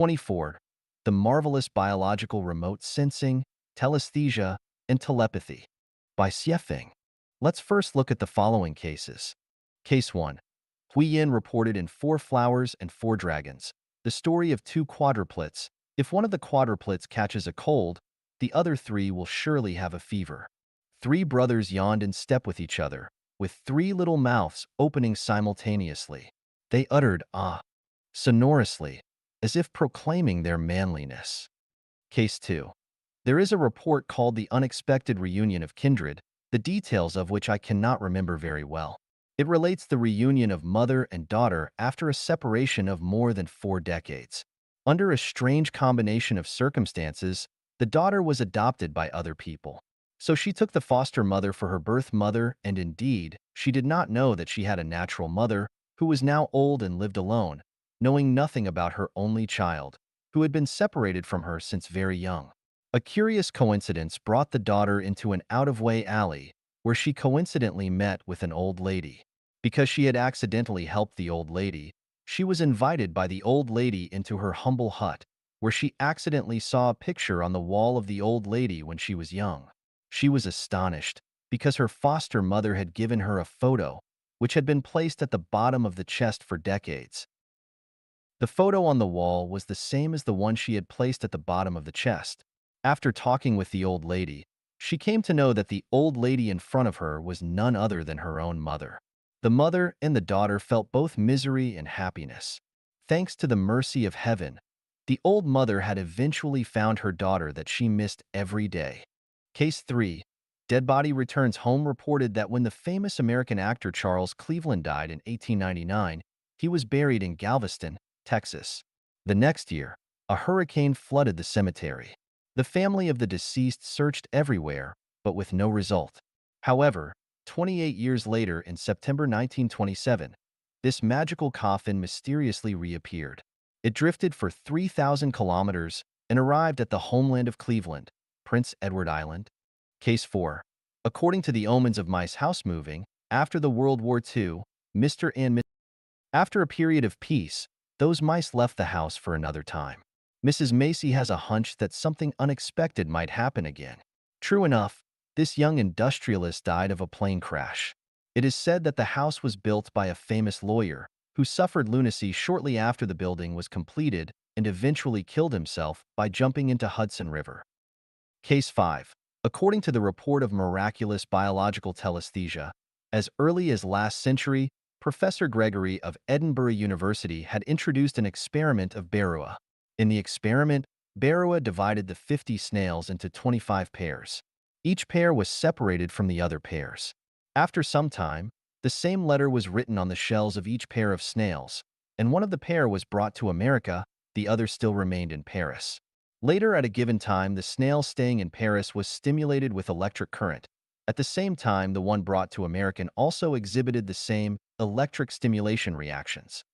24. The marvelous biological remote sensing, telesthesia, and telepathy by Xiefeng. Let's first look at the following cases. Case 1. Huiyin reported in Four Flowers and Four Dragons. The story of two quadruplets. If one of the quadruplets catches a cold, the other three will surely have a fever. Three brothers yawned in step with each other, with three little mouths opening simultaneously. They uttered ah sonorously, as if proclaiming their manliness. Case 2. There is a report called the unexpected reunion of kindred, the details of which I cannot remember very well. It relates the reunion of mother and daughter after a separation of more than 4 decades. Under a strange combination of circumstances, the daughter was adopted by other people. So she took the foster mother for her birth mother, and indeed, she did not know that she had a natural mother who was now old and lived alone, knowing nothing about her only child, who had been separated from her since very young. A curious coincidence brought the daughter into an out-of-way alley where she coincidentally met with an old lady. Because she had accidentally helped the old lady, she was invited by the old lady into her humble hut, where she accidentally saw a picture on the wall of the old lady when she was young. She was astonished because her foster mother had given her a photo, which had been placed at the bottom of the chest for decades. The photo on the wall was the same as the one she had placed at the bottom of the chest. After talking with the old lady, she came to know that the old lady in front of her was none other than her own mother. The mother and the daughter felt both misery and happiness. Thanks to the mercy of heaven, the old mother had eventually found her daughter that she missed every day. Case 3. Dead Body Returns Home reported that when the famous American actor Charles Cleveland died in 1899, he was buried in Galveston, Texas. The next year, a hurricane flooded the cemetery. The family of the deceased searched everywhere, but with no result. However, 28 years later, in September 1927, this magical coffin mysteriously reappeared. It drifted for 3,000 kilometers and arrived at the homeland of Cleveland, Prince Edward Island. Case 4. According to the omens of mice house moving, after the World War II, Mr. and Miss after a period of peace, those mice left the house for another time. Mrs. Macy has a hunch that something unexpected might happen again. True enough, this young industrialist died of a plane crash. It is said that the house was built by a famous lawyer who suffered lunacy shortly after the building was completed and eventually killed himself by jumping into Hudson River. Case 5. According to the report of miraculous biological telesthesia, as early as last century, Professor Gregory of Edinburgh University had introduced an experiment of Berua. In the experiment, Berua divided the 50 snails into 25 pairs. Each pair was separated from the other pairs. After some time, the same letter was written on the shells of each pair of snails, and one of the pair was brought to America, the other still remained in Paris. Later, at a given time, the snail staying in Paris was stimulated with electric current. At the same time, the one brought to American also exhibited the same electric stimulation reactions.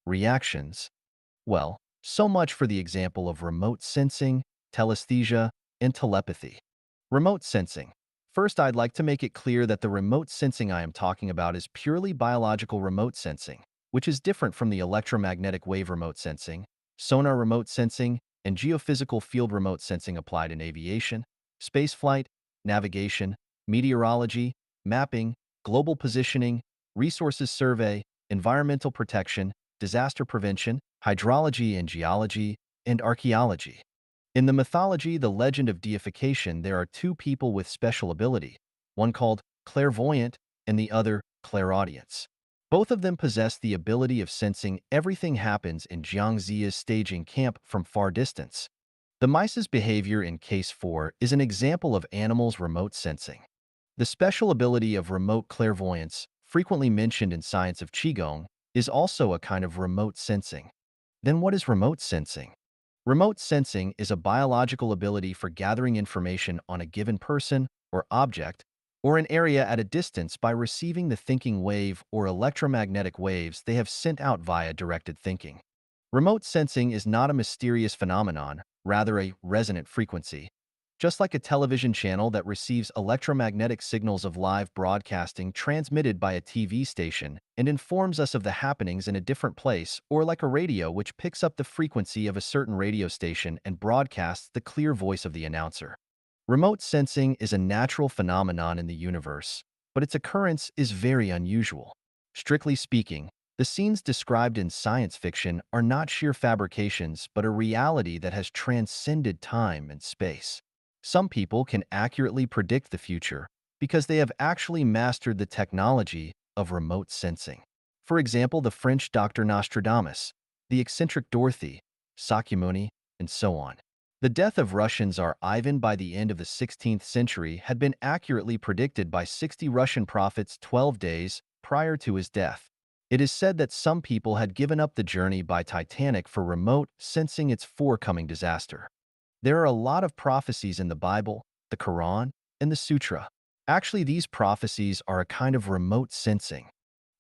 Reactions. Well, so much for the example of remote sensing, telesthesia, and telepathy. Remote sensing. First, I'd like to make it clear that the remote sensing I am talking about is purely biological remote sensing, which is different from the electromagnetic wave remote sensing, sonar remote sensing, and geophysical field remote sensing applied in aviation, spaceflight, navigation, meteorology, mapping, global positioning, resources survey, environmental protection, disaster prevention, hydrology and geology, and archaeology. In the mythology, the legend of deification, there are two people with special ability, one called clairvoyant and the other clairaudience. Both of them possess the ability of sensing everything happens in Jiangxia's staging camp from far distance. The mice's behavior in Case 4 is an example of animals' remote sensing. The special ability of remote clairvoyance, frequently mentioned in science of Qigong, is also a kind of remote sensing. Then what is remote sensing? Remote sensing is a biological ability for gathering information on a given person or object or an area at a distance by receiving the thinking wave or electromagnetic waves they have sent out via directed thinking. Remote sensing is not a mysterious phenomenon, rather a resonant frequency. Just like a television channel that receives electromagnetic signals of live broadcasting transmitted by a TV station and informs us of the happenings in a different place, or like a radio which picks up the frequency of a certain radio station and broadcasts the clear voice of the announcer. Remote sensing is a natural phenomenon in the universe, but its occurrence is very unusual. Strictly speaking, the scenes described in science fiction are not sheer fabrications but a reality that has transcended time and space. Some people can accurately predict the future because they have actually mastered the technology of remote sensing. For example, the French Dr. Nostradamus, the eccentric Dorothy, Sakyamuni, and so on. The death of Russian Tsar Ivan by the end of the 16th century had been accurately predicted by 60 Russian prophets 12 days prior to his death. It is said that some people had given up the journey by Titanic for remote sensing its forthcoming disaster. There are a lot of prophecies in the Bible, the Quran, and the Sutra. Actually, these prophecies are a kind of remote sensing.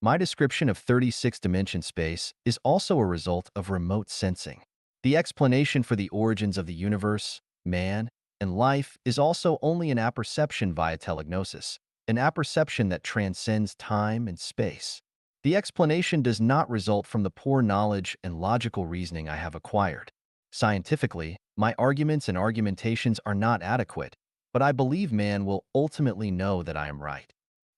My description of 36-dimension space is also a result of remote sensing. The explanation for the origins of the universe, man, and life is also only an apperception via telegnosis, an apperception that transcends time and space. The explanation does not result from the poor knowledge and logical reasoning I have acquired. Scientifically, my arguments and argumentations are not adequate, but I believe man will ultimately know that I am right.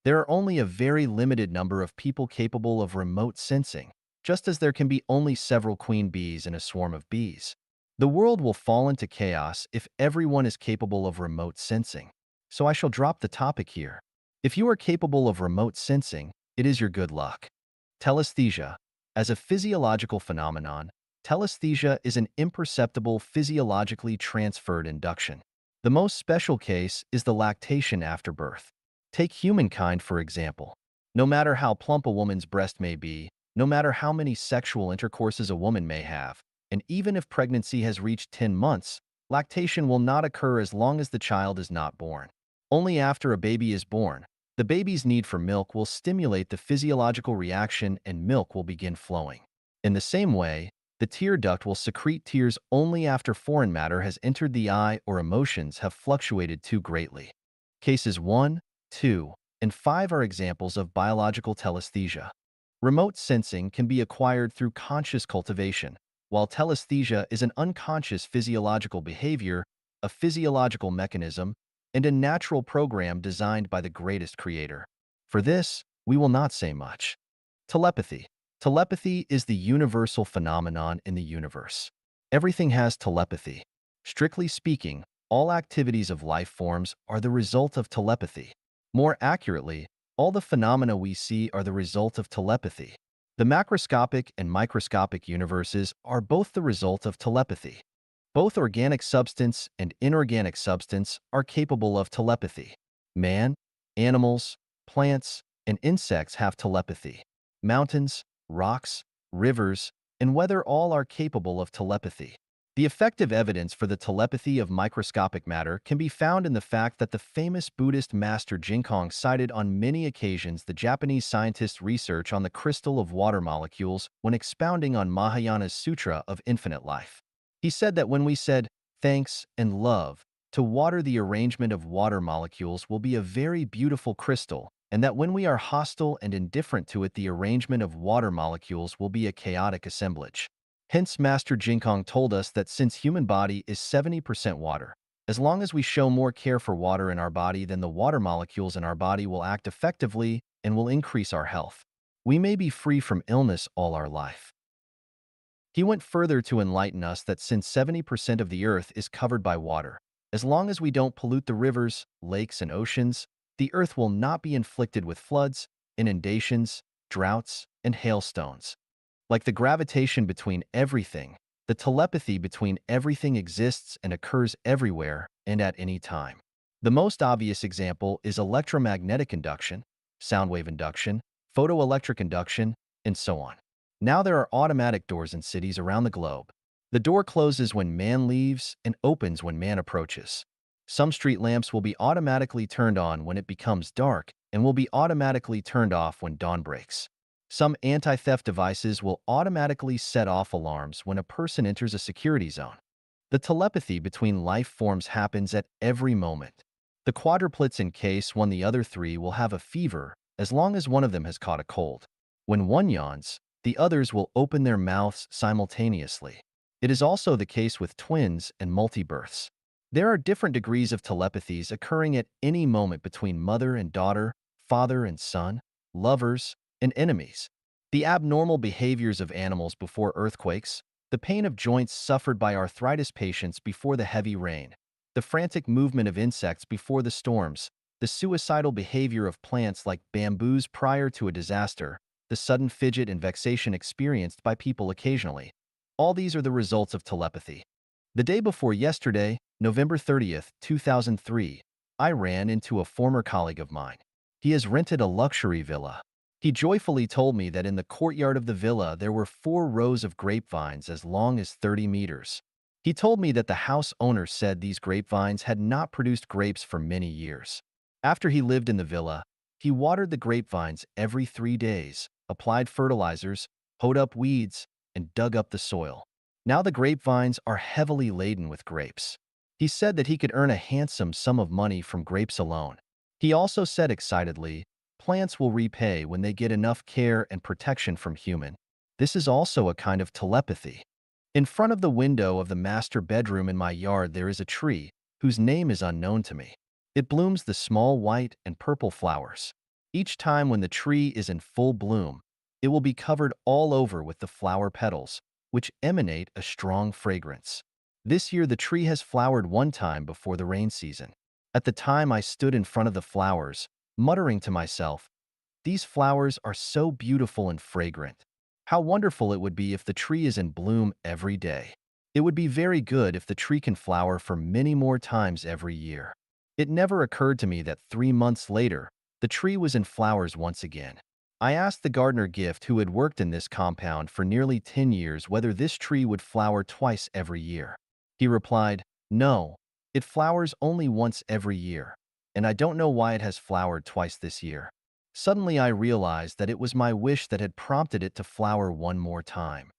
There are only a very limited number of people capable of remote sensing, just as there can be only several queen bees in a swarm of bees. The world will fall into chaos if everyone is capable of remote sensing. So I shall drop the topic here. If you are capable of remote sensing, it is your good luck. Telesthesia. As a physiological phenomenon, telesthesia is an imperceptible physiologically transferred induction. The most special case is the lactation after birth. Take humankind, for example. No matter how plump a woman's breast may be, no matter how many sexual intercourses a woman may have, and even if pregnancy has reached 10 months, lactation will not occur as long as the child is not born. Only after a baby is born, the baby's need for milk will stimulate the physiological reaction and milk will begin flowing. In the same way, the tear duct will secrete tears only after foreign matter has entered the eye or emotions have fluctuated too greatly. Cases 1, 2, and 5 are examples of biological telesthesia. Remote sensing can be acquired through conscious cultivation, while telesthesia is an unconscious physiological behavior, a physiological mechanism, and a natural program designed by the greatest creator. For this, we will not say much. Telepathy. Telepathy is the universal phenomenon in the universe. Everything has telepathy. Strictly speaking, all activities of life forms are the result of telepathy. More accurately, all the phenomena we see are the result of telepathy. The macroscopic and microscopic universes are both the result of telepathy. Both organic substance and inorganic substance are capable of telepathy. Man, animals, plants, and insects have telepathy. Mountains, rocks, rivers, and weather all are capable of telepathy. The effective evidence for the telepathy of microscopic matter can be found in the fact that the famous Buddhist master Jinkong cited on many occasions the Japanese scientist's research on the crystal of water molecules when expounding on Mahayana's Sutra of Infinite Life. He said that when we said thanks and love to water, the arrangement of water molecules will be a very beautiful crystal, and that when we are hostile and indifferent to it, the arrangement of water molecules will be a chaotic assemblage. Hence, Master Jinkong told us that since human body is 70% water, as long as we show more care for water in our body, then the water molecules in our body will act effectively and will increase our health. We may be free from illness all our life. He went further to enlighten us that since 70% of the earth is covered by water, as long as we don't pollute the rivers, lakes, and oceans, the earth will not be inflicted with floods, inundations, droughts, and hailstones. Like the gravitation between everything, the telepathy between everything exists and occurs everywhere and at any time. The most obvious example is electromagnetic induction, sound wave induction, photoelectric induction, and so on. Now there are automatic doors in cities around the globe. The door closes when man leaves and opens when man approaches. Some street lamps will be automatically turned on when it becomes dark and will be automatically turned off when dawn breaks. Some anti-theft devices will automatically set off alarms when a person enters a security zone. The telepathy between life forms happens at every moment. The quadruplets in case one, the other three will have a fever as long as one of them has caught a cold. When one yawns, the others will open their mouths simultaneously. It is also the case with twins and multi-births. There are different degrees of telepathies occurring at any moment between mother and daughter, father and son, lovers, and enemies. The abnormal behaviors of animals before earthquakes, the pain of joints suffered by arthritis patients before the heavy rain, the frantic movement of insects before the storms, the suicidal behavior of plants like bamboos prior to a disaster, the sudden fidget and vexation experienced by people occasionally. All these are the results of telepathy. The day before yesterday, November 30th, 2003, I ran into a former colleague of mine. He has rented a luxury villa. He joyfully told me that in the courtyard of the villa there were 4 rows of grapevines as long as 30 meters. He told me that the house owner said these grapevines had not produced grapes for many years. After he lived in the villa, he watered the grapevines every 3 days, applied fertilizers, hoed up weeds, and dug up the soil. Now the grapevines are heavily laden with grapes. He said that he could earn a handsome sum of money from grapes alone. He also said excitedly, plants will repay when they get enough care and protection from human. This is also a kind of telepathy. In front of the window of the master bedroom in my yard there is a tree, whose name is unknown to me. It blooms the small white and purple flowers. Each time when the tree is in full bloom, it will be covered all over with the flower petals, which emanate a strong fragrance. This year the tree has flowered one time before the rain season. At the time I stood in front of the flowers, muttering to myself, "These flowers are so beautiful and fragrant. How wonderful it would be if the tree is in bloom every day. It would be very good if the tree can flower for many more times every year." It never occurred to me that 3 months later, the tree was in flowers once again. I asked the gardener Gift, who had worked in this compound for nearly 10 years, whether this tree would flower twice every year. He replied, "No, it flowers only once every year, and I don't know why it has flowered twice this year." Suddenly I realized that it was my wish that had prompted it to flower one more time.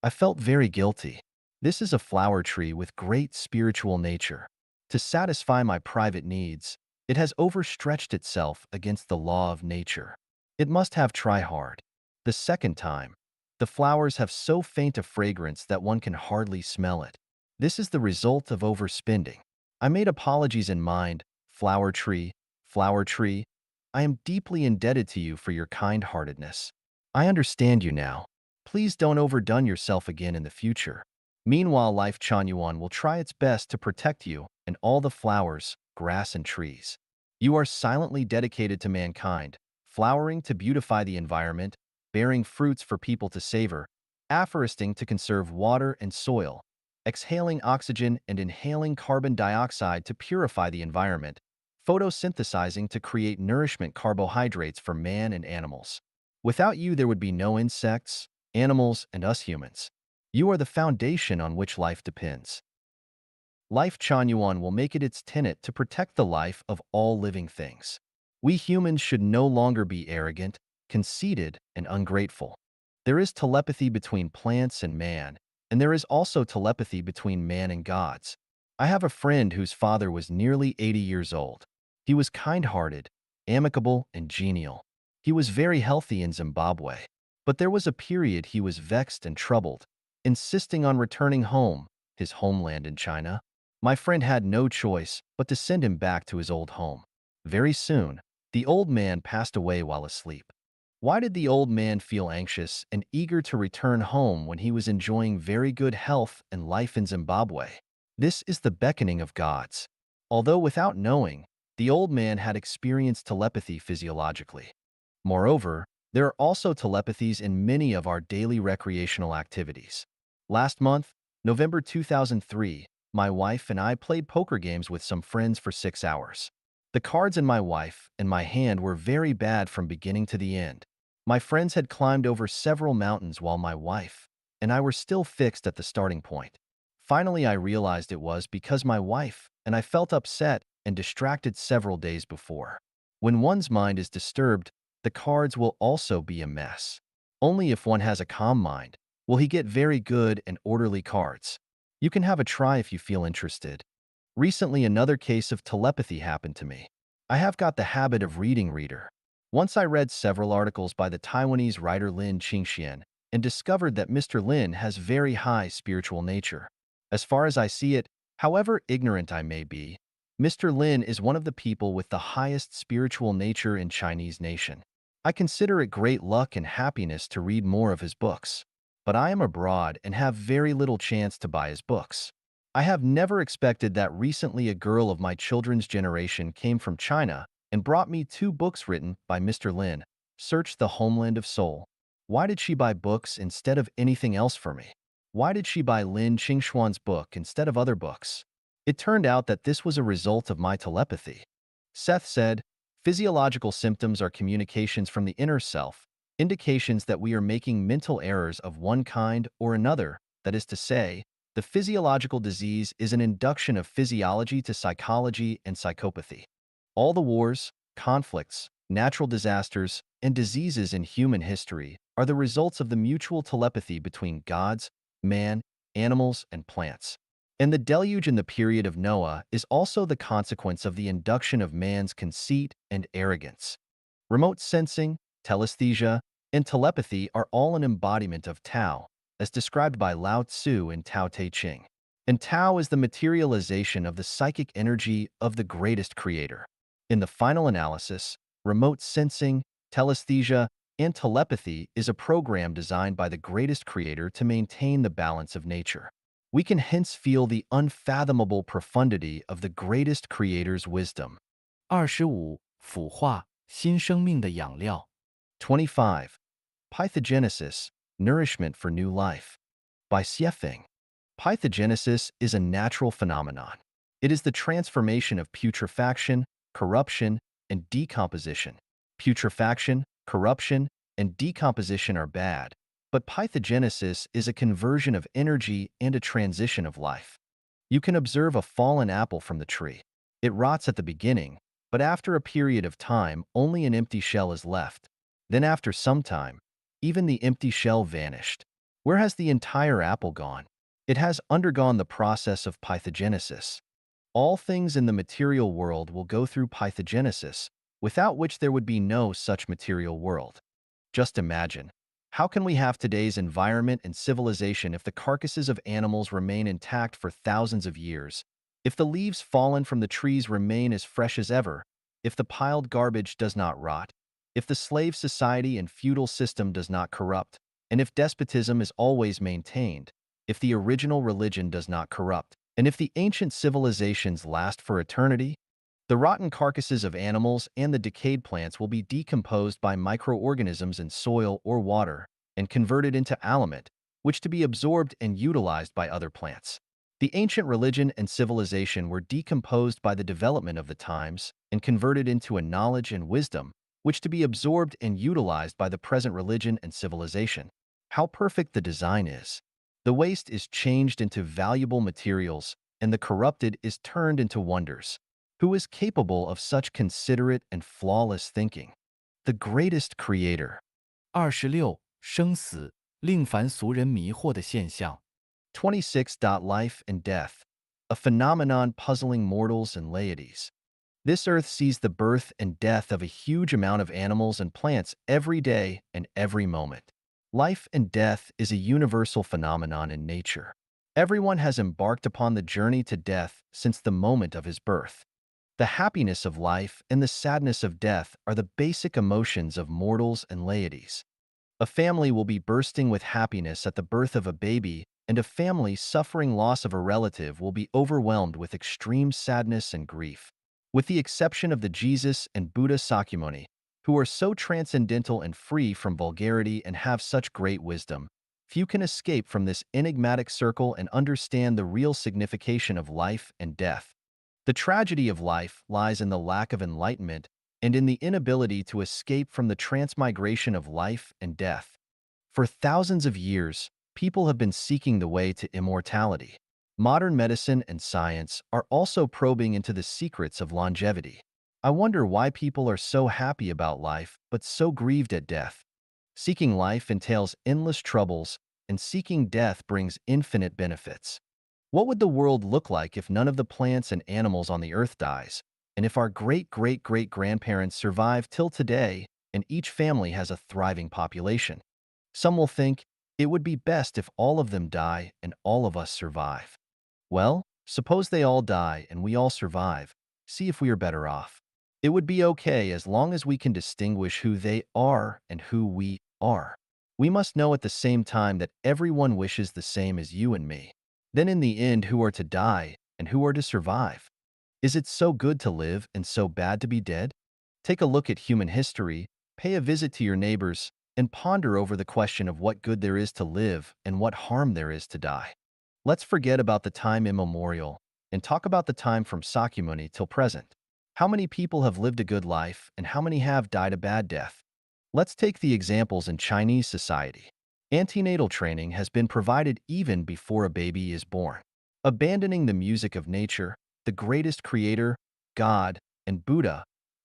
I felt very guilty. This is a flower tree with great spiritual nature. To satisfy my private needs, it has overstretched itself against the law of nature. It must have tried hard. The second time, the flowers have so faint a fragrance that one can hardly smell it. This is the result of overspending. I made apologies in mind. Flower tree, I am deeply indebted to you for your kind-heartedness. I understand you now. Please don't overdone yourself again in the future. Meanwhile, Life Chanyuan will try its best to protect you and all the flowers, grass, and trees. You are silently dedicated to mankind, flowering to beautify the environment, bearing fruits for people to savor, afforesting to conserve water and soil, exhaling oxygen and inhaling carbon dioxide to purify the environment, photosynthesizing to create nourishment carbohydrates for man and animals. Without you, there would be no insects, animals, and us humans. You are the foundation on which life depends. Life Chanyuan will make it its tenet to protect the life of all living things. We humans should no longer be arrogant, conceited, and ungrateful. There is telepathy between plants and man, and there is also telepathy between man and gods. I have a friend whose father was nearly 80 years old. He was kind-hearted, amicable, and genial. He was very healthy in Zimbabwe. But there was a period he was vexed and troubled, insisting on returning home, his homeland in China. My friend had no choice but to send him back to his old home. Very soon, the old man passed away while asleep. Why did the old man feel anxious and eager to return home when he was enjoying very good health and life in Zimbabwe? This is the beckoning of gods. Although without knowing, the old man had experienced telepathy physiologically. Moreover, there are also telepathies in many of our daily recreational activities. Last month, November 2003, my wife and I played poker games with some friends for 6 hours. The cards in my wife and my hand were very bad from beginning to the end. My friends had climbed over several mountains while my wife and I were still fixed at the starting point. Finally, I realized it was because my wife and I felt upset and distracted several days before. When one's mind is disturbed, the cards will also be a mess. Only if one has a calm mind will he get very good and orderly cards. You can have a try if you feel interested. Recently, another case of telepathy happened to me. I have got the habit of reading reader. Once I read several articles by the Taiwanese writer Lin Qingxian and discovered that Mr. Lin has very high spiritual nature. As far as I see it, however ignorant I may be, Mr. Lin is one of the people with the highest spiritual nature in Chinese nation. I consider it great luck and happiness to read more of his books. But I am abroad and have very little chance to buy his books. I have never expected that recently a girl of my children's generation came from China and brought me 2 books written by Mr. Lin, Search the Homeland of Soul. Why did she buy books instead of anything else for me? Why did she buy Lin Qingxuan's book instead of other books? It turned out that this was a result of my telepathy. Seth said, physiological symptoms are communications from the inner self, indications that we are making mental errors of one kind or another, that is to say, the physiological disease is an induction of physiology to psychology and psychopathy. All the wars, conflicts, natural disasters, and diseases in human history are the results of the mutual telepathy between gods, man, animals, and plants. And the deluge in the period of Noah is also the consequence of the induction of man's conceit and arrogance. Remote sensing, telesthesia, and telepathy are all an embodiment of Tao, as described by Lao Tzu in Tao Te Ching. And Tao is the materialization of the psychic energy of the greatest creator. In the final analysis, remote sensing, telesthesia, and telepathy is a program designed by the greatest creator to maintain the balance of nature. We can hence feel the unfathomable profundity of the greatest creator's wisdom. 25. 腐化新生命的养料。25. Pythogenesis, Nourishment for New Life. By Xiefeng. Pythogenesis is a natural phenomenon. It is the transformation of putrefaction, corruption, and decomposition. Putrefaction, corruption, and decomposition are bad, but pythogenesis is a conversion of energy and a transition of life. You can observe a fallen apple from the tree. It rots at the beginning, but after a period of time, only an empty shell is left. Then after some time, even the empty shell vanished. Where has the entire apple gone? It has undergone the process of pythogenesis. All things in the material world will go through pythogenesis, without which there would be no such material world. Just imagine, how can we have today's environment and civilization if the carcasses of animals remain intact for thousands of years, if the leaves fallen from the trees remain as fresh as ever, if the piled garbage does not rot, if the slave society and feudal system does not corrupt, and if despotism is always maintained, if the original religion does not corrupt, and if the ancient civilizations last for eternity? The rotten carcasses of animals and the decayed plants will be decomposed by microorganisms in soil or water and converted into aliment, which to be absorbed and utilized by other plants. The ancient religion and civilization were decomposed by the development of the times and converted into a knowledge and wisdom, which to be absorbed and utilized by the present religion and civilization. How perfect the design is! The waste is changed into valuable materials, and the corrupted is turned into wonders. Who is capable of such considerate and flawless thinking? The greatest creator. 26. 生死令凡俗人迷惑的现象。26. Life and death, a phenomenon puzzling mortals and deities. This earth sees the birth and death of a huge amount of animals and plants every day and every moment. Life and death is a universal phenomenon in nature. Everyone has embarked upon the journey to death since the moment of his birth. The happiness of life and the sadness of death are the basic emotions of mortals and deities. A family will be bursting with happiness at the birth of a baby, and a family suffering loss of a relative will be overwhelmed with extreme sadness and grief. With the exception of the Jesus and Buddha Sakyamuni, who are so transcendental and free from vulgarity and have such great wisdom, few can escape from this enigmatic circle and understand the real signification of life and death. The tragedy of life lies in the lack of enlightenment and in the inability to escape from the transmigration of life and death. For thousands of years, people have been seeking the way to immortality. Modern medicine and science are also probing into the secrets of longevity. I wonder why people are so happy about life but so grieved at death. Seeking life entails endless troubles, and seeking death brings infinite benefits. What would the world look like if none of the plants and animals on the earth dies, and if our great-great-great-grandparents survive till today and each family has a thriving population? Some will think it would be best if all of them die and all of us survive. Well, suppose they all die and we all survive. See if we are better off. It would be okay as long as we can distinguish who they are and who we are. We must know at the same time that everyone wishes the same as you and me. Then in the end, who are to die and who are to survive? Is it so good to live and so bad to be dead? Take a look at human history, pay a visit to your neighbors, and ponder over the question of what good there is to live and what harm there is to die. Let's forget about the time immemorial and talk about the time from Sakyamuni till present. How many people have lived a good life and how many have died a bad death? Let's take the examples in Chinese society. Antenatal training has been provided even before a baby is born. Abandoning the music of nature, the greatest creator, God, and Buddha,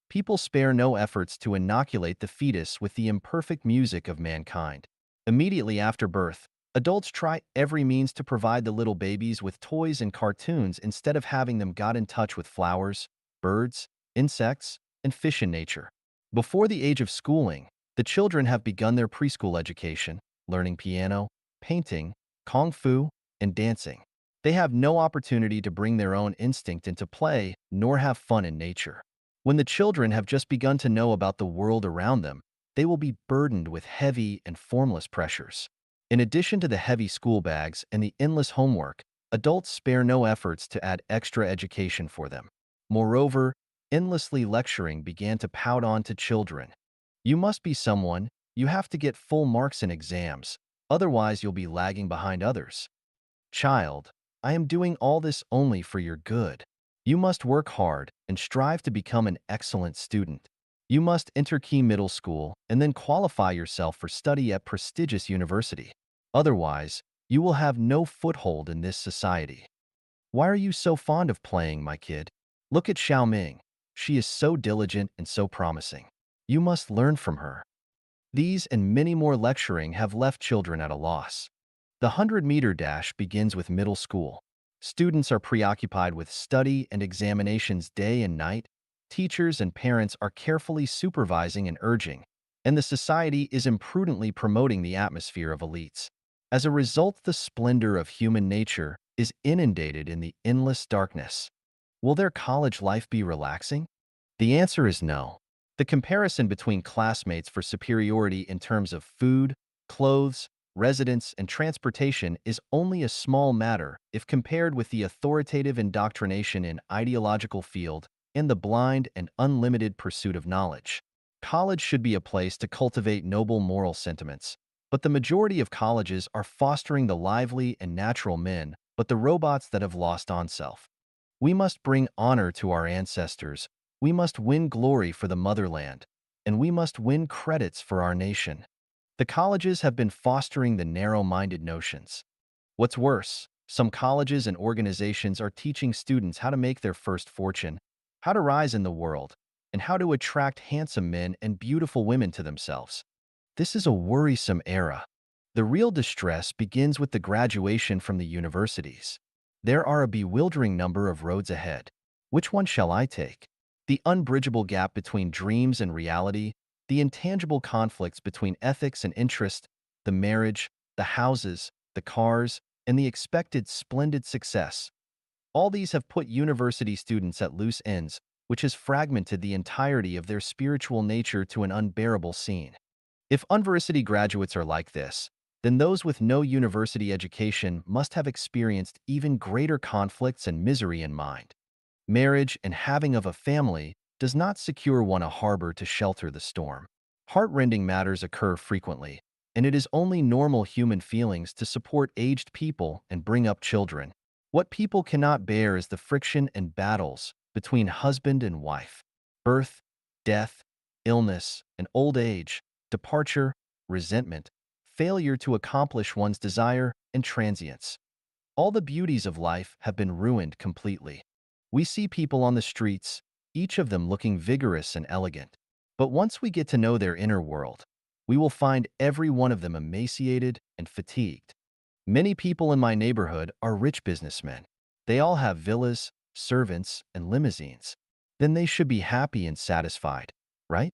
people spare no efforts to inoculate the fetus with the imperfect music of mankind. Immediately after birth, adults try every means to provide the little babies with toys and cartoons instead of having them got in touch with flowers, birds, insects, and fish in nature. Before the age of schooling, the children have begun their preschool education, learning piano, painting, kung fu, and dancing. They have no opportunity to bring their own instinct into play nor have fun in nature. When the children have just begun to know about the world around them, they will be burdened with heavy and formless pressures. In addition to the heavy school bags and the endless homework, adults spare no efforts to add extra education for them. Moreover, endlessly lecturing began to pout on to children. You must be someone, you have to get full marks in exams, otherwise you'll be lagging behind others. Child, I am doing all this only for your good. You must work hard and strive to become an excellent student. You must enter key middle school and then qualify yourself for study at prestigious university. Otherwise, you will have no foothold in this society. Why are you so fond of playing, my kid? Look at Xiao Ming. She is so diligent and so promising. You must learn from her. These and many more lecturing have left children at a loss. The 100-meter dash begins with middle school. Students are preoccupied with study and examinations day and night. Teachers and parents are carefully supervising and urging, and the society is imprudently promoting the atmosphere of elites. As a result, the splendor of human nature is inundated in the endless darkness. Will their college life be relaxing? The answer is no. The comparison between classmates for superiority in terms of food, clothes, residence, and transportation is only a small matter if compared with the authoritative indoctrination in ideological field and the blind and unlimited pursuit of knowledge. College should be a place to cultivate noble moral sentiments, but the majority of colleges are fostering the lively and natural men, but the robots that have lost on self. We must bring honor to our ancestors, we must win glory for the motherland, and we must win credits for our nation. The colleges have been fostering the narrow-minded notions. What's worse, some colleges and organizations are teaching students how to make their first fortune, how to rise in the world, and how to attract handsome men and beautiful women to themselves. This is a worrisome era. The real distress begins with the graduation from the universities. There are a bewildering number of roads ahead. Which one shall I take? The unbridgeable gap between dreams and reality, the intangible conflicts between ethics and interest, the marriage, the houses, the cars, and the expected splendid success. All these have put university students at loose ends, which has fragmented the entirety of their spiritual nature to an unbearable scene. If university graduates are like this, then those with no university education must have experienced even greater conflicts and misery in mind. Marriage and having of a family does not secure one a harbor to shelter the storm. Heartrending matters occur frequently, and it is only normal human feelings to support aged people and bring up children. What people cannot bear is the friction and battles between husband and wife, birth, death, illness, and old age, departure, resentment, failure to accomplish one's desire, and transience. All the beauties of life have been ruined completely. We see people on the streets, each of them looking vigorous and elegant. But once we get to know their inner world, we will find every one of them emaciated and fatigued. Many people in my neighborhood are rich businessmen. They all have villas, servants, and limousines. Then they should be happy and satisfied, right?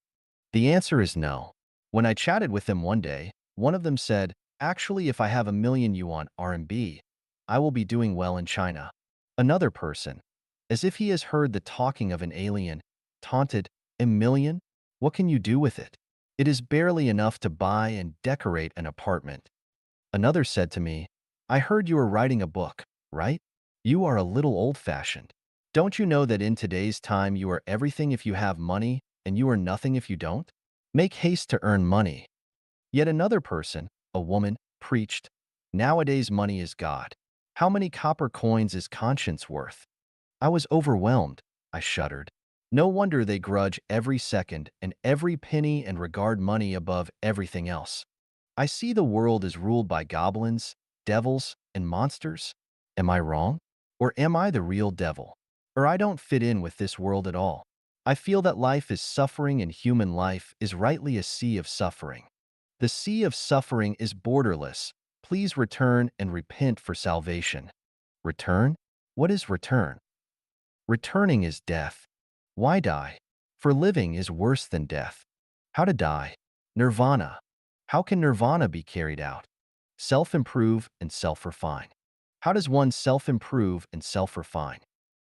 The answer is no. When I chatted with them one day, one of them said, "Actually, if I have a million yuan RMB, I will be doing well in China." Another person, as if he has heard the talking of an alien, taunted, "A million? What can you do with it? It is barely enough to buy and decorate an apartment." Another said to me, "I heard you are writing a book, right? You are a little old-fashioned. Don't you know that in today's time you are everything if you have money and you are nothing if you don't? Make haste to earn money." Yet another person, a woman, preached, "Nowadays money is God. How many copper coins is conscience worth?" I was overwhelmed. I shuddered. No wonder they grudge every second and every penny and regard money above everything else. I see the world is ruled by goblins, devils, and monsters. Am I wrong? Or am I the real devil? Or I don't fit in with this world at all. I feel that life is suffering and human life is rightly a sea of suffering. The sea of suffering is borderless. Please return and repent for salvation. Return? What is return? Returning is death. Why die? For living is worse than death. How to die? Nirvana. How can nirvana be carried out? Self-improve and self-refine. How does one self-improve and self-refine?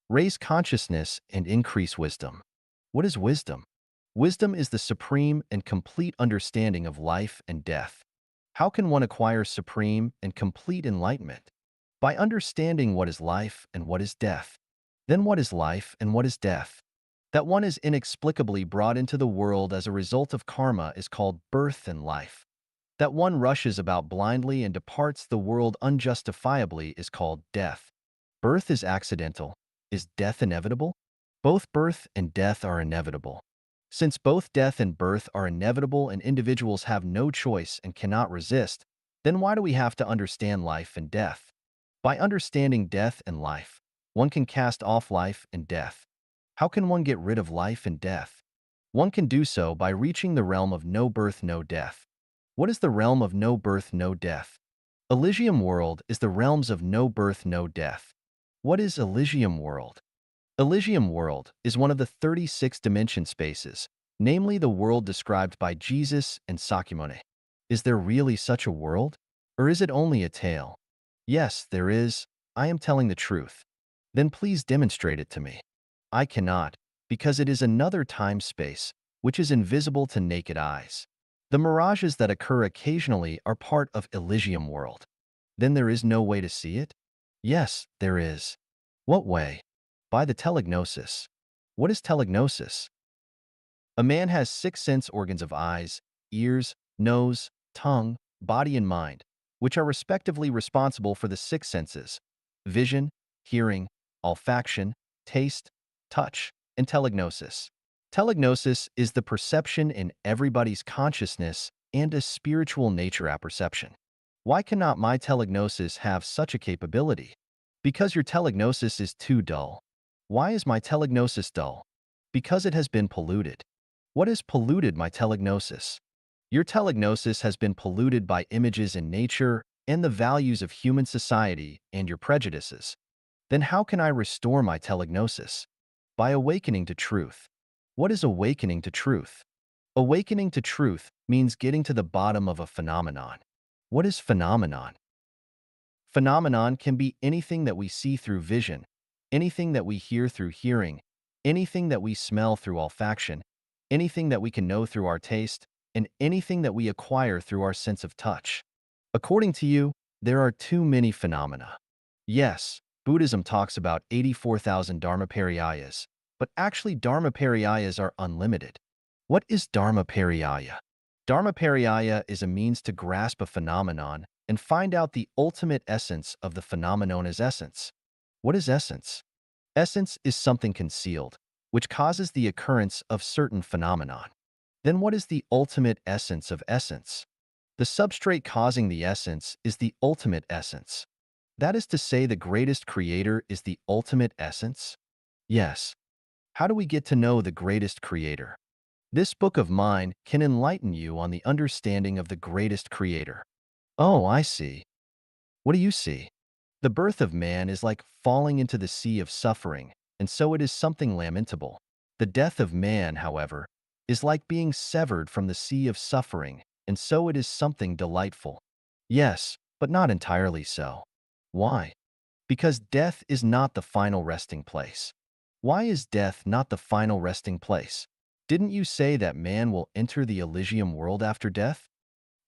Raise consciousness and increase wisdom. What is wisdom? Wisdom is the supreme and complete understanding of life and death. How can one acquire supreme and complete enlightenment? By understanding what is life and what is death. Then what is life and what is death? That one is inexplicably brought into the world as a result of karma is called birth and life. That one rushes about blindly and departs the world unjustifiably is called death. Birth is accidental. Is death inevitable? Both birth and death are inevitable. Since both death and birth are inevitable and individuals have no choice and cannot resist, then why do we have to understand life and death? By understanding death and life, one can cast off life and death. How can one get rid of life and death? One can do so by reaching the realm of no birth, no death. What is the realm of no birth, no death? Elysium world is the realms of no birth, no death. What is Elysium world? Elysium world is one of the 36 dimension spaces, namely the world described by Jesus and Sakyamuni. Is there really such a world? Or is it only a tale? Yes, there is. I am telling the truth. Then please demonstrate it to me. I cannot, because it is another time-space, which is invisible to naked eyes. The mirages that occur occasionally are part of Elysium world. Then there is no way to see it? Yes, there is. What way? By the telegnosis. What is telegnosis? A man has six sense organs of eyes, ears, nose, tongue, body and mind, which are respectively responsible for the six senses: vision, hearing, olfaction, taste, touch, and telegnosis. Telegnosis is the perception in everybody's consciousness and a spiritual nature apperception. Why cannot my telegnosis have such a capability? Because your telegnosis is too dull. Why is my telegnosis dull? Because it has been polluted. What has polluted my telegnosis? Your telegnosis has been polluted by images in nature and the values of human society and your prejudices. Then how can I restore my telegnosis? By awakening to truth. What is awakening to truth? Awakening to truth means getting to the bottom of a phenomenon. What is phenomenon? Phenomenon can be anything that we see through vision, anything that we hear through hearing, anything that we smell through olfaction, anything that we can know through our taste, and anything that we acquire through our sense of touch. According to you, there are too many phenomena. Yes, Buddhism talks about 84,000 dharmapariyas, but actually dharmapariyas are unlimited. What is dharmapariyaya? Dharmapariyaya is a means to grasp a phenomenon and find out the ultimate essence of the phenomenon as essence. What is essence? Essence is something concealed, which causes the occurrence of certain phenomenon. Then what is the ultimate essence of essence? The substrate causing the essence is the ultimate essence. That is to say, the greatest creator is the ultimate essence? Yes. How do we get to know the greatest creator? This book of mine can enlighten you on the understanding of the greatest creator. Oh, I see. What do you see? The birth of man is like falling into the sea of suffering, and so it is something lamentable. The death of man, however, is like being severed from the sea of suffering, and so it is something delightful. Yes, but not entirely so. Why? Because death is not the final resting place. Why is death not the final resting place? Didn't you say that man will enter the Elysium world after death?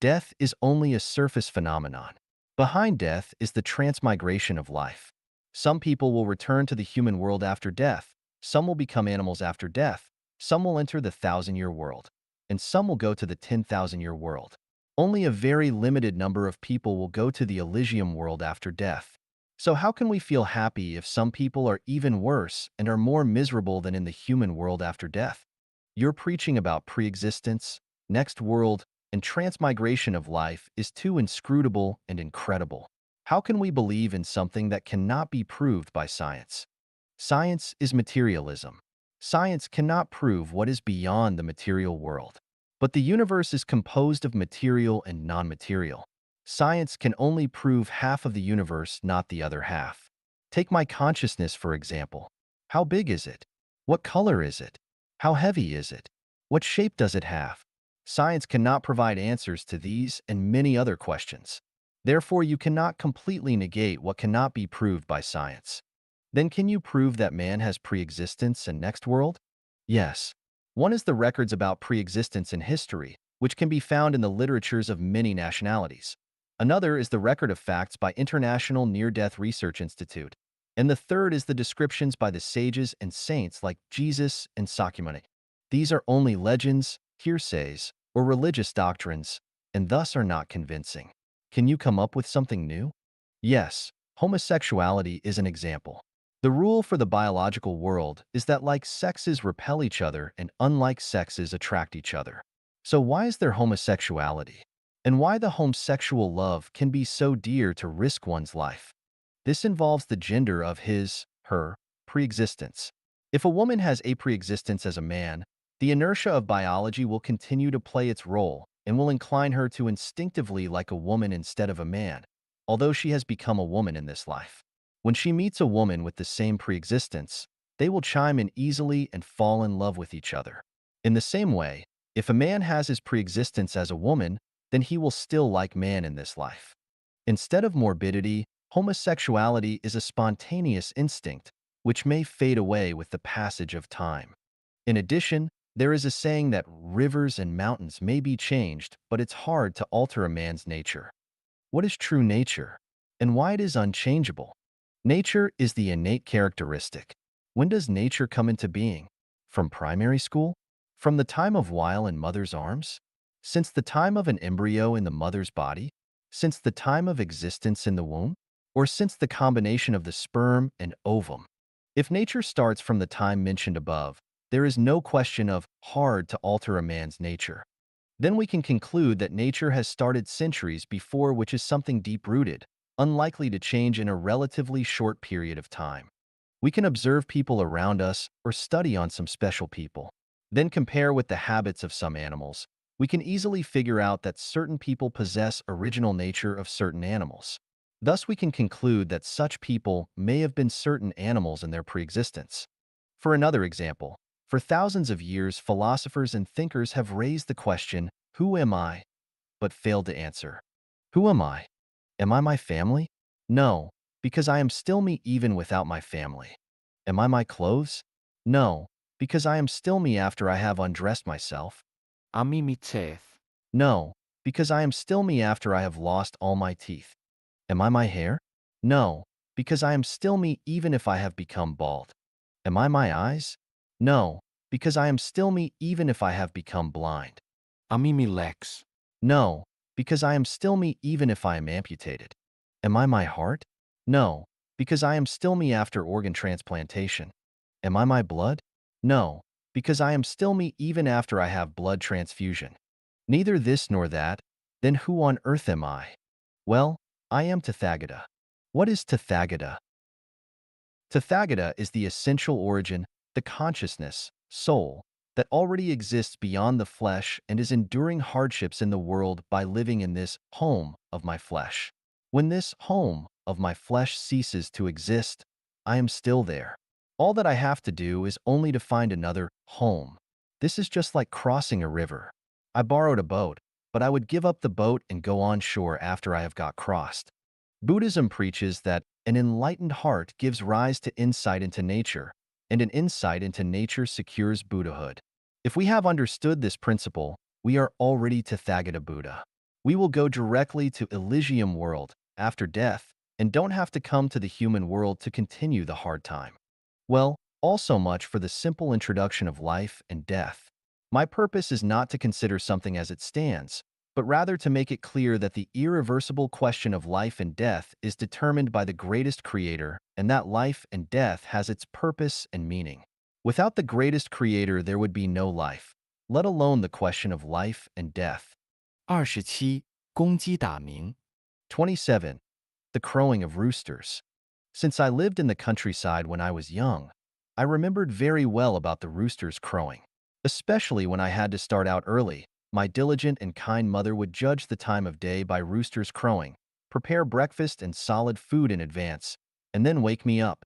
Death is only a surface phenomenon. Behind death is the transmigration of life. Some people will return to the human world after death, some will become animals after death, some will enter the 1,000-year world, and some will go to the 10,000-year world. Only a very limited number of people will go to the Elysium world after death. So how can we feel happy if some people are even worse and are more miserable than in the human world after death? Your preaching about pre-existence, next world, and transmigration of life is too inscrutable and incredible. How can we believe in something that cannot be proved by science? Science is materialism. Science cannot prove what is beyond the material world. But the universe is composed of material and non-material. Science can only prove half of the universe, not the other half. Take my consciousness, for example. How big is it? What color is it? How heavy is it? What shape does it have? Science cannot provide answers to these and many other questions. Therefore, you cannot completely negate what cannot be proved by science. Then can you prove that man has pre-existence and next world? Yes. One is the records about pre-existence in history, which can be found in the literatures of many nationalities. Another is the record of facts by International Near-Death Research Institute. And the third is the descriptions by the sages and saints like Jesus and Sakyamuni. These are only legends, hearsays, or religious doctrines, and thus are not convincing. Can you come up with something new? Yes, homosexuality is an example. The rule for the biological world is that like sexes repel each other and unlike sexes attract each other. So why is there homosexuality? And why the homosexual love can be so dear to risk one's life? This involves the gender of his, her, pre-existence. If a woman has a pre-existence as a man, the inertia of biology will continue to play its role and will incline her to instinctively like a woman instead of a man, although she has become a woman in this life. When she meets a woman with the same pre-existence, they will chime in easily and fall in love with each other. In the same way, if a man has his pre-existence as a woman, then he will still like man in this life. Instead of morbidity, homosexuality is a spontaneous instinct, which may fade away with the passage of time. In addition, there is a saying that rivers and mountains may be changed, but it's hard to alter a man's nature. What is true nature? And why it is unchangeable? Nature is the innate characteristic. When does nature come into being? From primary school? From the time of while in mother's arms? Since the time of an embryo in the mother's body? Since the time of existence in the womb? Or since the combination of the sperm and ovum? If nature starts from the time mentioned above, there is no question of hard to alter a man's nature. then we can conclude that nature has started centuries before, which is something deep-rooted, unlikely to change in a relatively short period of time. We can observe people around us or study on some special people, then compare with the habits of some animals. We can easily figure out that certain people possess original nature of certain animals. Thus, we can conclude that such people may have been certain animals in their preexistence. For another example, for thousands of years, philosophers and thinkers have raised the question, who am I? But failed to answer. Who am I? Am I my family? No, because I am still me even without my family. Am I my clothes? No, because I am still me after I have undressed myself. Amimi teeth. No, because I am still me after I have lost all my teeth. Am I my hair? No, because I am still me even if I have become bald. Am I my eyes? No, because I am still me even if I have become blind. Amimi legs. No, because I am still me even if I am amputated. Am I my heart? No, because I am still me after organ transplantation. Am I my blood? No, because I am still me even after I have blood transfusion. Neither this nor that, then who on earth am I? Well, I am Tathagata. What is Tathagata? Tathagata is the essential origin, the consciousness, soul, that already exists beyond the flesh and is enduring hardships in the world by living in this home of my flesh. When this home of my flesh ceases to exist, I am still there. All that I have to do is only to find another home. This is just like crossing a river. I borrowed a boat, but I would give up the boat and go on shore after I have got crossed. Buddhism preaches that an enlightened heart gives rise to insight into nature, and an insight into nature secures Buddhahood. If we have understood this principle, we are already Tathagata Buddha. We will go directly to Elysium world after death and don't have to come to the human world to continue the hard time. Well, also much for the simple introduction of life and death. My purpose is not to consider something as it stands, but rather to make it clear that the irreversible question of life and death is determined by the greatest creator, and that life and death has its purpose and meaning. Without the greatest creator, there would be no life, let alone the question of life and death. 27. 公鸡打鸣。27. The crowing of roosters. Since I lived in the countryside when I was young, I remembered very well about the roosters crowing. Especially when I had to start out early, my diligent and kind mother would judge the time of day by roosters crowing, prepare breakfast and solid food in advance, and then wake me up.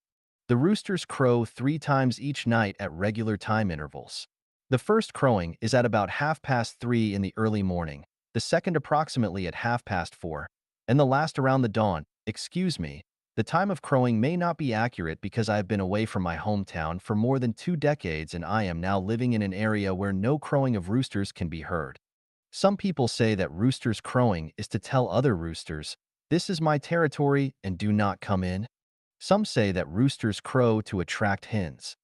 The roosters crow 3 times each night at regular time intervals. The first crowing is at about 3:30 in the early morning, the second approximately at 4:30, and the last around the dawn. Excuse me, the time of crowing may not be accurate because I have been away from my hometown for more than 2 decades and I am now living in an area where no crowing of roosters can be heard. Some people say that roosters crowing is to tell other roosters, "This is my territory and do not come in." Some say that roosters crow to attract hens.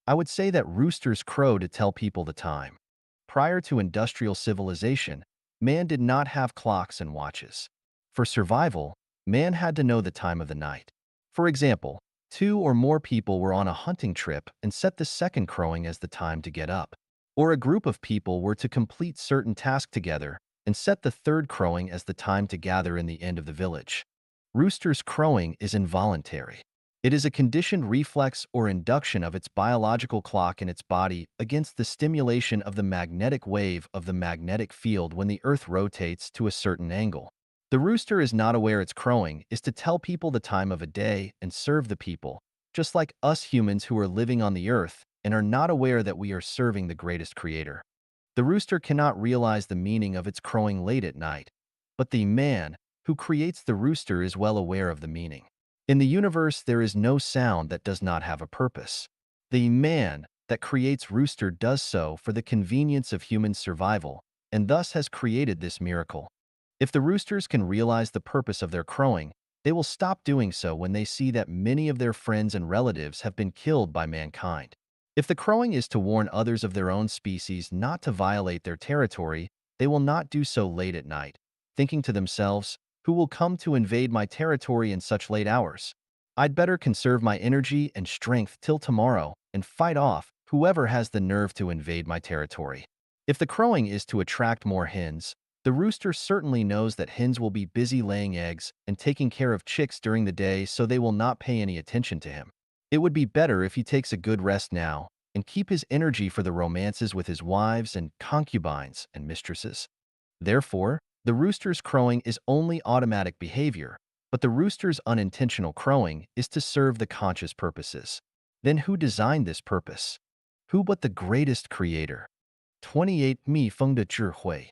I would say that roosters crow to tell people the time. Prior to industrial civilization, man did not have clocks and watches. For survival, man had to know the time of the night. For example, 2 or more people were on a hunting trip and set the second crowing as the time to get up. Or a group of people were to complete certain tasks together and set the third crowing as the time to gather in the end of the village. Roosters crowing is involuntary. It is a conditioned reflex or induction of its biological clock in its body against the stimulation of the magnetic wave of the magnetic field when the Earth rotates to a certain angle. The rooster is not aware its crowing is to tell people the time of a day and serve the people, just like us humans who are living on the Earth and are not aware that we are serving the greatest creator. The rooster cannot realize the meaning of its crowing late at night, but the man who creates the rooster is well aware of the meaning. In the universe, there is no sound that does not have a purpose. The man that creates rooster does so for the convenience of human survival, and thus has created this miracle. If the roosters can realize the purpose of their crowing, they will stop doing so when they see that many of their friends and relatives have been killed by mankind. If the crowing is to warn others of their own species not to violate their territory, they will not do so late at night, thinking to themselves, "Who will come to invade my territory in such late hours? I'd better conserve my energy and strength till tomorrow and fight off whoever has the nerve to invade my territory." If the crowing is to attract more hens, the rooster certainly knows that hens will be busy laying eggs and taking care of chicks during the day, so they will not pay any attention to him. It would be better if he takes a good rest now and keep his energy for the romances with his wives and concubines and mistresses. Therefore, the rooster's crowing is only automatic behavior, but the rooster's unintentional crowing is to serve the conscious purposes. Then who designed this purpose? Who but the greatest creator? 28 Mi Feng de Zhi Hui.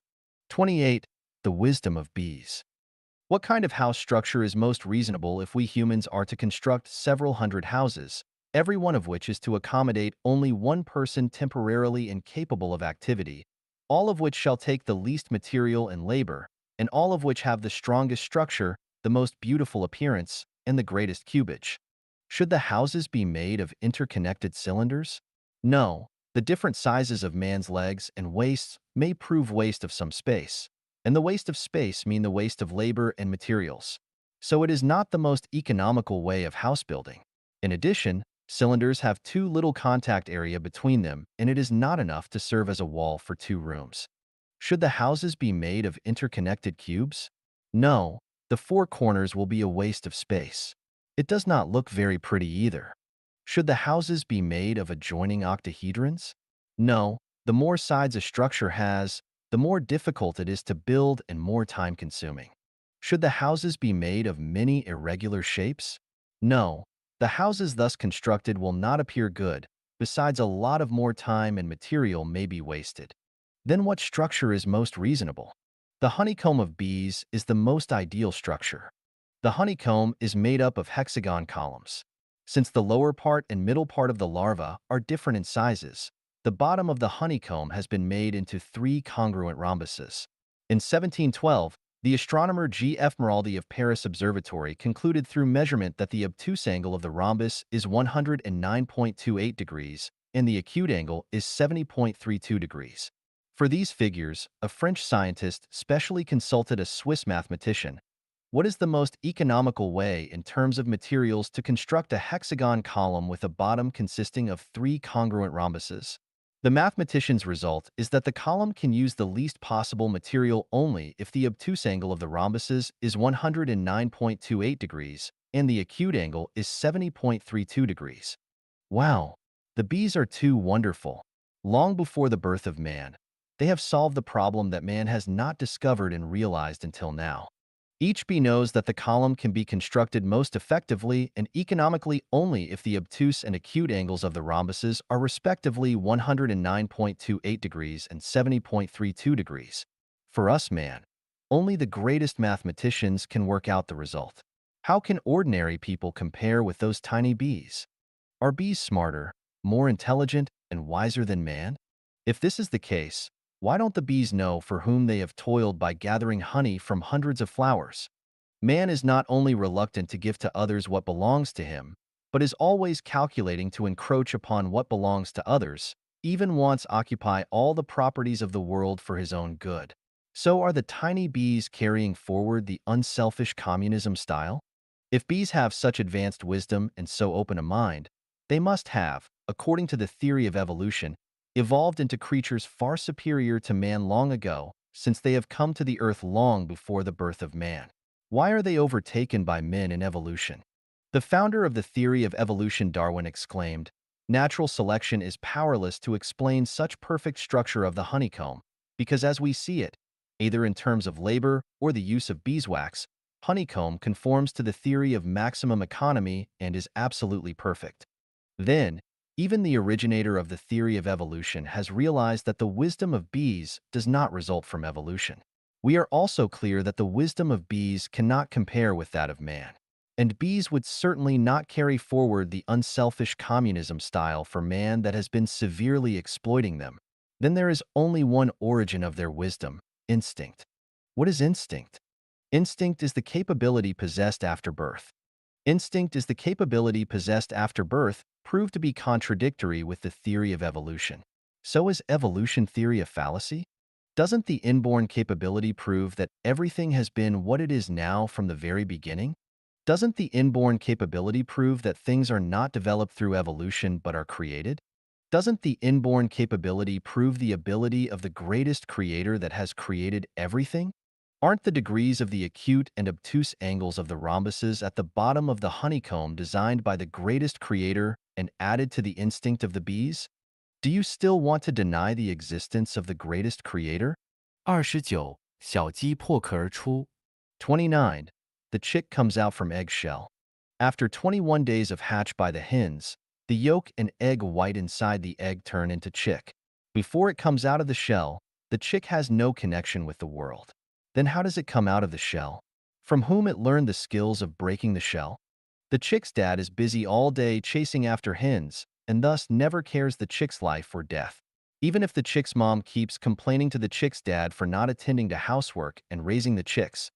28. The wisdom of bees. What kind of house structure is most reasonable if we humans are to construct several hundred houses, every one of which is to accommodate only one person temporarily incapable of activity, all of which shall take the least material and labor, and all of which have the strongest structure, the most beautiful appearance, and the greatest cubage? Should the houses be made of interconnected cylinders? No, the different sizes of man's legs and waists may prove waste of some space, and the waste of space mean the waste of labor and materials. So it is not the most economical way of house building. In addition, cylinders have too little contact area between them, and it is not enough to serve as a wall for two rooms. Should the houses be made of interconnected cubes? No, the four corners will be a waste of space. It does not look very pretty either. Should the houses be made of adjoining octahedrons? No, the more sides a structure has, the more difficult it is to build and more time-consuming. Should the houses be made of many irregular shapes? No, the houses thus constructed will not appear good, besides a lot of more time and material may be wasted. Then what structure is most reasonable? The honeycomb of bees is the most ideal structure. The honeycomb is made up of hexagon columns. Since the lower part and middle part of the larva are different in sizes, the bottom of the honeycomb has been made into three congruent rhombuses. In 1712, the astronomer G.F. Maraldi of Paris Observatory concluded through measurement that the obtuse angle of the rhombus is 109.28 degrees and the acute angle is 70.32 degrees. For these figures, a French scientist specially consulted a Swiss mathematician. What is the most economical way in terms of materials to construct a hexagon column with a bottom consisting of three congruent rhombuses? The mathematician's result is that the column can use the least possible material only if the obtuse angle of the rhombuses is 109.28 degrees and the acute angle is 70.32 degrees. Wow, the bees are too wonderful. Long before the birth of man, they have solved the problem that man has not discovered and realized until now. Each bee knows that the column can be constructed most effectively and economically only if the obtuse and acute angles of the rhombuses are respectively 109.28 degrees and 70.32 degrees. For us, man, only the greatest mathematicians can work out the result. How can ordinary people compare with those tiny bees? Are bees smarter, more intelligent, and wiser than man? If this is the case, why don't the bees know for whom they have toiled by gathering honey from hundreds of flowers? Man is not only reluctant to give to others what belongs to him, but is always calculating to encroach upon what belongs to others, even wants occupy all the properties of the world for his own good. So are the tiny bees carrying forward the unselfish communism style? If bees have such advanced wisdom and so open a mind, they must have, according to the theory of evolution, evolved into creatures far superior to man long ago, since they have come to the earth long before the birth of man. Why are they overtaken by men in evolution? The founder of the theory of evolution, Darwin, exclaimed, "Natural selection is powerless to explain such perfect structure of the honeycomb, because as we see it, either in terms of labor or the use of beeswax, honeycomb conforms to the theory of maximum economy and is absolutely perfect." Then, even the originator of the theory of evolution has realized that the wisdom of bees does not result from evolution. We are also clear that the wisdom of bees cannot compare with that of man. And bees would certainly not carry forward the unselfish communism style for man that has been severely exploiting them. Then there is only one origin of their wisdom: instinct. What is instinct? Instinct is the capability possessed after birth. Instinct is the capability possessed after birth proved to be contradictory with the theory of evolution. So is evolution theory a fallacy? Doesn't the inborn capability prove that everything has been what it is now from the very beginning? Doesn't the inborn capability prove that things are not developed through evolution but are created? Doesn't the inborn capability prove the ability of the greatest creator that has created everything? Aren't the degrees of the acute and obtuse angles of the rhombuses at the bottom of the honeycomb designed by the greatest creator and added to the instinct of the bees? Do you still want to deny the existence of the greatest creator? 29. 小鸡破壳而出。29. The chick comes out from eggshell. After 21 days of hatch by the hens, the yolk and egg white inside the egg turn into chick. Before it comes out of the shell, the chick has no connection with the world. Then how does it come out of the shell? From whom it learned the skills of breaking the shell? The chick's dad is busy all day chasing after hens, and thus never cares the chick's life or death. Even if the chick's mom keeps complaining to the chick's dad for not attending to housework and raising the chick's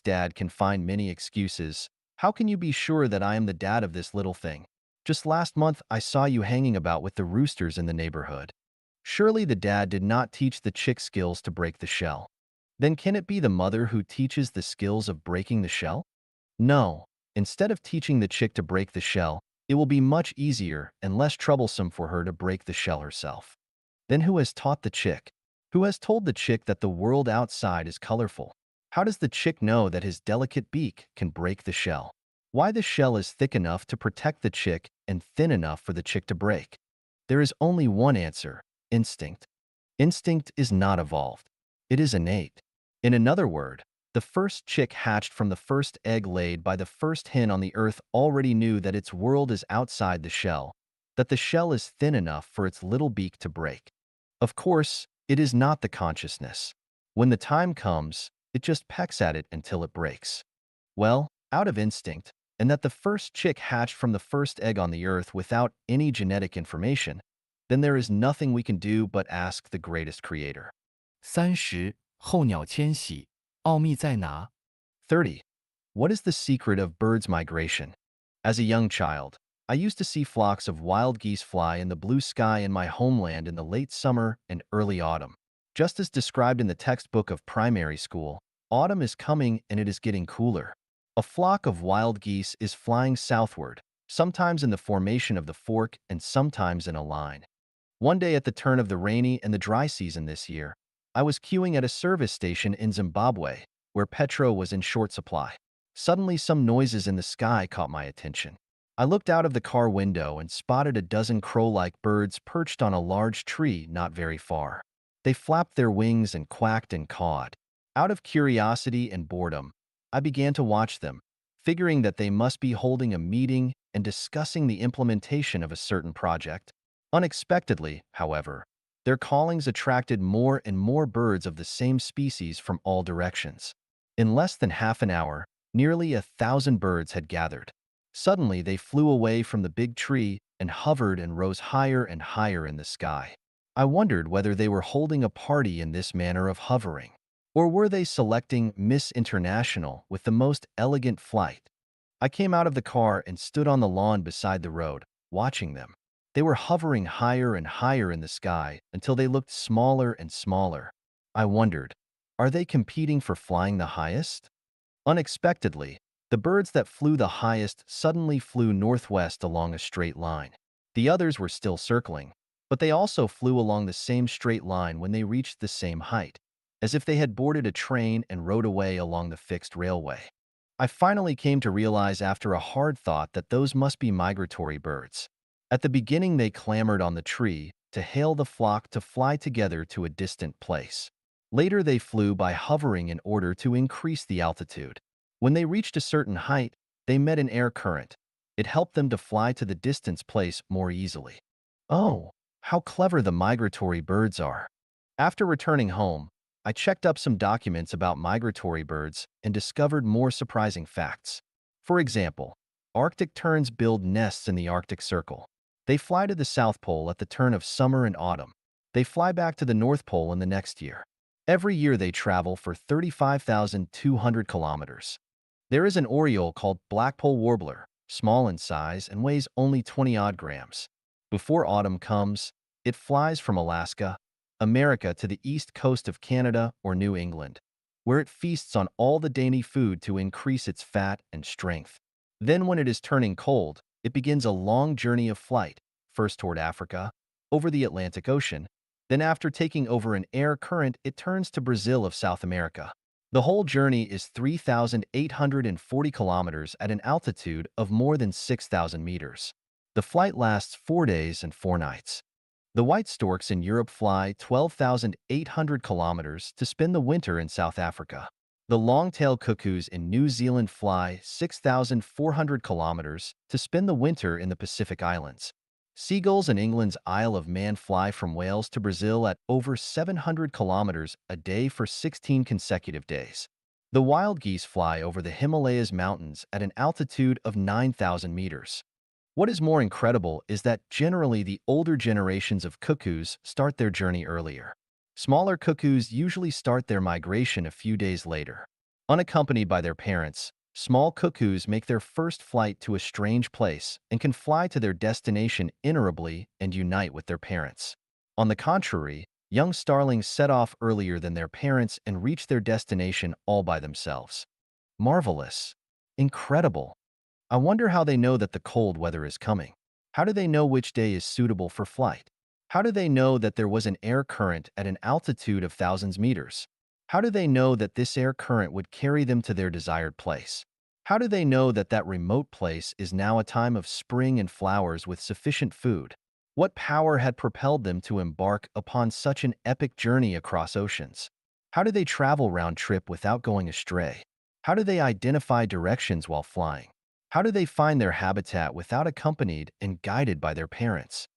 dad can find many excuses. How can you be sure that I am the dad of this little thing? Just last month, I saw you hanging about with the roosters in the neighborhood. Surely the dad did not teach the chick skills to break the shell. Then can it be the mother who teaches the skills of breaking the shell? No. Instead of teaching the chick to break the shell, it will be much easier and less troublesome for her to break the shell herself. Then who has taught the chick? Who has told the chick that the world outside is colorful? How does the chick know that his delicate beak can break the shell? Why the shell is thick enough to protect the chick and thin enough for the chick to break? There is only one answer: instinct. Instinct is not evolved. It is innate. In another word, the first chick hatched from the first egg laid by the first hen on the earth already knew that its world is outside the shell, that the shell is thin enough for its little beak to break. Of course, it is not the consciousness. When the time comes, it just pecks at it until it breaks. Well, out of instinct, and that the first chick hatched from the first egg on the earth without any genetic information, then there is nothing we can do but ask the greatest creator. 30. 候鸟迁徙，奥秘在哪？30. What is the secret of birds' migration? As a young child, I used to see flocks of wild geese fly in the blue sky in my homeland in the late summer and early autumn. Just as described in the textbook of primary school, autumn is coming and it is getting cooler. A flock of wild geese is flying southward, sometimes in the formation of the fork and sometimes in a line. One day at the turn of the rainy and the dry season this year, I was queuing at a service station in Zimbabwe, where petrol was in short supply. Suddenly, some noises in the sky caught my attention. I looked out of the car window and spotted a dozen crow-like birds perched on a large tree not very far. They flapped their wings and quacked and cawed. Out of curiosity and boredom, I began to watch them, figuring that they must be holding a meeting and discussing the implementation of a certain project. Unexpectedly, however, their callings attracted more and more birds of the same species from all directions. In less than half an hour, nearly 1,000 birds had gathered. Suddenly, they flew away from the big tree and hovered and rose higher and higher in the sky. I wondered whether they were holding a party in this manner of hovering. Or were they selecting Miss International with the most elegant flight? I came out of the car and stood on the lawn beside the road, watching them. They were hovering higher and higher in the sky until they looked smaller and smaller. I wondered, are they competing for flying the highest? Unexpectedly, the birds that flew the highest suddenly flew northwest along a straight line. The others were still circling, but they also flew along the same straight line when they reached the same height, as if they had boarded a train and rode away along the fixed railway. I finally came to realize after a hard thought that those must be migratory birds. At the beginning, they clambered on the tree to hail the flock to fly together to a distant place. Later, they flew by hovering in order to increase the altitude. When they reached a certain height, they met an air current. It helped them to fly to the distant place more easily. Oh, how clever the migratory birds are! After returning home, I checked up some documents about migratory birds and discovered more surprising facts. For example, Arctic terns build nests in the Arctic Circle. They fly to the South Pole at the turn of summer and autumn. They fly back to the North Pole in the next year. Every year they travel for 35,200 kilometers. There is an oriole called Blackpoll warbler, small in size and weighs only 20-odd grams. Before autumn comes, it flies from Alaska, America to the east coast of Canada or New England, where it feasts on all the dainty food to increase its fat and strength. Then when it is turning cold, it begins a long journey of flight, first toward Africa, over the Atlantic Ocean. Then after taking over an air current, it turns to Brazil of South America. The whole journey is 3,840 kilometers at an altitude of more than 6,000 meters. The flight lasts 4 days and 4 nights. The white storks in Europe fly 12,800 kilometers to spend the winter in South Africa. The long-tailed cuckoos in New Zealand fly 6,400 kilometers to spend the winter in the Pacific Islands. Seagulls in England's Isle of Man fly from Wales to Brazil at over 700 kilometers a day for 16 consecutive days. The wild geese fly over the Himalayas mountains at an altitude of 9,000 meters. What is more incredible is that generally the older generations of cuckoos start their journey earlier. Smaller cuckoos usually start their migration a few days later. Unaccompanied by their parents, small cuckoos make their first flight to a strange place and can fly to their destination inerrably and unite with their parents. On the contrary, young starlings set off earlier than their parents and reach their destination all by themselves. Marvelous. Incredible. I wonder how they know that the cold weather is coming. How do they know which day is suitable for flight? How do they know that there was an air current at an altitude of thousands meters? How do they know that this air current would carry them to their desired place? How do they know that that remote place is now a time of spring and flowers with sufficient food? What power had propelled them to embark upon such an epic journey across oceans? How do they travel round trip without going astray? How do they identify directions while flying? How do they find their habitat without accompanied and guided by their parents?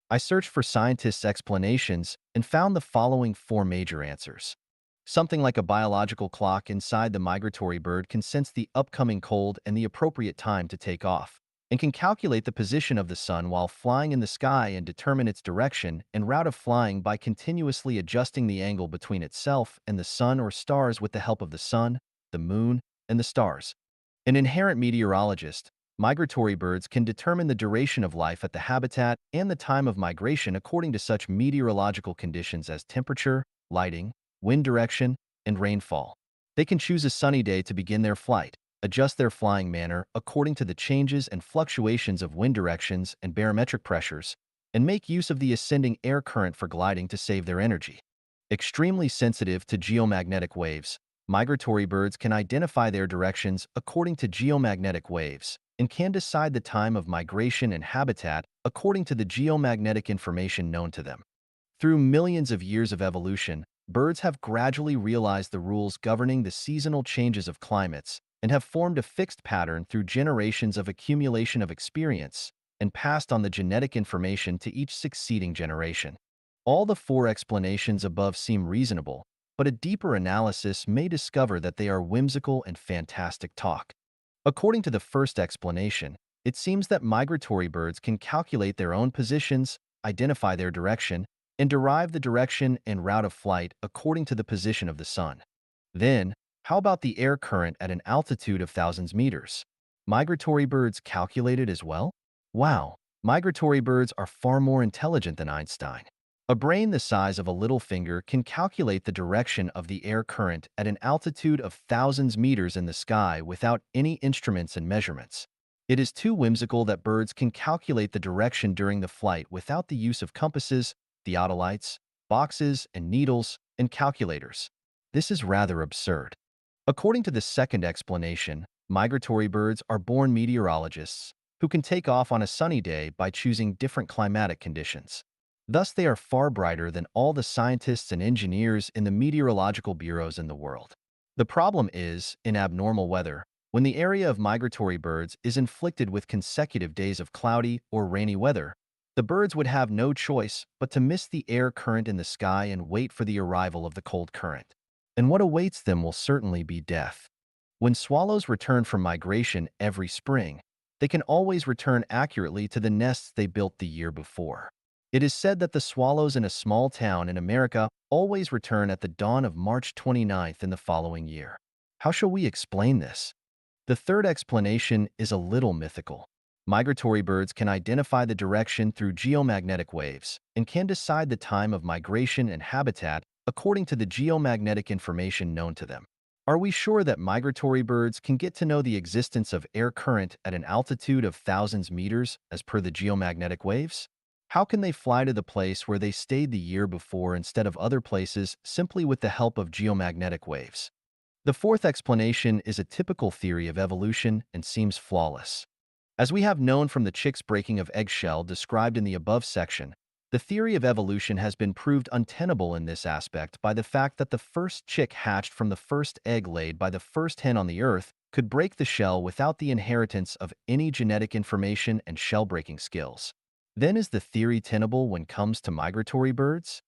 I searched for scientists' explanations and found the following 4 major answers. Something like a biological clock inside the migratory bird can sense the upcoming cold and the appropriate time to take off, and can calculate the position of the sun while flying in the sky and determine its direction and route of flying by continuously adjusting the angle between itself and the sun or stars with the help of the sun, the moon, and the stars. An inherent meteorologist, migratory birds can determine the duration of life at the habitat and the time of migration according to such meteorological conditions as temperature, lighting, wind direction, and rainfall. They can choose a sunny day to begin their flight, adjust their flying manner according to the changes and fluctuations of wind directions and barometric pressures, and make use of the ascending air current for gliding to save their energy. Extremely sensitive to geomagnetic waves, migratory birds can identify their directions according to geomagnetic waves and can decide the time of migration and habitat according to the geomagnetic information known to them. Through millions of years of evolution, birds have gradually realized the rules governing the seasonal changes of climates and have formed a fixed pattern through generations of accumulation of experience and passed on the genetic information to each succeeding generation. All the 4 explanations above seem reasonable, but a deeper analysis may discover that they are whimsical and fantastic talk. According to the first explanation, it seems that migratory birds can calculate their own positions, identify their direction, and derive the direction and route of flight according to the position of the sun. Then, how about the air current at an altitude of thousands meters? Migratory birds calculate it as well? Wow, migratory birds are far more intelligent than Einstein. A brain the size of a little finger can calculate the direction of the air current at an altitude of thousands meters in the sky without any instruments and measurements. It is too whimsical that birds can calculate the direction during the flight without the use of compasses, theodolites, boxes and needles, and calculators. This is rather absurd. According to the second explanation, migratory birds are born meteorologists who can take off on a sunny day by choosing different climatic conditions. Thus, they are far brighter than all the scientists and engineers in the meteorological bureaus in the world. The problem is, in abnormal weather, when the area of migratory birds is inflicted with consecutive days of cloudy or rainy weather, the birds would have no choice but to miss the air current in the sky and wait for the arrival of the cold current. And what awaits them will certainly be death. When swallows return from migration every spring, they can always return accurately to the nests they built the year before. It is said that the swallows in a small town in America always return at the dawn of March 29th in the following year. How shall we explain this? The third explanation is a little mythical. Migratory birds can identify the direction through geomagnetic waves and can decide the time of migration and habitat according to the geomagnetic information known to them. Are we sure that migratory birds can get to know the existence of air current at an altitude of thousands meters as per the geomagnetic waves? How can they fly to the place where they stayed the year before instead of other places simply with the help of geomagnetic waves? The fourth explanation is a typical theory of evolution and seems flawless. As we have known from the chick's breaking of eggshell described in the above section, the theory of evolution has been proved untenable in this aspect by the fact that the first chick hatched from the first egg laid by the first hen on the earth could break the shell without the inheritance of any genetic information and shell-breaking skills. Then is the theory tenable when it comes to migratory birds?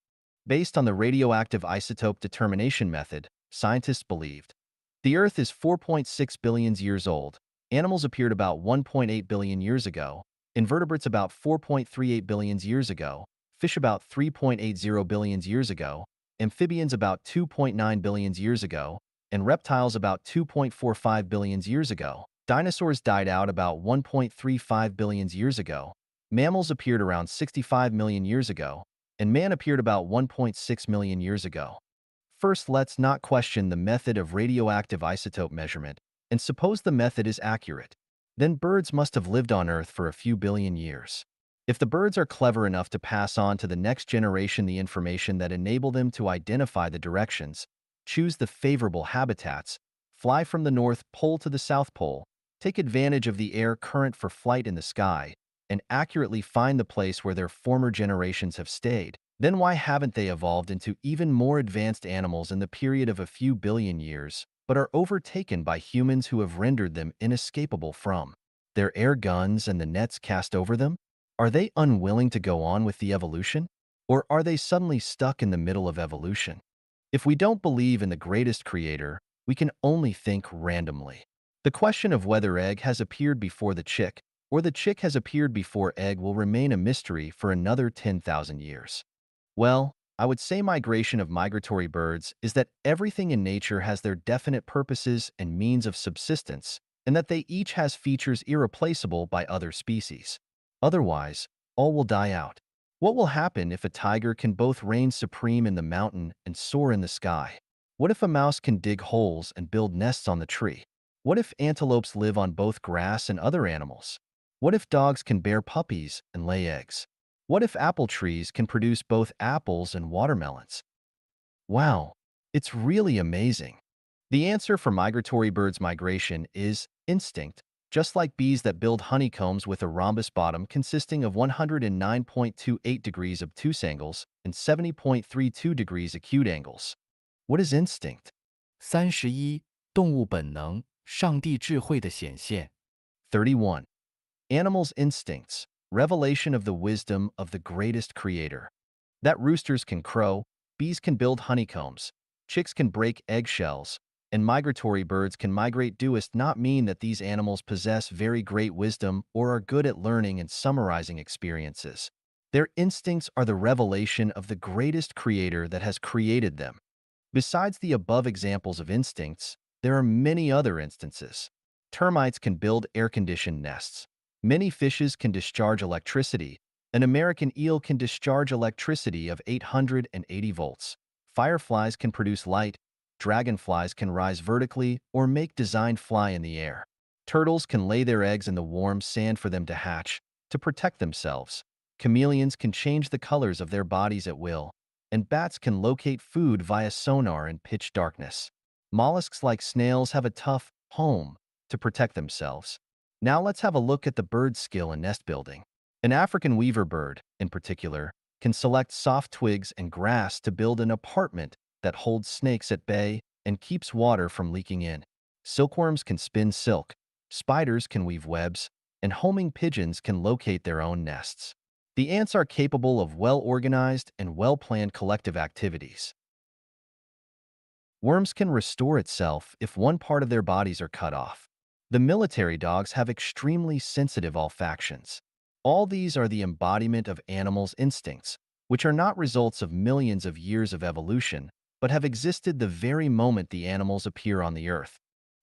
Based on the radioactive isotope determination method, scientists believed the Earth is 4.6 billion years old, animals appeared about 1.8 billion years ago, invertebrates about 4.38 billion years ago, fish about 3.80 billion years ago, amphibians about 2.9 billion years ago, and reptiles about 2.45 billion years ago. Dinosaurs died out about 1.35 billion years ago, mammals appeared around 65 million years ago, and man appeared about 1.6 million years ago. First, let's not question the method of radioactive isotope measurement, and suppose the method is accurate. Then birds must have lived on Earth for a few billion years. If the birds are clever enough to pass on to the next generation the information that enable them to identify the directions, choose the favorable habitats, fly from the North Pole to the South Pole, take advantage of the air current for flight in the sky, and accurately find the place where their former generations have stayed, then why haven't they evolved into even more advanced animals in the period of a few billion years, but are overtaken by humans who have rendered them inescapable from their air guns and the nets cast over them? Are they unwilling to go on with the evolution? Or are they suddenly stuck in the middle of evolution? If we don't believe in the greatest creator, we can only think randomly. The question of whether egg has appeared before the chick, or the chick has appeared before egg will remain a mystery for another 10,000 years. Well, I would say migration of migratory birds is that everything in nature has their definite purposes and means of subsistence, and that they each has features irreplaceable by other species. Otherwise, all will die out. What will happen if a tiger can both reign supreme in the mountain and soar in the sky? What if a mouse can dig holes and build nests on the tree? What if antelopes live on both grass and other animals? What if dogs can bear puppies and lay eggs? What if apple trees can produce both apples and watermelons? Wow, it's really amazing. The answer for migratory birds' migration is instinct, just like bees that build honeycombs with a rhombus bottom consisting of 109.28 degrees obtuse angles and 70.32 degrees acute angles. What is instinct? 31. 动物本能，上帝智慧的显现。31. Animals' instincts, revelation of the wisdom of the greatest creator. That roosters can crow, bees can build honeycombs, chicks can break eggshells, and migratory birds can migrate does not mean that these animals possess very great wisdom or are good at learning and summarizing experiences. Their instincts are the revelation of the greatest creator that has created them. Besides the above examples of instincts, there are many other instances. Termites can build air-conditioned nests. Many fishes can discharge electricity. An American eel can discharge electricity of 880 volts. Fireflies can produce light. Dragonflies can rise vertically or make design fly in the air. Turtles can lay their eggs in the warm sand for them to hatch, to protect themselves. Chameleons can change the colors of their bodies at will, and bats can locate food via sonar in pitch darkness. Mollusks like snails have a tough home to protect themselves. Now let's have a look at the bird's skill in nest building. An African weaver bird, in particular, can select soft twigs and grass to build an apartment that holds snakes at bay and keeps water from leaking in. Silkworms can spin silk, spiders can weave webs, and homing pigeons can locate their own nests. The ants are capable of well-organized and well-planned collective activities. Worms can restore itself if one part of their bodies are cut off. The military dogs have extremely sensitive olfactions. All these are the embodiment of animals' instincts, which are not results of millions of years of evolution, but have existed the very moment the animals appear on the earth.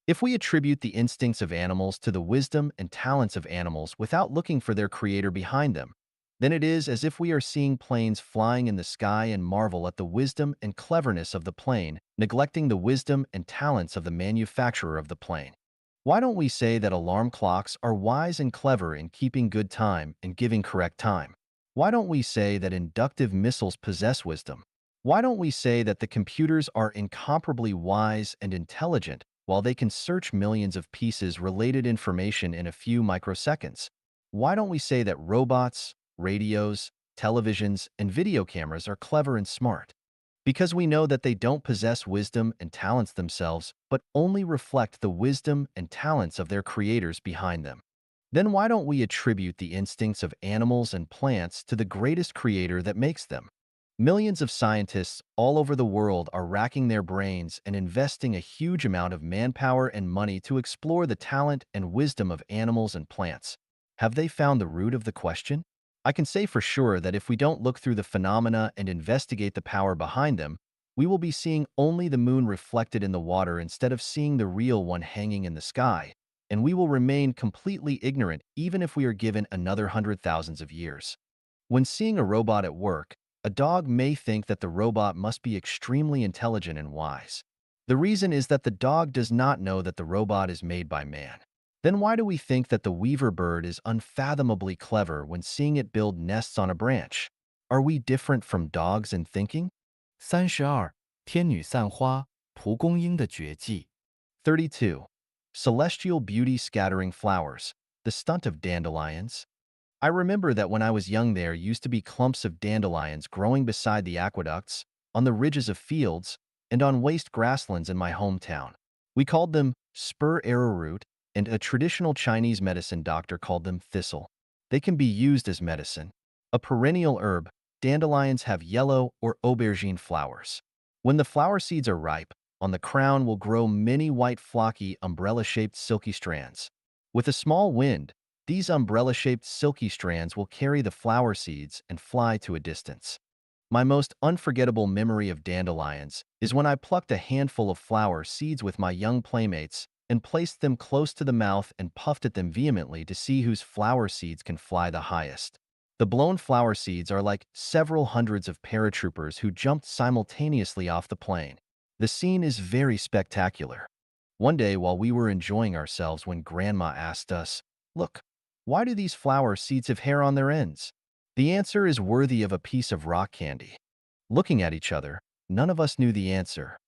If we attribute the instincts of animals to the wisdom and talents of animals without looking for their creator behind them, then it is as if we are seeing planes flying in the sky and marvel at the wisdom and cleverness of the plane, neglecting the wisdom and talents of the manufacturer of the plane. Why don't we say that alarm clocks are wise and clever in keeping good time and giving correct time? Why don't we say that inductive missiles possess wisdom? Why don't we say that the computers are incomparably wise and intelligent while they can search millions of pieces related information in a few microseconds? Why don't we say that robots, radios, televisions, and video cameras are clever and smart? Because we know that they don't possess wisdom and talents themselves, but only reflect the wisdom and talents of their creators behind them. Then why don't we attribute the instincts of animals and plants to the greatest creator that makes them? Millions of scientists all over the world are racking their brains and investing a huge amount of manpower and money to explore the talent and wisdom of animals and plants. Have they found the root of the question? I can say for sure that if we don't look through the phenomena and investigate the power behind them, we will be seeing only the moon reflected in the water instead of seeing the real one hanging in the sky, and we will remain completely ignorant even if we are given another hundred thousands of years. When seeing a robot at work, a dog may think that the robot must be extremely intelligent and wise. The reason is that the dog does not know that the robot is made by man. Then why do we think that the weaver bird is unfathomably clever when seeing it build nests on a branch? Are we different from dogs in thinking? 32. 天女散花，蒲公英的绝技。32. Celestial beauty scattering flowers, the stunt of dandelions. I remember that when I was young there used to be clumps of dandelions growing beside the aqueducts, on the ridges of fields, and on waste grasslands in my hometown. We called them spur arrowroot, and a traditional Chinese medicine doctor called them thistle. They can be used as medicine. A perennial herb, dandelions have yellow or aubergine flowers. When the flower seeds are ripe, on the crown will grow many white flocky umbrella-shaped silky strands. With a small wind, these umbrella-shaped silky strands will carry the flower seeds and fly to a distance. My most unforgettable memory of dandelions is when I plucked a handful of flower seeds with my young playmates and placed them close to the mouth and puffed at them vehemently to see whose flower seeds can fly the highest. The blown flower seeds are like several hundreds of paratroopers who jumped simultaneously off the plane. The scene is very spectacular. One day while we were enjoying ourselves when Grandma asked us, "Look, why do these flower seeds have hair on their ends?" The answer is worthy of a piece of rock candy. Looking at each other, none of us knew the answer.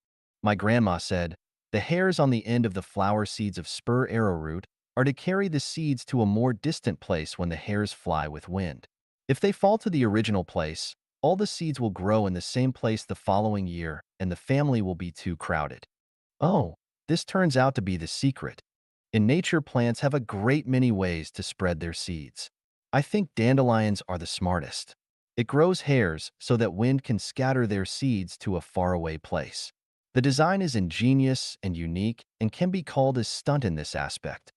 My grandma said, "The hairs on the end of the flower seeds of spur arrowroot are to carry the seeds to a more distant place when the hairs fly with wind. If they fall to the original place, all the seeds will grow in the same place the following year and the family will be too crowded." Oh, this turns out to be the secret. In nature, plants have a great many ways to spread their seeds. I think dandelions are the smartest. It grows hairs so that wind can scatter their seeds to a faraway place. The design is ingenious and unique and can be called a stunt in this aspect.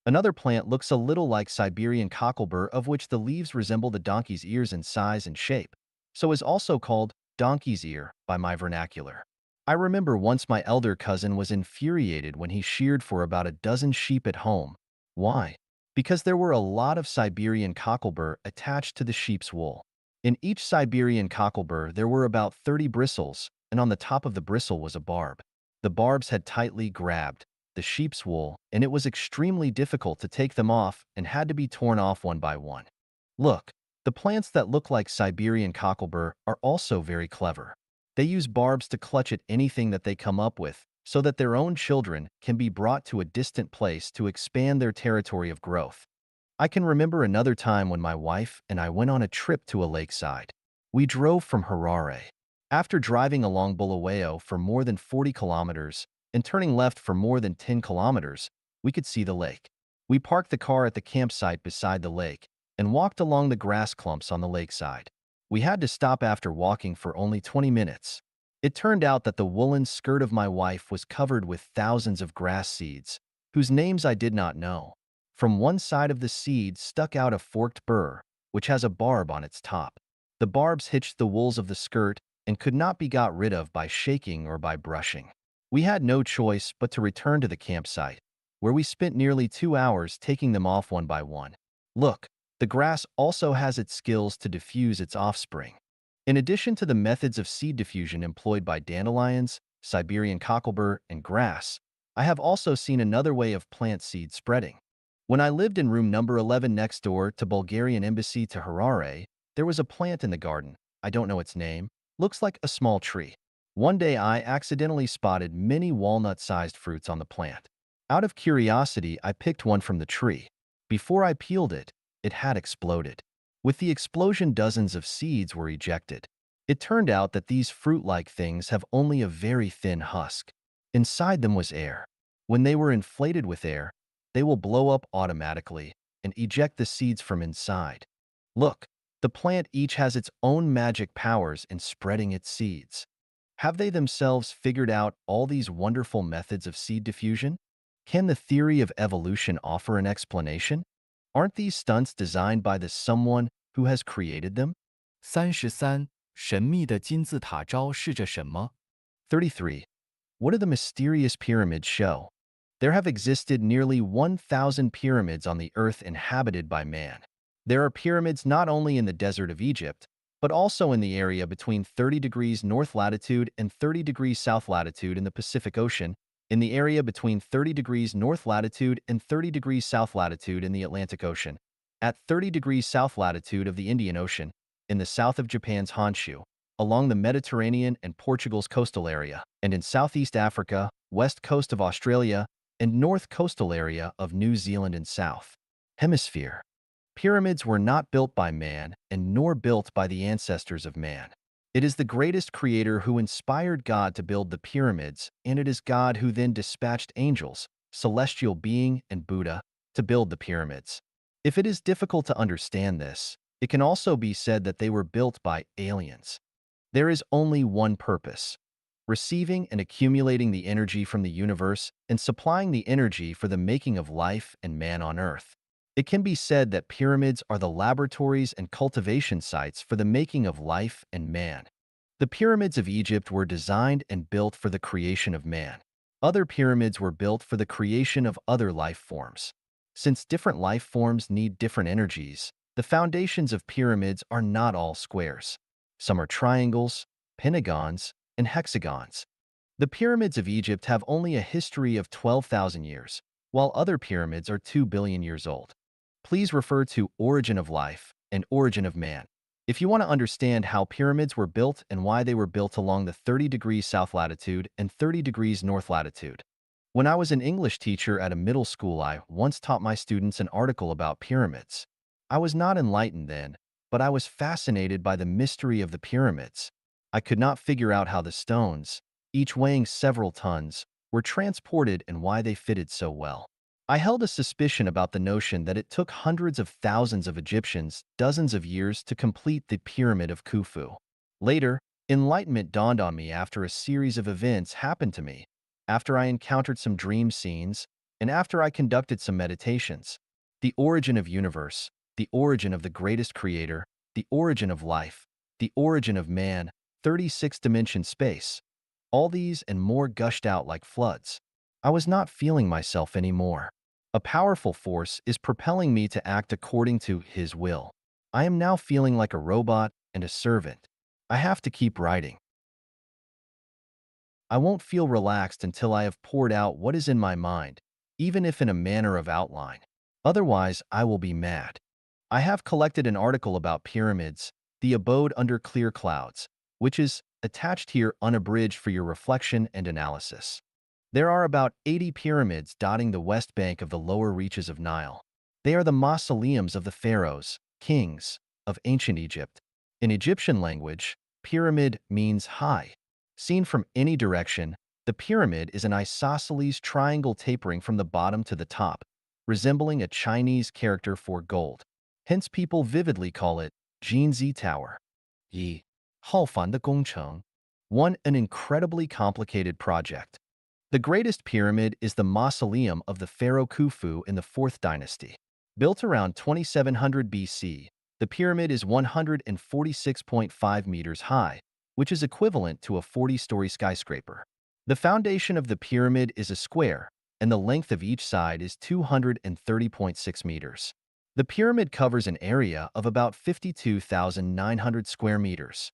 Another plant looks a little like Siberian cocklebur, of which the leaves resemble the donkey's ears in size and shape, so is also called donkey's ear by my vernacular. I remember once my elder cousin was infuriated when he sheared for about a dozen sheep at home. Why? Because there were a lot of Siberian cocklebur attached to the sheep's wool. In each Siberian cocklebur there were about 30 bristles, and on the top of the bristle was a barb. The barbs had tightly grabbed the sheep's wool, and it was extremely difficult to take them off and had to be torn off one by one. Look, the plants that look like Siberian cocklebur are also very clever. They use barbs to clutch at anything that they come up with, so that their own children can be brought to a distant place to expand their territory of growth. I can remember another time when my wife and I went on a trip to a lakeside. We drove from Harare. After driving along Bulawayo for more than 40 kilometers and turning left for more than 10 kilometers, we could see the lake. We parked the car at the campsite beside the lake and walked along the grass clumps on the lakeside. We had to stop after walking for only 20 minutes. It turned out that the woolen skirt of my wife was covered with thousands of grass seeds, whose names I did not know. From one side of the seed stuck out a forked burr, which has a barb on its top. The barbs hitched the wools of the skirt and could not be got rid of by shaking or by brushing. We had no choice but to return to the campsite, where we spent nearly 2 hours taking them off one by one. Look, the grass also has its skills to diffuse its offspring. In addition to the methods of seed diffusion employed by dandelions, Siberian cocklebur, and grass, I have also seen another way of plant seed spreading. When I lived in room number 11 next door to Bulgarian embassy to Harare, There was a plant in the garden. I don't know its name. Looks like a small tree. One day I accidentally spotted many walnut-sized fruits on the plant. Out of curiosity, I picked one from the tree. Before I peeled it, it had exploded. With the explosion, dozens of seeds were ejected. It turned out that these fruit-like things have only a very thin husk. Inside them was air. When they were inflated with air, they will blow up automatically and eject the seeds from inside. Look, the plant each has its own magic powers in spreading its seeds. Have they themselves figured out all these wonderful methods of seed diffusion? Can the theory of evolution offer an explanation? Aren't these stunts designed by the someone who has created them? 33，神秘的金字塔昭示着什么？33. What do the mysterious pyramids show? There have existed nearly 1,000 pyramids on the earth inhabited by man. There are pyramids not only in the desert of Egypt, but also in the area between 30 degrees north latitude and 30 degrees south latitude in the Pacific Ocean, in the area between 30 degrees north latitude and 30 degrees south latitude in the Atlantic Ocean, at 30 degrees south latitude of the Indian Ocean, in the south of Japan's Honshu, along the Mediterranean and Portugal's coastal area, and in Southeast Africa, west coast of Australia, and north coastal area of New Zealand and South Hemisphere. Pyramids were not built by man and nor built by the ancestors of man. It is the greatest creator who inspired God to build the pyramids, and it is God who then dispatched angels, celestial being, and Buddha to build the pyramids. If it is difficult to understand this, it can also be said that they were built by aliens. There is only one purpose: receiving and accumulating the energy from the universe and supplying the energy for the making of life and man on Earth. It can be said that pyramids are the laboratories and cultivation sites for the making of life and man. The pyramids of Egypt were designed and built for the creation of man. Other pyramids were built for the creation of other life forms. Since different life forms need different energies, the foundations of pyramids are not all squares. Some are triangles, pentagons, and hexagons. The pyramids of Egypt have only a history of 12,000 years, while other pyramids are 2 billion years old. Please refer to Origin of Life and Origin of Man if you want to understand how pyramids were built and why they were built along the 30 degrees south latitude and 30 degrees north latitude. When I was an English teacher at a middle school, I once taught my students an article about pyramids. I was not enlightened then, but I was fascinated by the mystery of the pyramids. I could not figure out how the stones, each weighing several tons, were transported and why they fitted so well. I held a suspicion about the notion that it took hundreds of thousands of Egyptians dozens of years to complete the Pyramid of Khufu. Later, enlightenment dawned on me after a series of events happened to me, after I encountered some dream scenes, and after I conducted some meditations. The origin of universe, the origin of the greatest creator, the origin of life, the origin of man, 36-dimension space. All these and more gushed out like floods. I was not feeling myself anymore. A powerful force is propelling me to act according to His will. I am now feeling like a robot and a servant. I have to keep writing. I won't feel relaxed until I have poured out what is in my mind, even if in a manner of outline. Otherwise, I will be mad. I have collected an article about pyramids, the abode under clear clouds, which is attached here unabridged for your reflection and analysis. There are about 80 pyramids dotting the west bank of the lower reaches of Nile. They are the mausoleums of the pharaohs, kings, of ancient Egypt. In Egyptian language, pyramid means high. Seen from any direction, the pyramid is an isosceles triangle tapering from the bottom to the top, resembling a Chinese character for gold. Hence people vividly call it Jinzi Tower. Yi, 浩繁的工程. An incredibly complicated project. The greatest pyramid is the mausoleum of the pharaoh Khufu in the 4th dynasty. Built around 2700 BC, the pyramid is 146.5 meters high, which is equivalent to a 40-story skyscraper. The foundation of the pyramid is a square, and the length of each side is 230.6 meters. The pyramid covers an area of about 52,900 square meters.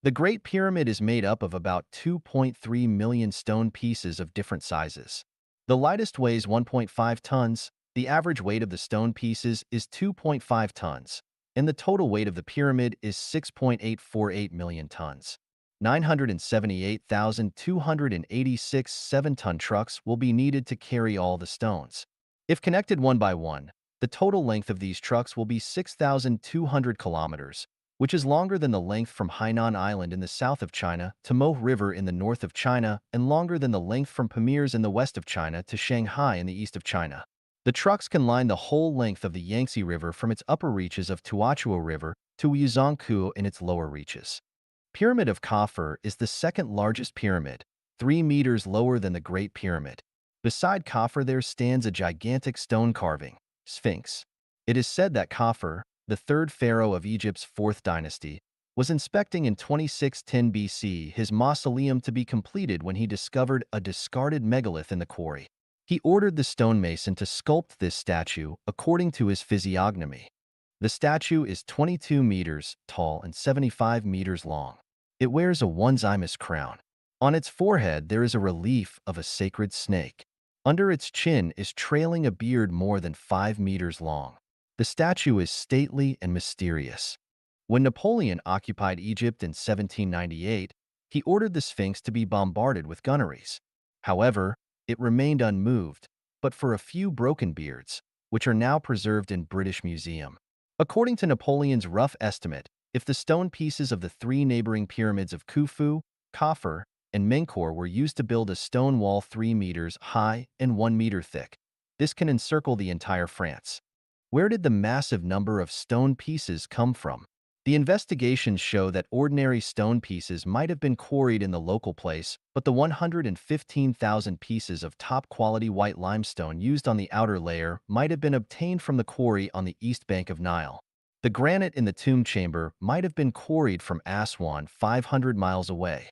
The Great Pyramid is made up of about 2.3 million stone pieces of different sizes. The lightest weighs 1.5 tons. The average weight of the stone pieces is 2.5 tons. and the total weight of the pyramid is 6.848 million tons. 978,286 7-ton trucks will be needed to carry all the stones. If connected one by one, the total length of these trucks will be 6,200 kilometers, which is longer than the length from Hainan Island in the south of China to Mo River in the north of China and longer than the length from Pamirs in the west of China to Shanghai in the east of China. The trucks can line the whole length of the Yangtze River from its upper reaches of Tuachuo River to Yuzhangkou in its lower reaches. Pyramid of Khafre is the second largest pyramid, 3 meters lower than the Great Pyramid. Beside Khafre there stands a gigantic stone carving, Sphinx. It is said that Khafre, the third pharaoh of Egypt's 4th dynasty, was inspecting in 2610 BC his mausoleum to be completed when he discovered a discarded megalith in the quarry. He ordered the stonemason to sculpt this statue according to his physiognomy. The statue is 22 meters tall and 75 meters long. It wears a one's crown. On its forehead there is a relief of a sacred snake. Under its chin is trailing a beard more than 5 meters long. The statue is stately and mysterious. When Napoleon occupied Egypt in 1798, he ordered the Sphinx to be bombarded with gunneries. However, it remained unmoved, but for a few broken beards, which are now preserved in British Museum. According to Napoleon's rough estimate, if the stone pieces of the 3 neighboring pyramids of Khufu, Khafre, and Menkaure were used to build a stone wall 3 meters high and 1 meter thick, this can encircle the entire France. Where did the massive number of stone pieces come from? The investigations show that ordinary stone pieces might have been quarried in the local place, but the 115,000 pieces of top-quality white limestone used on the outer layer might have been obtained from the quarry on the east bank of Nile. The granite in the tomb chamber might have been quarried from Aswan 500 miles away.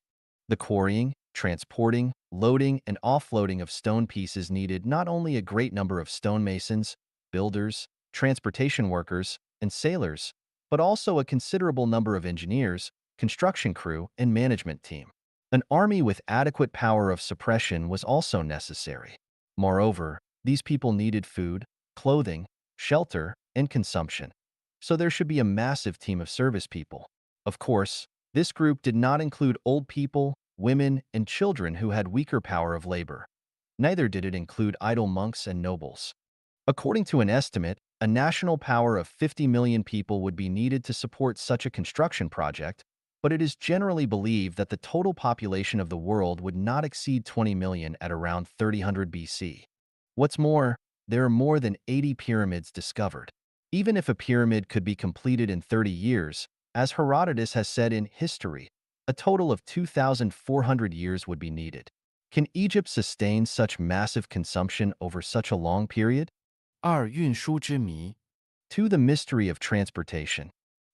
The quarrying, transporting, loading, and offloading of stone pieces needed not only a great number of stonemasons, builders, transportation workers, and sailors, but also a considerable number of engineers, construction crew, and management team. An army with adequate power of suppression was also necessary. Moreover, these people needed food, clothing, shelter, and consumption. So there should be a massive team of service people. Of course, this group did not include old people, women, and children who had weaker power of labor. Neither did it include idle monks and nobles. According to an estimate, a national power of 50 million people would be needed to support such a construction project, but it is generally believed that the total population of the world would not exceed 20 million at around 3000 BC. What's more, there are more than 80 pyramids discovered. Even if a pyramid could be completed in 30 years, as Herodotus has said in History, a total of 2,400 years would be needed. Can Egypt sustain such massive consumption over such a long period? 二运输之谜 To the mystery of transportation.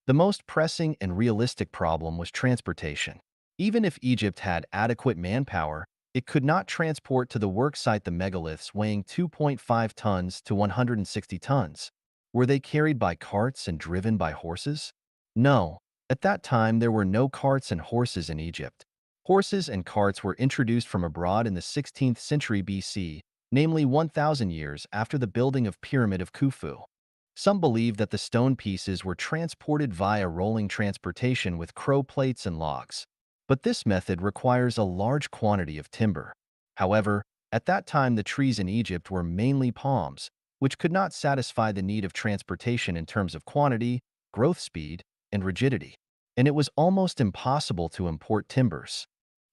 The most pressing and realistic problem was transportation. Even if Egypt had adequate manpower, it could not transport to the worksite the megaliths weighing 2.5 tons to 160 tons. Were they carried by carts and driven by horses? No. At that time, there were no carts and horses in Egypt. Horses and carts were introduced from abroad in the 16th century BC, namely 1,000 years after the building of Pyramid of Khufu. Some believe that the stone pieces were transported via rolling transportation with crow plates and logs. But this method requires a large quantity of timber. However, at that time the trees in Egypt were mainly palms, which could not satisfy the need of transportation in terms of quantity, growth speed, and rigidity. And it was almost impossible to import timbers.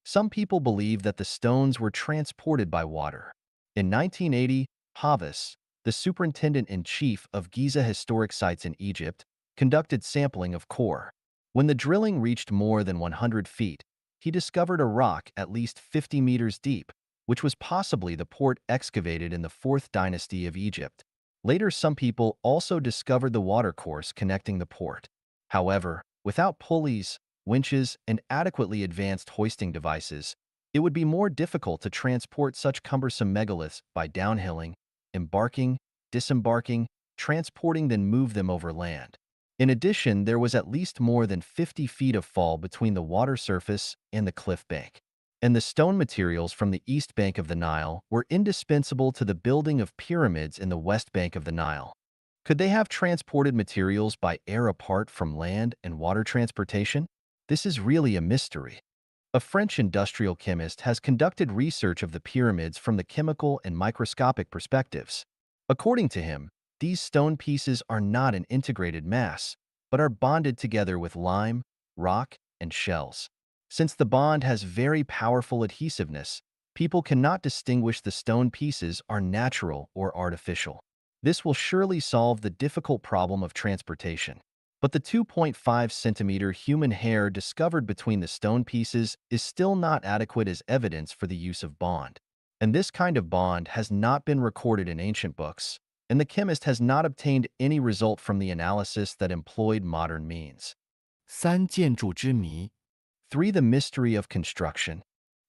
Some people believe that the stones were transported by water. In 1980, Havis, the superintendent-in-chief of Giza Historic Sites in Egypt, conducted sampling of core. When the drilling reached more than 100 feet, he discovered a rock at least 50 meters deep, which was possibly the port excavated in the 4th dynasty of Egypt. Later, some people also discovered the watercourse connecting the port. However, without pulleys, winches, and adequately advanced hoisting devices, it would be more difficult to transport such cumbersome megaliths by downhilling, embarking, disembarking, transporting than move them over land. In addition, there was at least more than 50 feet of fall between the water surface and the cliff bank. And the stone materials from the east bank of the Nile were indispensable to the building of pyramids in the west bank of the Nile. Could they have transported materials by air apart from land and water transportation? This is really a mystery. A French industrial chemist has conducted research of the pyramids from the chemical and microscopic perspectives. According to him, these stone pieces are not an integrated mass, but are bonded together with lime, rock, and shells. Since the bond has very powerful adhesiveness, people cannot distinguish the stone pieces are natural or artificial. This will surely solve the difficult problem of transportation. But the 2.5 centimeter human hair discovered between the stone pieces is still not adequate as evidence for the use of bond. And this kind of bond has not been recorded in ancient books, and the chemist has not obtained any result from the analysis that employed modern means. 三建筑之谜，3. The mystery of construction.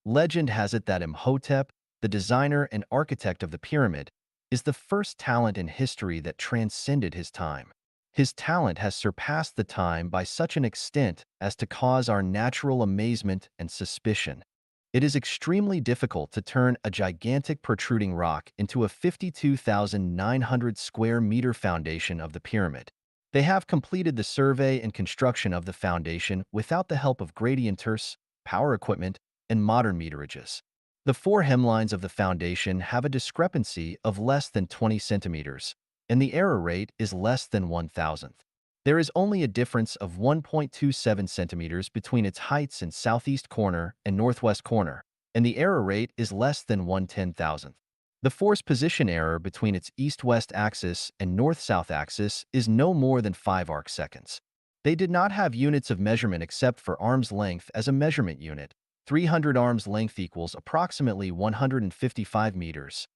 Legend has it that Imhotep, the designer and architect of the pyramid, is the first talent in history that transcended his time. His talent has surpassed the time by such an extent as to cause our natural amazement and suspicion. It is extremely difficult to turn a gigantic protruding rock into a 52,900 square meter foundation of the pyramid. They have completed the survey and construction of the foundation without the help of gradienters, power equipment, and modern meterages. The four hemlines of the foundation have a discrepancy of less than 20 centimeters, and the error rate is less than 1,000th. There is only a difference of 1.27 centimeters between its heights in southeast corner and northwest corner, and the error rate is less than 1/10,000th. The force position error between its east-west axis and north-south axis is no more than 5 arcseconds. They did not have units of measurement except for arm's length as a measurement unit. 300 arms length equals approximately 155 meters.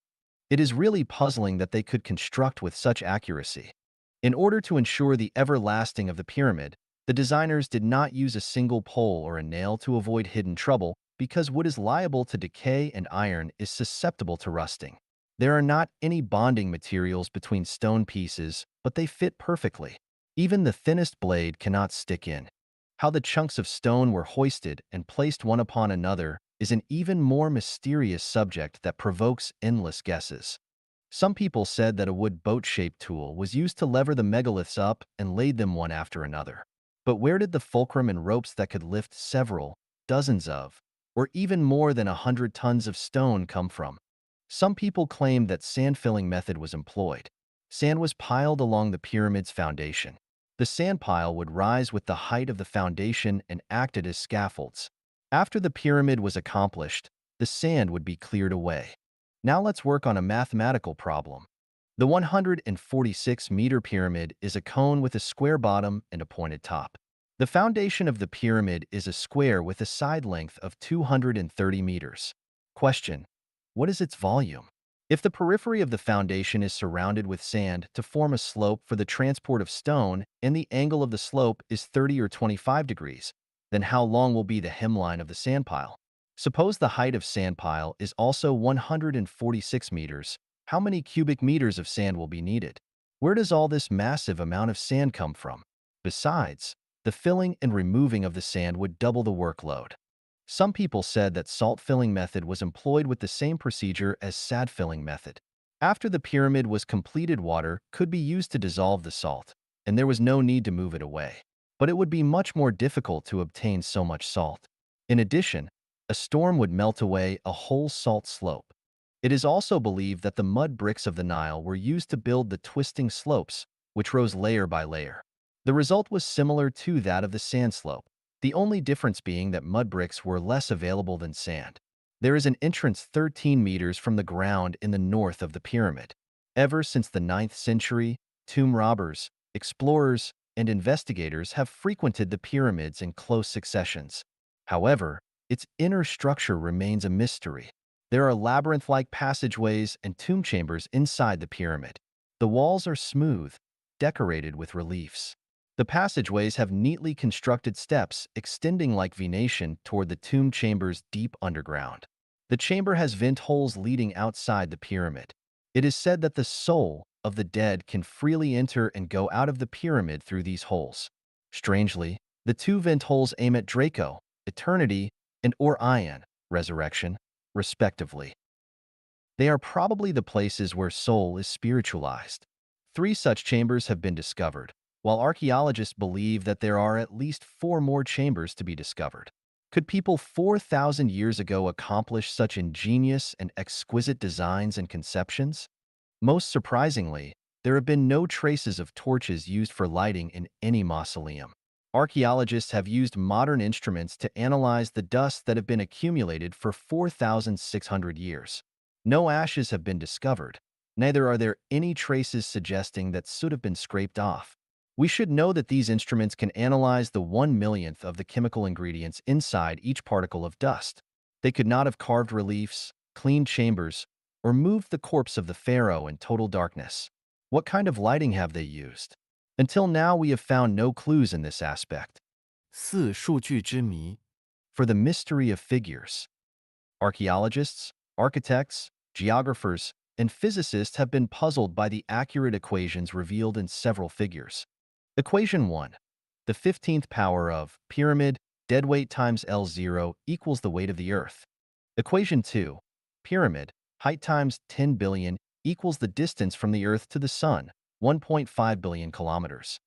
It is really puzzling that they could construct with such accuracy. In order to ensure the everlasting of the pyramid, the designers did not use a single pole or a nail to avoid hidden trouble because wood is liable to decay and iron is susceptible to rusting. There are not any bonding materials between stone pieces, but they fit perfectly. Even the thinnest blade cannot stick in. How the chunks of stone were hoisted and placed one upon another is an even more mysterious subject that provokes endless guesses. Some people said that a wood boat-shaped tool was used to lever the megaliths up and laid them one after another. But where did the fulcrum and ropes that could lift several, dozens of, or even more than 100 tons of stone come from? Some people claim that sand-filling method was employed. Sand was piled along the pyramid's foundation. The sand pile would rise with the height of the foundation and acted as scaffolds. After the pyramid was accomplished, the sand would be cleared away. Now let's work on a mathematical problem. The 146-meter pyramid is a cone with a square bottom and a pointed top. The foundation of the pyramid is a square with a side length of 230 meters. Question: what is its volume? If the periphery of the foundation is surrounded with sand to form a slope for the transport of stone and the angle of the slope is 30 or 25 degrees, then how long will be the hemline of the sand pile? Suppose the height of sand pile is also 146 meters. How many cubic meters of sand will be needed? Where does all this massive amount of sand come from? Besides, the filling and removing of the sand would double the workload. Some people said that salt filling method was employed with the same procedure as sand filling method. After the pyramid was completed, water could be used to dissolve the salt, and there was no need to move it away. But it would be much more difficult to obtain so much salt. In addition, a storm would melt away a whole salt slope. It is also believed that the mud bricks of the Nile were used to build the twisting slopes, which rose layer by layer. The result was similar to that of the sand slope, the only difference being that mud bricks were less available than sand. There is an entrance 13 meters from the ground in the north of the pyramid. Ever since the 9th century, tomb robbers, explorers, and investigators have frequented the pyramids in close successions. However, its inner structure remains a mystery. There are labyrinth-like passageways and tomb chambers inside the pyramid. The walls are smooth, decorated with reliefs. The passageways have neatly constructed steps extending like venation toward the tomb chambers deep underground. The chamber has vent holes leading outside the pyramid. It is said that the soul of the dead can freely enter and go out of the pyramid through these holes. Strangely, the two vent holes aim at Draco, eternity, and Orion, resurrection, respectively. They are probably the places where soul is spiritualized. 3 such chambers have been discovered, while archaeologists believe that there are at least 4 more chambers to be discovered. Could people 4,000 years ago accomplish such ingenious and exquisite designs and conceptions? Most surprisingly, there have been no traces of torches used for lighting in any mausoleum. Archaeologists have used modern instruments to analyze the dust that have been accumulated for 4,600 years. No ashes have been discovered, neither are there any traces suggesting that soot have been scraped off. We should know that these instruments can analyze the 1 millionth of the chemical ingredients inside each particle of dust. They could not have carved reliefs, cleaned chambers, or moved the corpse of the pharaoh in total darkness. What kind of lighting have they used? Until now, we have found no clues in this aspect. 四数据之谜，For the mystery of figures, archaeologists, architects, geographers, and physicists have been puzzled by the accurate equations revealed in several figures. Equation 1. The 15th power of pyramid deadweight times L0 equals the weight of the Earth. Equation 2. Pyramid height times 10 billion equals the distance from the Earth to the Sun, 1.5 billion kilometers.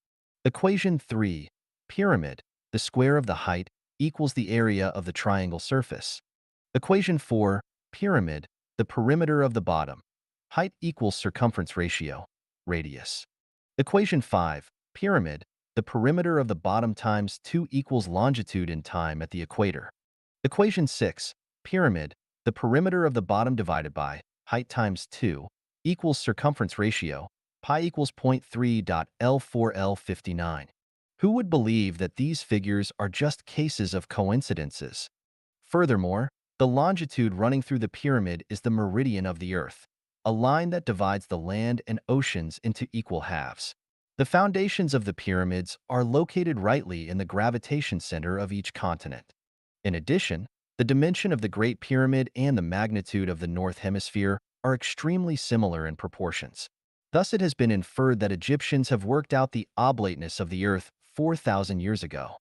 Equation 3. Pyramid, the square of the height, equals the area of the triangle surface. Equation 4. Pyramid, the perimeter of the bottom. Height equals circumference ratio, radius. Equation 5. Pyramid, the perimeter of the bottom times 2 equals longitude in time at the equator. Equation 6. Pyramid, the perimeter of the bottom divided by height times 2 equals circumference ratio, pi equals 0.3.L4L59. Who would believe that these figures are just cases of coincidences? Furthermore, the longitude running through the pyramid is the meridian of the Earth, a line that divides the land and oceans into equal halves. The foundations of the pyramids are located rightly in the gravitation center of each continent. In addition, the dimension of the Great Pyramid and the magnitude of the North Hemisphere are extremely similar in proportions. Thus, it has been inferred that Egyptians have worked out the oblateness of the Earth 4,000 years ago.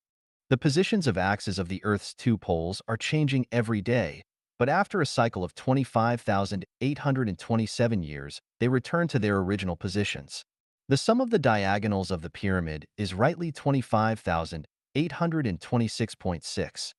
The positions of axes of the Earth's 2 poles are changing every day, but after a cycle of 25,827 years, they return to their original positions. The sum of the diagonals of the pyramid is rightly 25,826.6.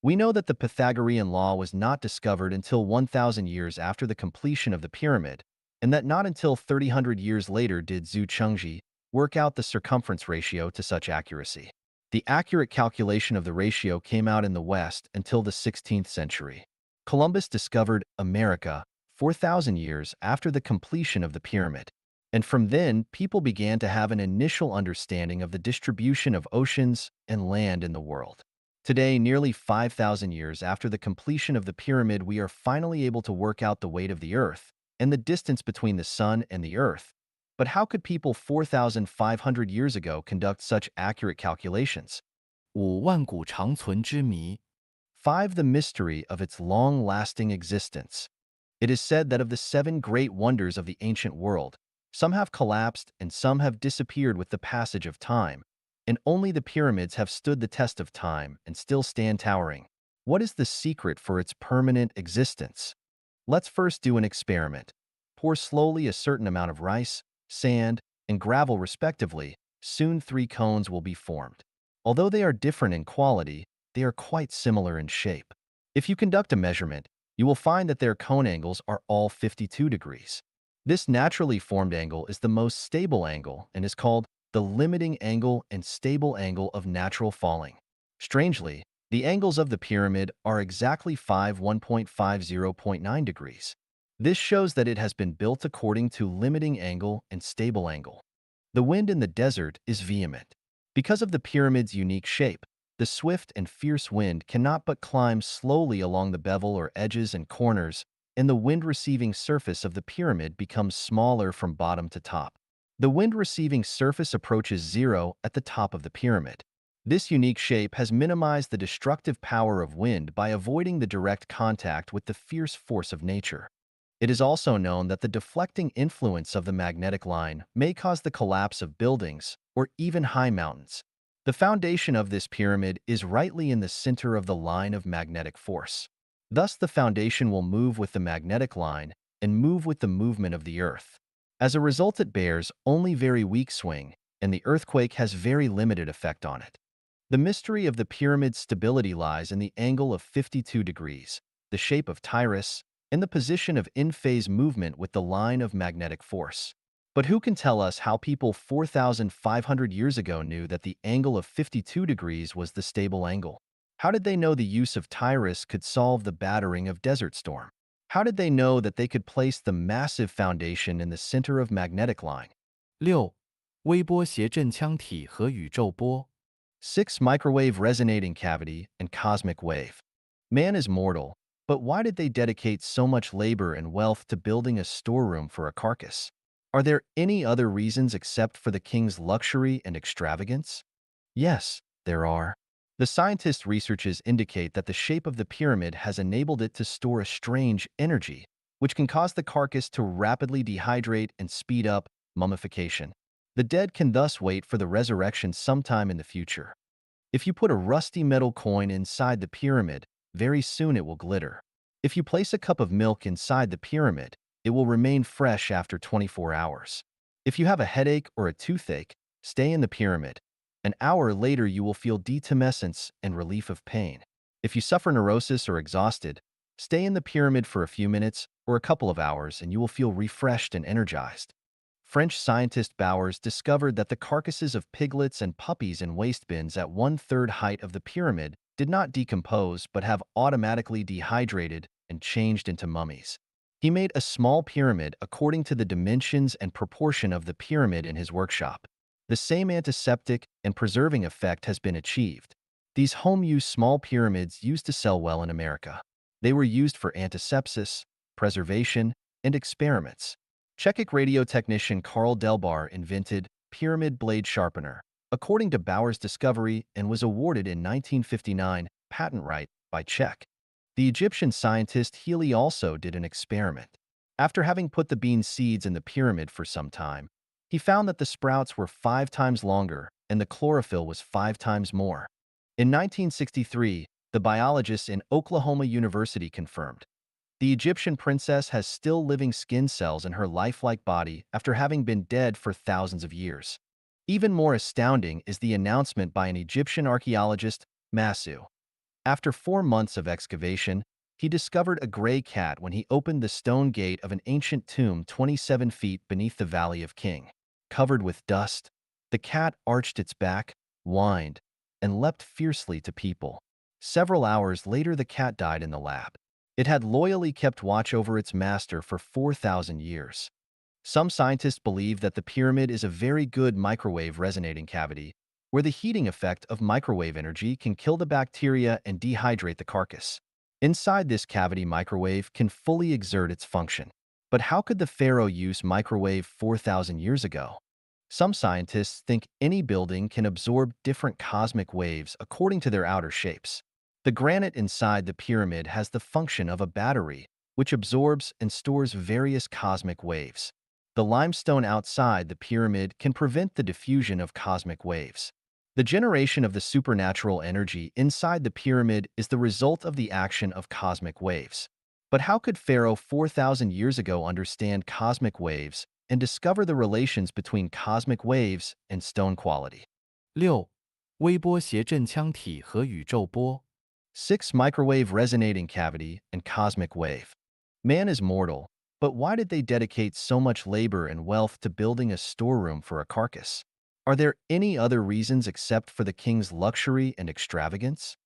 We know that the Pythagorean law was not discovered until 1,000 years after the completion of the pyramid, and that not until 300 years later did Zhu Chengji work out the circumference ratio to such accuracy. The accurate calculation of the ratio came out in the West until the 16th century. Columbus discovered America 4,000 years after the completion of the pyramid, and from then people began to have an initial understanding of the distribution of oceans and land in the world. Today, nearly 5,000 years after the completion of the pyramid, we are finally able to work out the weight of the Earth and the distance between the Sun and the Earth. But how could people 4,500 years ago conduct such accurate calculations? 五万古长存之谜， 5. The mystery of its long-lasting existence. It is said that of the 7 great wonders of the ancient world, some have collapsed and some have disappeared with the passage of time, and only the pyramids have stood the test of time and still stand towering. What is the secret for its permanent existence? Let's first do an experiment. Pour slowly a certain amount of rice, sand, and gravel respectively. Soon 3 cones will be formed. Although they are different in quality, they are quite similar in shape. If you conduct a measurement, you will find that their cone angles are all 52 degrees. This naturally formed angle is the most stable angle and is called the limiting angle and stable angle of natural falling. Strangely, the angles of the pyramid are exactly 1.50.9 degrees. This shows that it has been built according to limiting angle and stable angle. The wind in the desert is vehement. Because of the pyramid's unique shape, the swift and fierce wind cannot but climb slowly along the bevel or edges and corners, and the wind-receiving surface of the pyramid becomes smaller from bottom to top. The wind-receiving surface approaches 0 at the top of the pyramid. This unique shape has minimized the destructive power of wind by avoiding the direct contact with the fierce force of nature. It is also known that the deflecting influence of the magnetic line may cause the collapse of buildings or even high mountains. The foundation of this pyramid is rightly in the center of the line of magnetic force. Thus, the foundation will move with the magnetic line and move with the movement of the Earth. As a result, it bears only very weak swing, and the earthquake has very limited effect on it. The mystery of the pyramid's stability lies in the angle of 52 degrees, the shape of Tyrus, and the position of in-phase movement with the line of magnetic force. But who can tell us how people 4,500 years ago knew that the angle of 52 degrees was the stable angle? How did they know the use of Tyrus could solve the battering of Desert Storm? How did they know that they could place the massive foundation in the center of magnetic line? 六、微波谐振腔体和宇宙波。6. Microwave resonating cavity and cosmic wave. Man is mortal, but why did they dedicate so much labor and wealth to building a storeroom for a carcass? Are there any other reasons except for the king's luxury and extravagance? Yes, there are. The scientists' researches indicate that the shape of the pyramid has enabled it to store a strange energy, which can cause the carcass to rapidly dehydrate and speed up mummification. The dead can thus wait for the resurrection sometime in the future. If you put a rusty metal coin inside the pyramid, very soon it will glitter. If you place a cup of milk inside the pyramid, it will remain fresh after 24 hours. If you have a headache or a toothache, stay in the pyramid. An hour later, you will feel detumescence and relief of pain. If you suffer neurosis or exhausted, stay in the pyramid for a few minutes or a couple of hours and you will feel refreshed and energized. French scientist Bowers discovered that the carcasses of piglets and puppies in waste bins at one-third height of the pyramid did not decompose but have automatically dehydrated and changed into mummies. He made a small pyramid according to the dimensions and proportion of the pyramid in his workshop. The same antiseptic and preserving effect has been achieved. These home-use small pyramids used to sell well in America. They were used for antisepsis, preservation, and experiments. Czech radio technician Karl Delbar invented pyramid blade sharpener, according to Bauer's discovery, and was awarded in 1959 patent right by Czech. The Egyptian scientist Healy also did an experiment. After having put the bean seeds in the pyramid for some time, he found that the sprouts were 5 times longer and the chlorophyll was 5 times more. In 1963, the biologists in Oklahoma University confirmed the Egyptian princess has still living skin cells in her lifelike body after having been dead for thousands of years. Even more astounding is the announcement by an Egyptian archaeologist, Masu. After 4 months of excavation, he discovered a gray cat when he opened the stone gate of an ancient tomb 27 feet beneath the Valley of King. Covered with dust, the cat arched its back, whined, and leapt fiercely to people. Several hours later, the cat died in the lab. It had loyally kept watch over its master for 4,000 years. Some scientists believe that the pyramid is a very good microwave resonating cavity, where the heating effect of microwave energy can kill the bacteria and dehydrate the carcass. Inside this cavity, microwave can fully exert its function. But how could the pharaoh use microwave 4,000 years ago? Some scientists think any building can absorb different cosmic waves according to their outer shapes. The granite inside the pyramid has the function of a battery, which absorbs and stores various cosmic waves. The limestone outside the pyramid can prevent the diffusion of cosmic waves. The generation of the supernatural energy inside the pyramid is the result of the action of cosmic waves. But how could Pharaoh 4,000 years ago understand cosmic waves and discover the relations between cosmic waves and stone quality? 六、微波谐振腔体和宇宙波。6. Microwave resonating cavity and cosmic wave. Man is mortal, but why did they dedicate so much labor and wealth to building a storeroom for a carcass? Are there any other reasons except for the king's luxury and extravagance?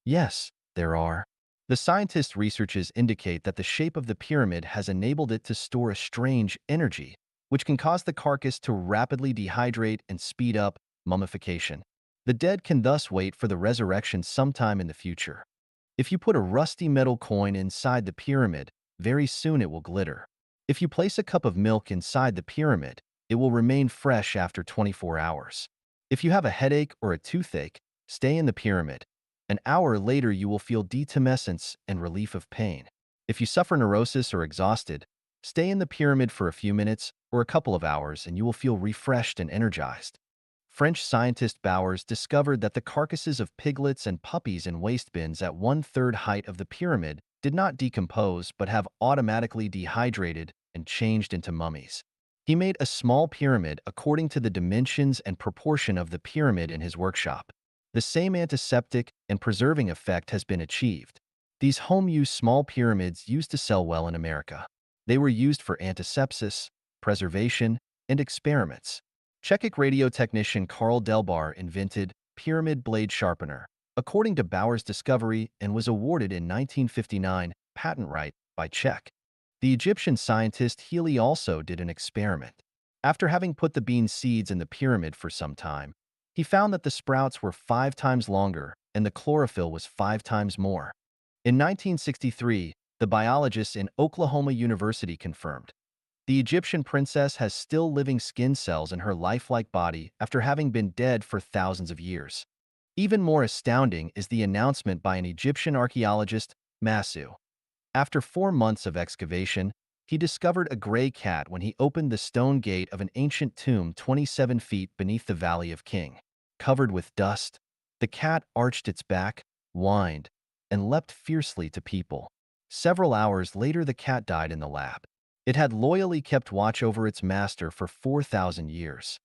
Yes, there are. The scientists' researches indicate that the shape of the pyramid has enabled it to store a strange energy, which can cause the carcass to rapidly dehydrate and speed up mummification. The dead can thus wait for the resurrection sometime in the future. If you put a rusty metal coin inside the pyramid, very soon it will glitter. If you place a cup of milk inside the pyramid, it will remain fresh after 24 hours. If you have a headache or a toothache, stay in the pyramid. An hour later, you will feel detumescence and relief of pain. If you suffer neurosis or exhausted, stay in the pyramid for a few minutes or a couple of hours and you will feel refreshed and energized. French scientist Bowers discovered that the carcasses of piglets and puppies in waste bins at one-third height of the pyramid did not decompose but have automatically dehydrated and changed into mummies. He made a small pyramid according to the dimensions and proportion of the pyramid in his workshop. The same antiseptic and preserving effect has been achieved. These home-use small pyramids used to sell well in America. They were used for antisepsis, preservation, and experiments. Czech radio technician Karl Delbar invented pyramid blade sharpener, according to Bauer's discovery, and was awarded in 1959 patent right by Czech. The Egyptian scientist Healy also did an experiment. After having put the bean seeds in the pyramid for some time, he found that the sprouts were 5 times longer and the chlorophyll was 5 times more. In 1963, the biologists in Oklahoma University confirmed the Egyptian princess has still living skin cells in her lifelike body after having been dead for thousands of years. Even more astounding is the announcement by an Egyptian archaeologist, Masu. After 4 months of excavation, he discovered a gray cat when he opened the stone gate of an ancient tomb 27 feet beneath the Valley of King. Covered with dust, the cat arched its back, whined, and leapt fiercely to people. Several hours later, the cat died in the lab. It had loyally kept watch over its master for 4,000 years.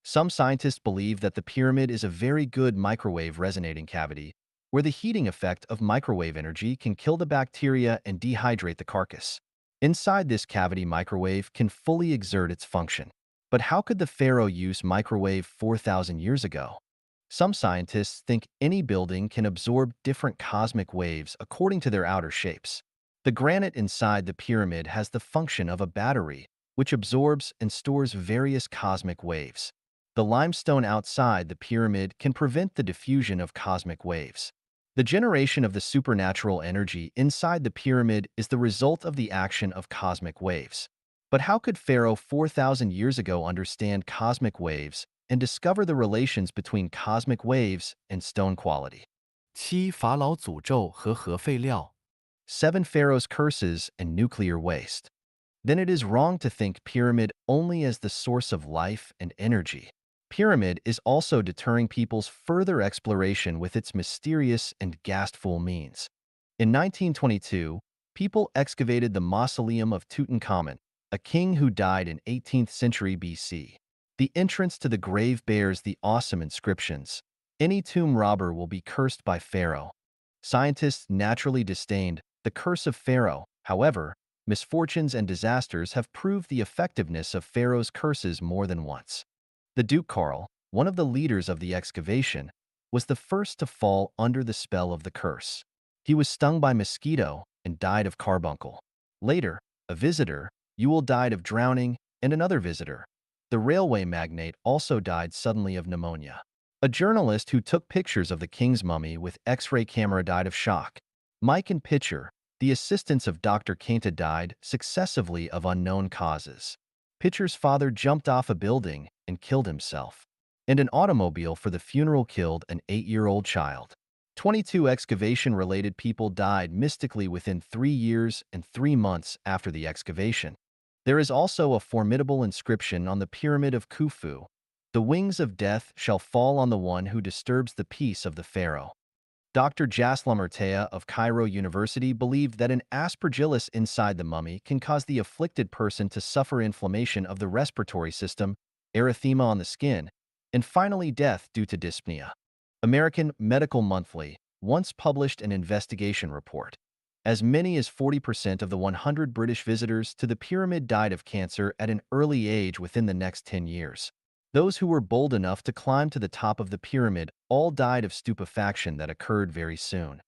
Some scientists believe that the pyramid is a very good microwave resonating cavity, where the heating effect of microwave energy can kill the bacteria and dehydrate the carcass. Inside this cavity, microwave can fully exert its function. But how could the pharaoh use microwave 4,000 years ago? Some scientists think any building can absorb different cosmic waves according to their outer shapes. The granite inside the pyramid has the function of a battery, which absorbs and stores various cosmic waves. The limestone outside the pyramid can prevent the diffusion of cosmic waves. The generation of the supernatural energy inside the pyramid is the result of the action of cosmic waves. But how could Pharaoh 4,000 years ago understand cosmic waves and discover the relations between cosmic waves and stone quality? 七法老诅咒和核废料。7 Pharaoh's curses and nuclear waste. Then it is wrong to think pyramid only as the source of life and energy. Pyramid is also deterring people's further exploration with its mysterious and ghastful means. In 1922, people excavated the mausoleum of Tutankhamun, a king who died in 18th century BC. The entrance to the grave bears the awesome inscriptions, "Any tomb robber will be cursed by Pharaoh." Scientists naturally disdained the curse of Pharaoh. However, misfortunes and disasters have proved the effectiveness of Pharaoh's curses more than once. The Duke Karl, one of the leaders of the excavation, was the first to fall under the spell of the curse. He was stung by mosquito and died of carbuncle. Later, a visitor, Ewell, died of drowning, and another visitor, the railway magnate, also died suddenly of pneumonia. A journalist who took pictures of the king's mummy with X-ray camera died of shock. Mike and Pitcher, the assistants of Dr. Kainta, died successively of unknown causes. Pitcher's father jumped off a building and killed himself. And an automobile for the funeral killed an 8-year-old child. 22 excavation-related people died mystically within 3 years and 3 months after the excavation. There is also a formidable inscription on the Pyramid of Khufu: "The wings of death shall fall on the one who disturbs the peace of the pharaoh." Dr. Jaslam Ertea of Cairo University believed that an aspergillus inside the mummy can cause the afflicted person to suffer inflammation of the respiratory system, erythema on the skin, and finally death due to dyspnea. American Medical Monthly once published an investigation report. As many as 40% of the 100 British visitors to the pyramid died of cancer at an early age within the next 10 years. Those who were bold enough to climb to the top of the pyramid all died of stupefaction that occurred very soon.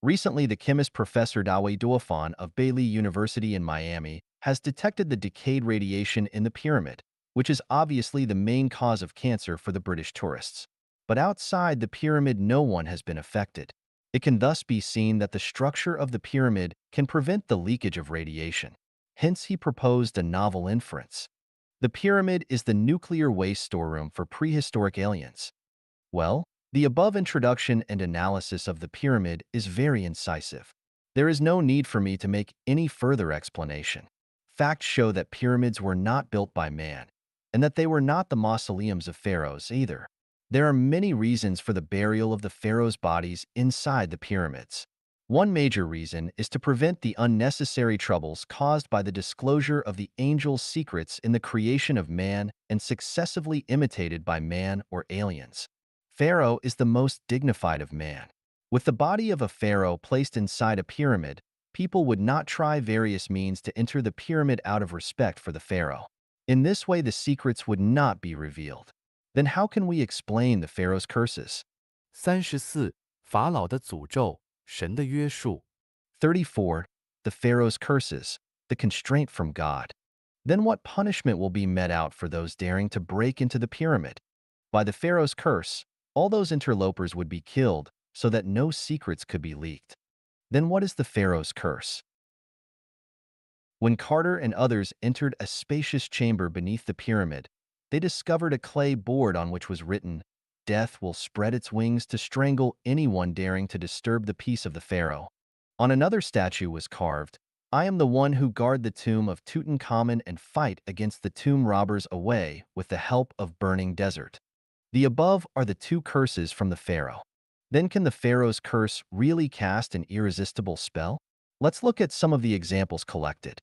Recently, the chemist Professor Dawe Doafan of Baylor University in Miami has detected the decayed radiation in the pyramid, which is obviously the main cause of cancer for the British tourists. But outside the pyramid, no one has been affected. It can thus be seen that the structure of the pyramid can prevent the leakage of radiation. Hence, he proposed a novel inference. The pyramid is the nuclear waste storeroom for prehistoric aliens. Well, the above introduction and analysis of the pyramid is very incisive. There is no need for me to make any further explanation. Facts show that pyramids were not built by man, and that they were not the mausoleums of pharaohs either. There are many reasons for the burial of the pharaohs' bodies inside the pyramids. One major reason is to prevent the unnecessary troubles caused by the disclosure of the angel's secrets in the creation of man and successively imitated by man or aliens. Pharaoh is the most dignified of man. With the body of a pharaoh placed inside a pyramid, people would not try various means to enter the pyramid out of respect for the pharaoh. In this way, the secrets would not be revealed. Then how can we explain the pharaoh's curses? 34. 法老的诅咒，神的约束。34. The pharaoh's curses, the constraint from God. Then what punishment will be met out for those daring to break into the pyramid? By the pharaoh's curse, all those interlopers would be killed so that no secrets could be leaked. Then what is the pharaoh's curse? When Carter and others entered a spacious chamber beneath the pyramid, they discovered a clay board on which was written, "Death will spread its wings to strangle anyone daring to disturb the peace of the pharaoh." On another statue was carved, "I am the one who guard the tomb of Tutankhamun and fight against the tomb robbers away with the help of burning desert." The above are the two curses from the pharaoh. Then can the pharaoh's curse really cast an irresistible spell? Let's look at some of the examples collected.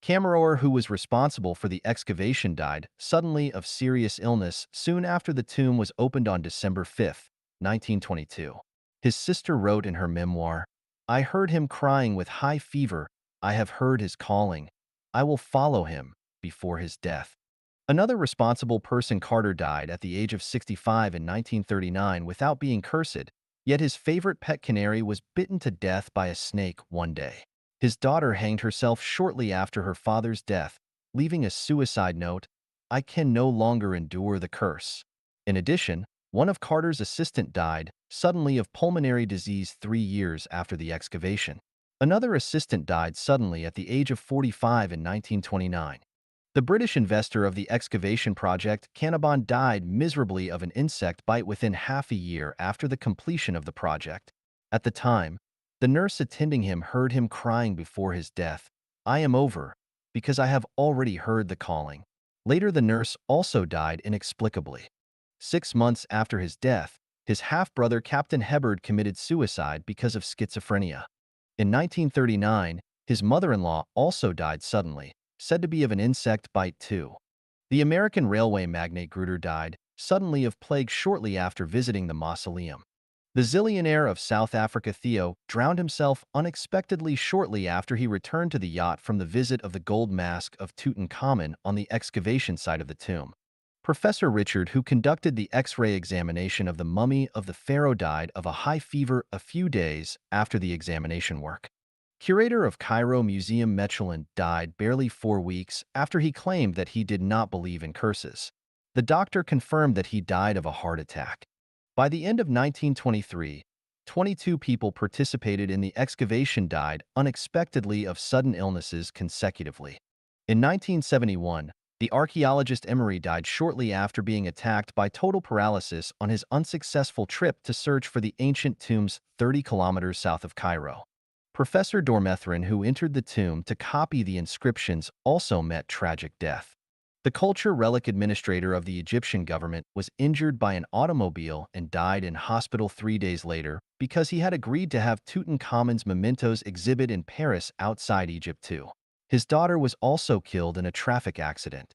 Camerower, who was responsible for the excavation, died suddenly of serious illness soon after the tomb was opened on December 5, 1922. His sister wrote in her memoir, "I heard him crying with high fever. I have heard his calling. I will follow him before his death." Another responsible person, Carter, died at the age of 65 in 1939 without being cursed, yet his favorite pet canary was bitten to death by a snake one day. His daughter hanged herself shortly after her father's death, leaving a suicide note, "I can no longer endure the curse." In addition, one of Carter's assistants died suddenly of pulmonary disease 3 years after the excavation. Another assistant died suddenly at the age of 45 in 1929. The British investor of the excavation project, Cannabon, died miserably of an insect bite within half a year after the completion of the project. At the time, the nurse attending him heard him crying before his death, "I am over, because I have already heard the calling." Later, the nurse also died inexplicably. 6 months after his death, his half-brother Captain Hebard committed suicide because of schizophrenia. In 1939, his mother-in-law also died suddenly, said to be of an insect bite too. The American railway magnate Grutter died suddenly of plague shortly after visiting the mausoleum. The zillionaire of South Africa, Theo, drowned himself unexpectedly shortly after he returned to the yacht from the visit of the gold mask of Tutankhamun on the excavation site of the tomb. Professor Richard, who conducted the X-ray examination of the mummy of the pharaoh, died of a high fever a few days after the examination work. Curator of Cairo Museum Mechelin died barely 4 weeks after he claimed that he did not believe in curses. The doctor confirmed that he died of a heart attack. By the end of 1923, 22 people participated in the excavation died unexpectedly of sudden illnesses consecutively. In 1971, the archaeologist Emery died shortly after being attacked by total paralysis on his unsuccessful trip to search for the ancient tombs 30 kilometers south of Cairo. Professor Dormethrin, who entered the tomb to copy the inscriptions, also met tragic death. The culture relic administrator of the Egyptian government was injured by an automobile and died in hospital 3 days later because he had agreed to have Tutankhamun's mementos exhibit in Paris outside Egypt too. His daughter was also killed in a traffic accident.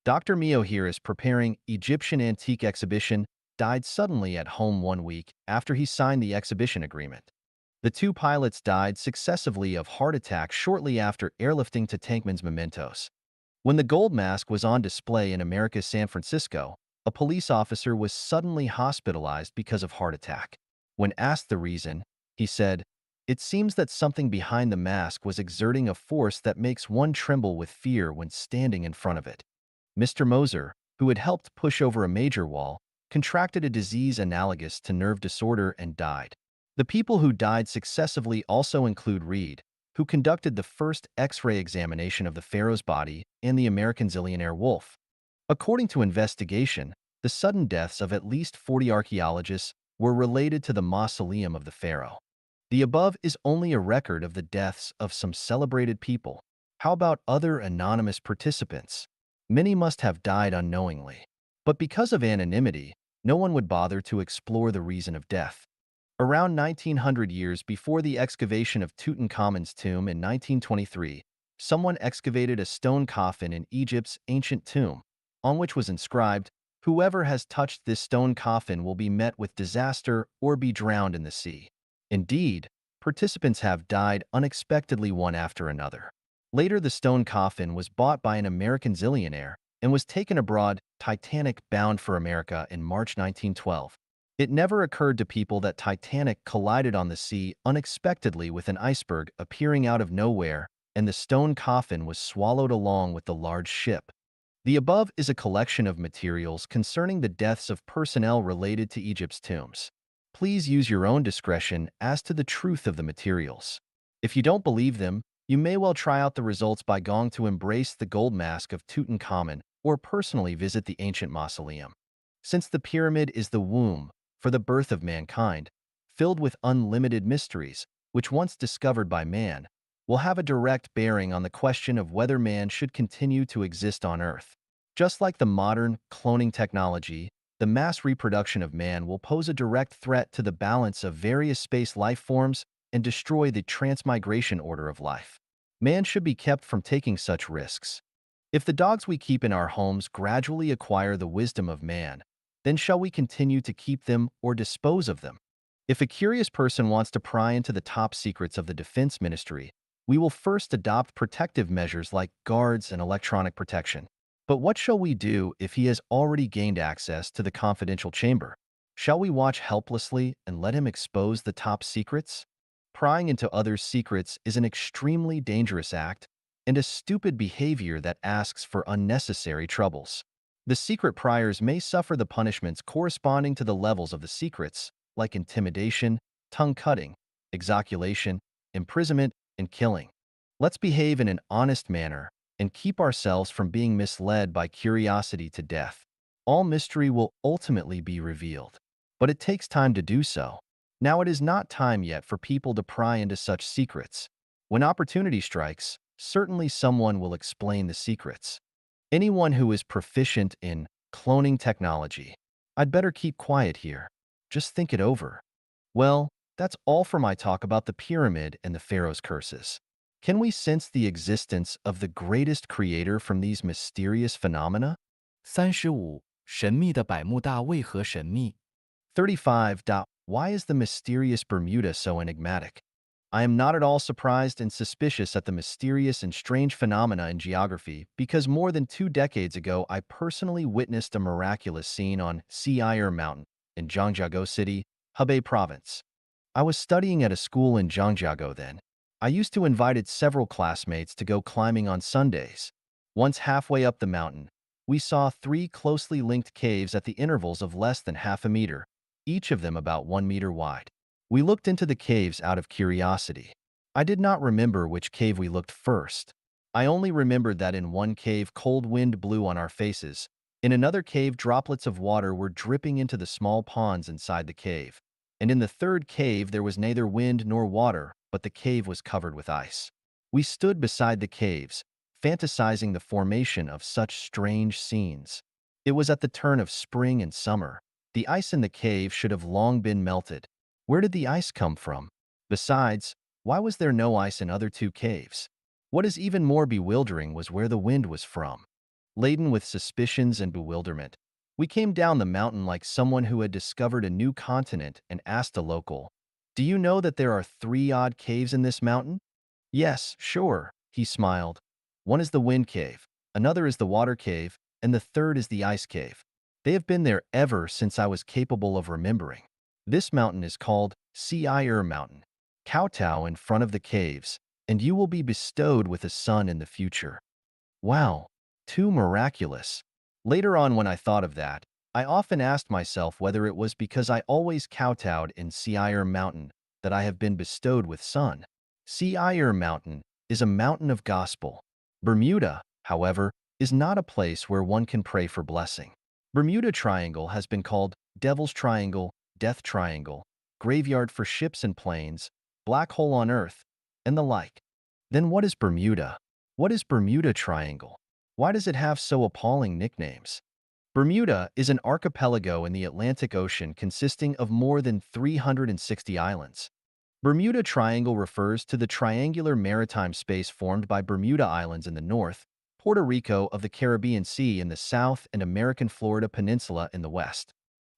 Dr. Mio here is preparing Egyptian antique exhibition, died suddenly at home 1 week after he signed the exhibition agreement. The two pilots died successively of heart attacks shortly after airlifting to Tankman's mementos. When the gold mask was on display in America's San Francisco, a police officer was suddenly hospitalized because of heart attack. When asked the reason, he said, "It seems that something behind the mask was exerting a force that makes one tremble with fear when standing in front of it." Mr. Moser, who had helped push over a major wall, contracted a disease analogous to nerve disorder and died. The people who died successively also include Reed, who conducted the first X-ray examination of the pharaoh's body, and the American zillionaire Wolf. According to investigation, the sudden deaths of at least 40 archaeologists were related to the mausoleum of the pharaoh. The above is only a record of the deaths of some celebrated people. How about other anonymous participants? Many must have died unknowingly. But because of anonymity, no one would bother to explore the reason of death. Around 1900 years before the excavation of Tutankhamun's tomb in 1923, someone excavated a stone coffin in Egypt's ancient tomb, on which was inscribed, "Whoever has touched this stone coffin will be met with disaster or be drowned in the sea." Indeed, participants have died unexpectedly one after another. Later, the stone coffin was bought by an American zillionaire and was taken abroad, Titanic bound for America in March 1912. It never occurred to people that Titanic collided on the sea unexpectedly with an iceberg appearing out of nowhere, and the stone coffin was swallowed along with the large ship. The above is a collection of materials concerning the deaths of personnel related to Egypt's tombs. Please use your own discretion as to the truth of the materials. If you don't believe them, you may well try out the results by going to embrace the gold mask of Tutankhamun or personally visit the ancient mausoleum. Since the pyramid is the womb for the birth of mankind, filled with unlimited mysteries, which once discovered by man, will have a direct bearing on the question of whether man should continue to exist on Earth. Just like the modern cloning technology, the mass reproduction of man will pose a direct threat to the balance of various space life forms and destroy the transmigration order of life. Man should be kept from taking such risks. If the dogs we keep in our homes gradually acquire the wisdom of man, then shall we continue to keep them or dispose of them? If a curious person wants to pry into the top secrets of the Defense Ministry, we will first adopt protective measures like guards and electronic protection. But what shall we do if he has already gained access to the confidential chamber? Shall we watch helplessly and let him expose the top secrets? Prying into others' secrets is an extremely dangerous act and a stupid behavior that asks for unnecessary troubles. The secret priors may suffer the punishments corresponding to the levels of the secrets, like intimidation, tongue-cutting, exoculation, imprisonment, and killing. Let's behave in an honest manner and keep ourselves from being misled by curiosity to death. All mystery will ultimately be revealed, but it takes time to do so. Now it is not time yet for people to pry into such secrets. When opportunity strikes, certainly someone will explain the secrets. Anyone who is proficient in cloning technology, I'd better keep quiet here. Just think it over. Well, that's all for my talk about the pyramid and the pharaoh's curses. Can we sense the existence of the greatest creator from these mysterious phenomena? 35. 神秘的百慕大为何神秘？35. Why is the mysterious Bermuda so enigmatic? I am not at all surprised and suspicious at the mysterious and strange phenomena in geography because more than 2 decades ago I personally witnessed a miraculous scene on Si'er Mountain in Zhangjiago City, Hebei Province. I was studying at a school in Zhangjiago then. I used to invite several classmates to go climbing on Sundays. Once halfway up the mountain, we saw 3 closely linked caves at the intervals of less than half a meter, each of them about 1 meter wide. We looked into the caves out of curiosity. I did not remember which cave we looked first. I only remembered that in one cave cold wind blew on our faces. In another cave droplets of water were dripping into the small ponds inside the cave. And in the third cave there was neither wind nor water, but the cave was covered with ice. We stood beside the caves, fantasizing the formation of such strange scenes. It was at the turn of spring and summer. The ice in the cave should have long been melted. Where did the ice come from? Besides, why was there no ice in other 2 caves? What is even more bewildering was where the wind was from. Laden with suspicions and bewilderment, we came down the mountain like someone who had discovered a new continent and asked a local, "Do you know that there are 3 odd caves in this mountain?" "Yes, sure," he smiled. "One is the wind cave, another is the water cave, and the third is the ice cave. They have been there ever since I was capable of remembering. This mountain is called Si'er Mountain. Kowtow in front of the caves, and you will be bestowed with a son in the future." Wow, too miraculous. Later on when I thought of that, I often asked myself whether it was because I always kowtowed in Si'er Mountain that I have been bestowed with son. Si'er Mountain is a mountain of gospel. Bermuda, however, is not a place where one can pray for blessing. Bermuda Triangle has been called Devil's Triangle, Death Triangle, Graveyard for Ships and Planes, Black Hole on Earth, and the like. Then what is Bermuda? What is Bermuda Triangle? Why does it have so appalling nicknames? Bermuda is an archipelago in the Atlantic Ocean consisting of more than 360 islands. Bermuda Triangle refers to the triangular maritime space formed by Bermuda Islands in the north, Puerto Rico of the Caribbean Sea in the south, and American Florida Peninsula in the west.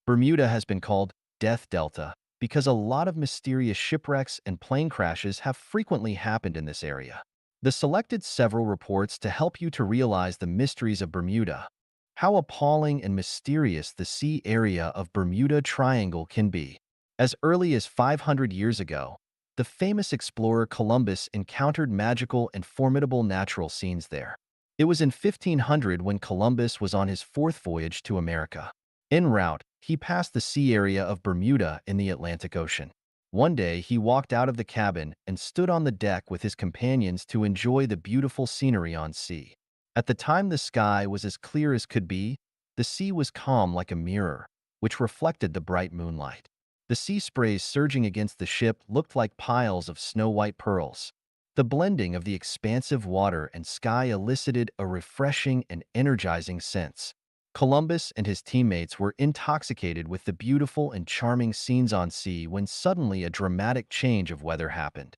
Bermuda has been called Death Delta because a lot of mysterious shipwrecks and plane crashes have frequently happened in this area. The selected several reports to help you to realize the mysteries of Bermuda. How appalling and mysterious the sea area of Bermuda Triangle can be. As early as 500 years ago, the famous explorer Columbus encountered magical and formidable natural scenes there. It was in 1500 when Columbus was on his fourth voyage to America. En route, he passed the sea area of Bermuda in the Atlantic Ocean. One day, he walked out of the cabin and stood on the deck with his companions to enjoy the beautiful scenery on sea. At the time the sky was as clear as could be, the sea was calm like a mirror, which reflected the bright moonlight. The sea sprays surging against the ship looked like piles of snow-white pearls. The blending of the expansive water and sky elicited a refreshing and energizing sense. Columbus and his teammates were intoxicated with the beautiful and charming scenes on sea when suddenly a dramatic change of weather happened.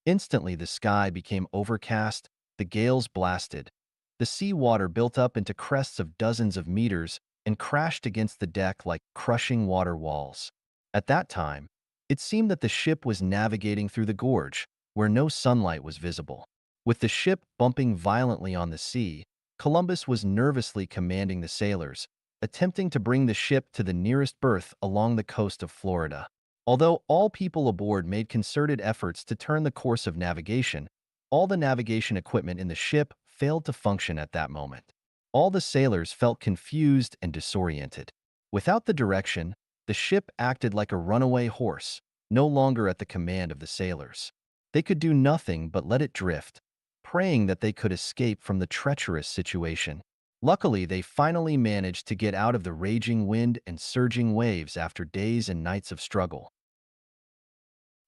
Instantly the sky became overcast, the gales blasted. The sea water built up into crests of dozens of meters and crashed against the deck like crushing water walls. At that time, it seemed that the ship was navigating through the gorge, where no sunlight was visible. With the ship bumping violently on the sea, Columbus was nervously commanding the sailors, attempting to bring the ship to the nearest berth along the coast of Florida. Although all people aboard made concerted efforts to turn the course of navigation, all the navigation equipment in the ship failed to function at that moment. All the sailors felt confused and disoriented. Without the direction, the ship acted like a runaway horse, no longer at the command of the sailors. They could do nothing but let it drift, praying that they could escape from the treacherous situation. Luckily, they finally managed to get out of the raging wind and surging waves after days and nights of struggle.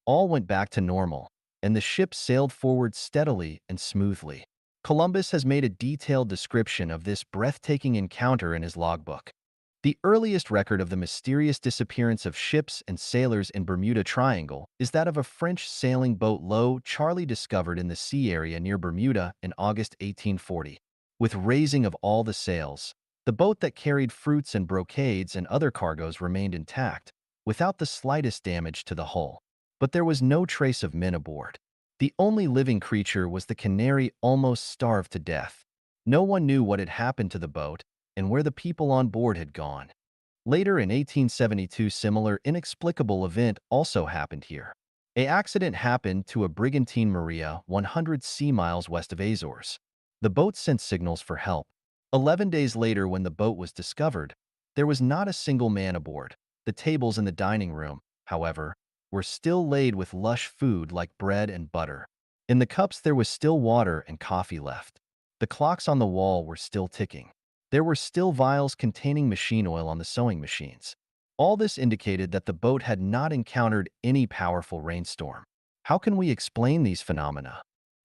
All went back to normal, and the ship sailed forward steadily and smoothly. Columbus has made a detailed description of this breathtaking encounter in his logbook. The earliest record of the mysterious disappearance of ships and sailors in Bermuda Triangle is that of a French sailing boat Lo Charlie discovered in the sea area near Bermuda in August 1840. With raising of all the sails, the boat that carried fruits and brocades and other cargoes remained intact, without the slightest damage to the hull. But there was no trace of men aboard. The only living creature was the canary, almost starved to death. No one knew what had happened to the boat and where the people on board had gone. Later in 1872, similar inexplicable event also happened here. A accident happened to a brigantine Maria 100 sea miles west of Azores. The boat sent signals for help. 11 days later, when the boat was discovered, there was not a single man aboard. The tables in the dining room, however, were still laid with lush food like bread and butter. In the cups there was still water and coffee left. The clocks on the wall were still ticking. There were still vials containing machine oil on the sewing machines. All this indicated that the boat had not encountered any powerful rainstorm. How can we explain these phenomena?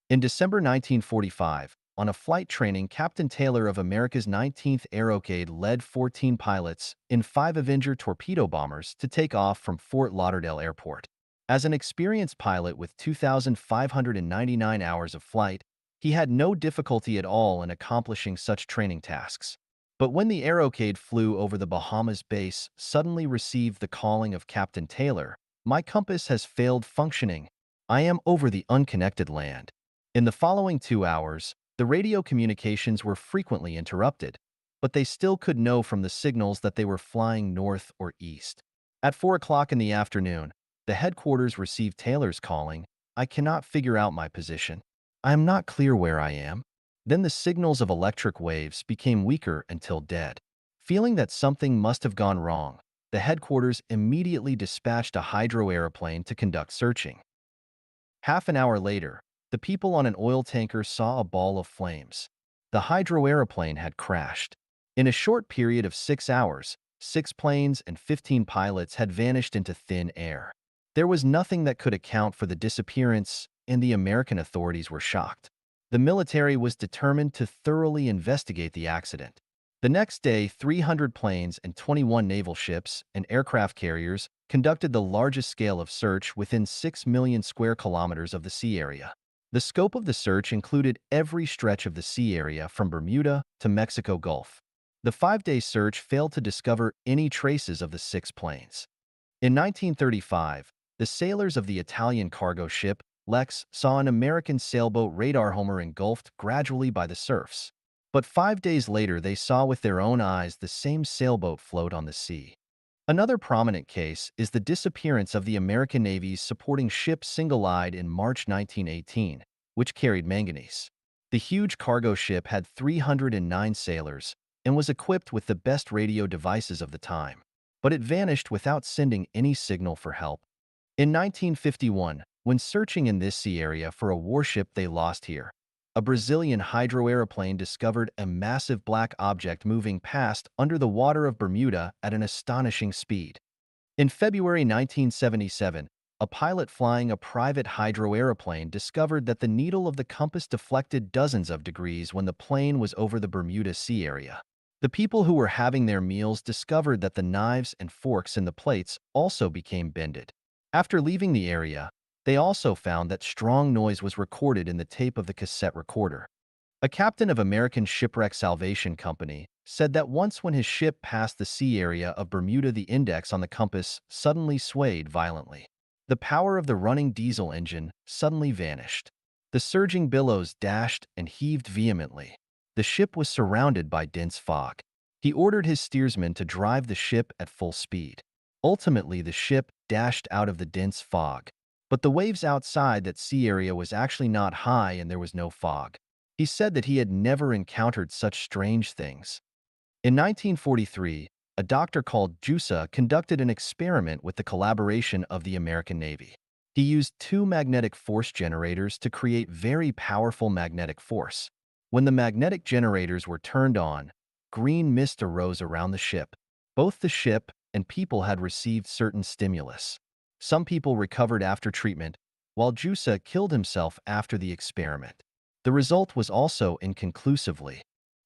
In December 1945, on a flight training, Captain Taylor of America's 19th Aerocade led 14 pilots in 5 Avenger torpedo bombers to take off from Fort Lauderdale Airport. As an experienced pilot with 2,599 hours of flight, he had no difficulty at all in accomplishing such training tasks. But when the Aerocade flew over the Bahamas base, suddenly received the calling of Captain Taylor, "My compass has failed functioning. I am over the unconnected land." In the following 2 hours, the radio communications were frequently interrupted, but they still could know from the signals that they were flying north or east. At 4 o'clock in the afternoon, the headquarters received Taylor's calling, "I cannot figure out my position. I am not clear where I am." Then the signals of electric waves became weaker until dead. Feeling that something must have gone wrong, the headquarters immediately dispatched a hydro airplane to conduct searching. Half an hour later, the people on an oil tanker saw a ball of flames. The hydro airplane had crashed. In a short period of 6 hours, 6 planes and 15 pilots had vanished into thin air. There was nothing that could account for the disappearance, and the American authorities were shocked. The military was determined to thoroughly investigate the accident. The next day, 300 planes and 21 naval ships and aircraft carriers conducted the largest scale of search within 6 million square kilometers of the sea area. The scope of the search included every stretch of the sea area from Bermuda to Mexico Gulf. The 5-day search failed to discover any traces of the 6 planes. In 1935, the sailors of the Italian cargo ship Lex saw an American sailboat radar homer engulfed gradually by the surfs. But 5 days later, they saw with their own eyes the same sailboat float on the sea. Another prominent case is the disappearance of the American Navy's supporting ship Single-Eyed in March 1918, which carried manganese. The huge cargo ship had 309 sailors and was equipped with the best radio devices of the time, but it vanished without sending any signal for help. In 1951, when searching in this sea area for a warship they lost here, a Brazilian hydroaeroplane discovered a massive black object moving past under the water of Bermuda at an astonishing speed. In February 1977, a pilot flying a private hydroaeroplane discovered that the needle of the compass deflected dozens of degrees when the plane was over the Bermuda Sea area. The people who were having their meals discovered that the knives and forks in the plates also became bended. After leaving the area, they also found that strong noise was recorded in the tape of the cassette recorder. A captain of American Shipwreck Salvation Company said that once when his ship passed the sea area of Bermuda, the index on the compass suddenly swayed violently. The power of the running diesel engine suddenly vanished. The surging billows dashed and heaved vehemently. The ship was surrounded by dense fog. He ordered his steersman to drive the ship at full speed. Ultimately, the ship dashed out of the dense fog. But the waves outside that sea area was actually not high and there was no fog. He said that he had never encountered such strange things. In 1943, a doctor called Jusa conducted an experiment with the collaboration of the American Navy. He used 2 magnetic force generators to create very powerful magnetic force. When the magnetic generators were turned on, green mist arose around the ship. Both the ship and people had received certain stimulus. Some people recovered after treatment, while Jusa killed himself after the experiment. The result was also inconclusively.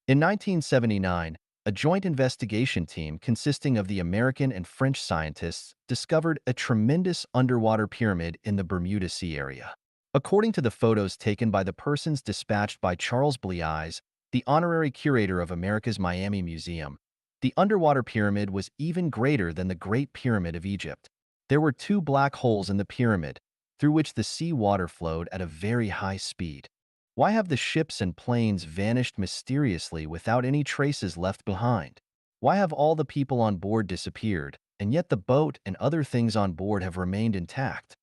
In 1979, a joint investigation team consisting of the American and French scientists discovered a tremendous underwater pyramid in the Bermuda Sea area. According to the photos taken by the persons dispatched by Charles Blease, the honorary curator of America's Miami Museum, the underwater pyramid was even greater than the Great Pyramid of Egypt. There were 2 black holes in the pyramid, through which the sea water flowed at a very high speed. Why have the ships and planes vanished mysteriously without any traces left behind? Why have all the people on board disappeared, and yet the boat and other things on board have remained intact?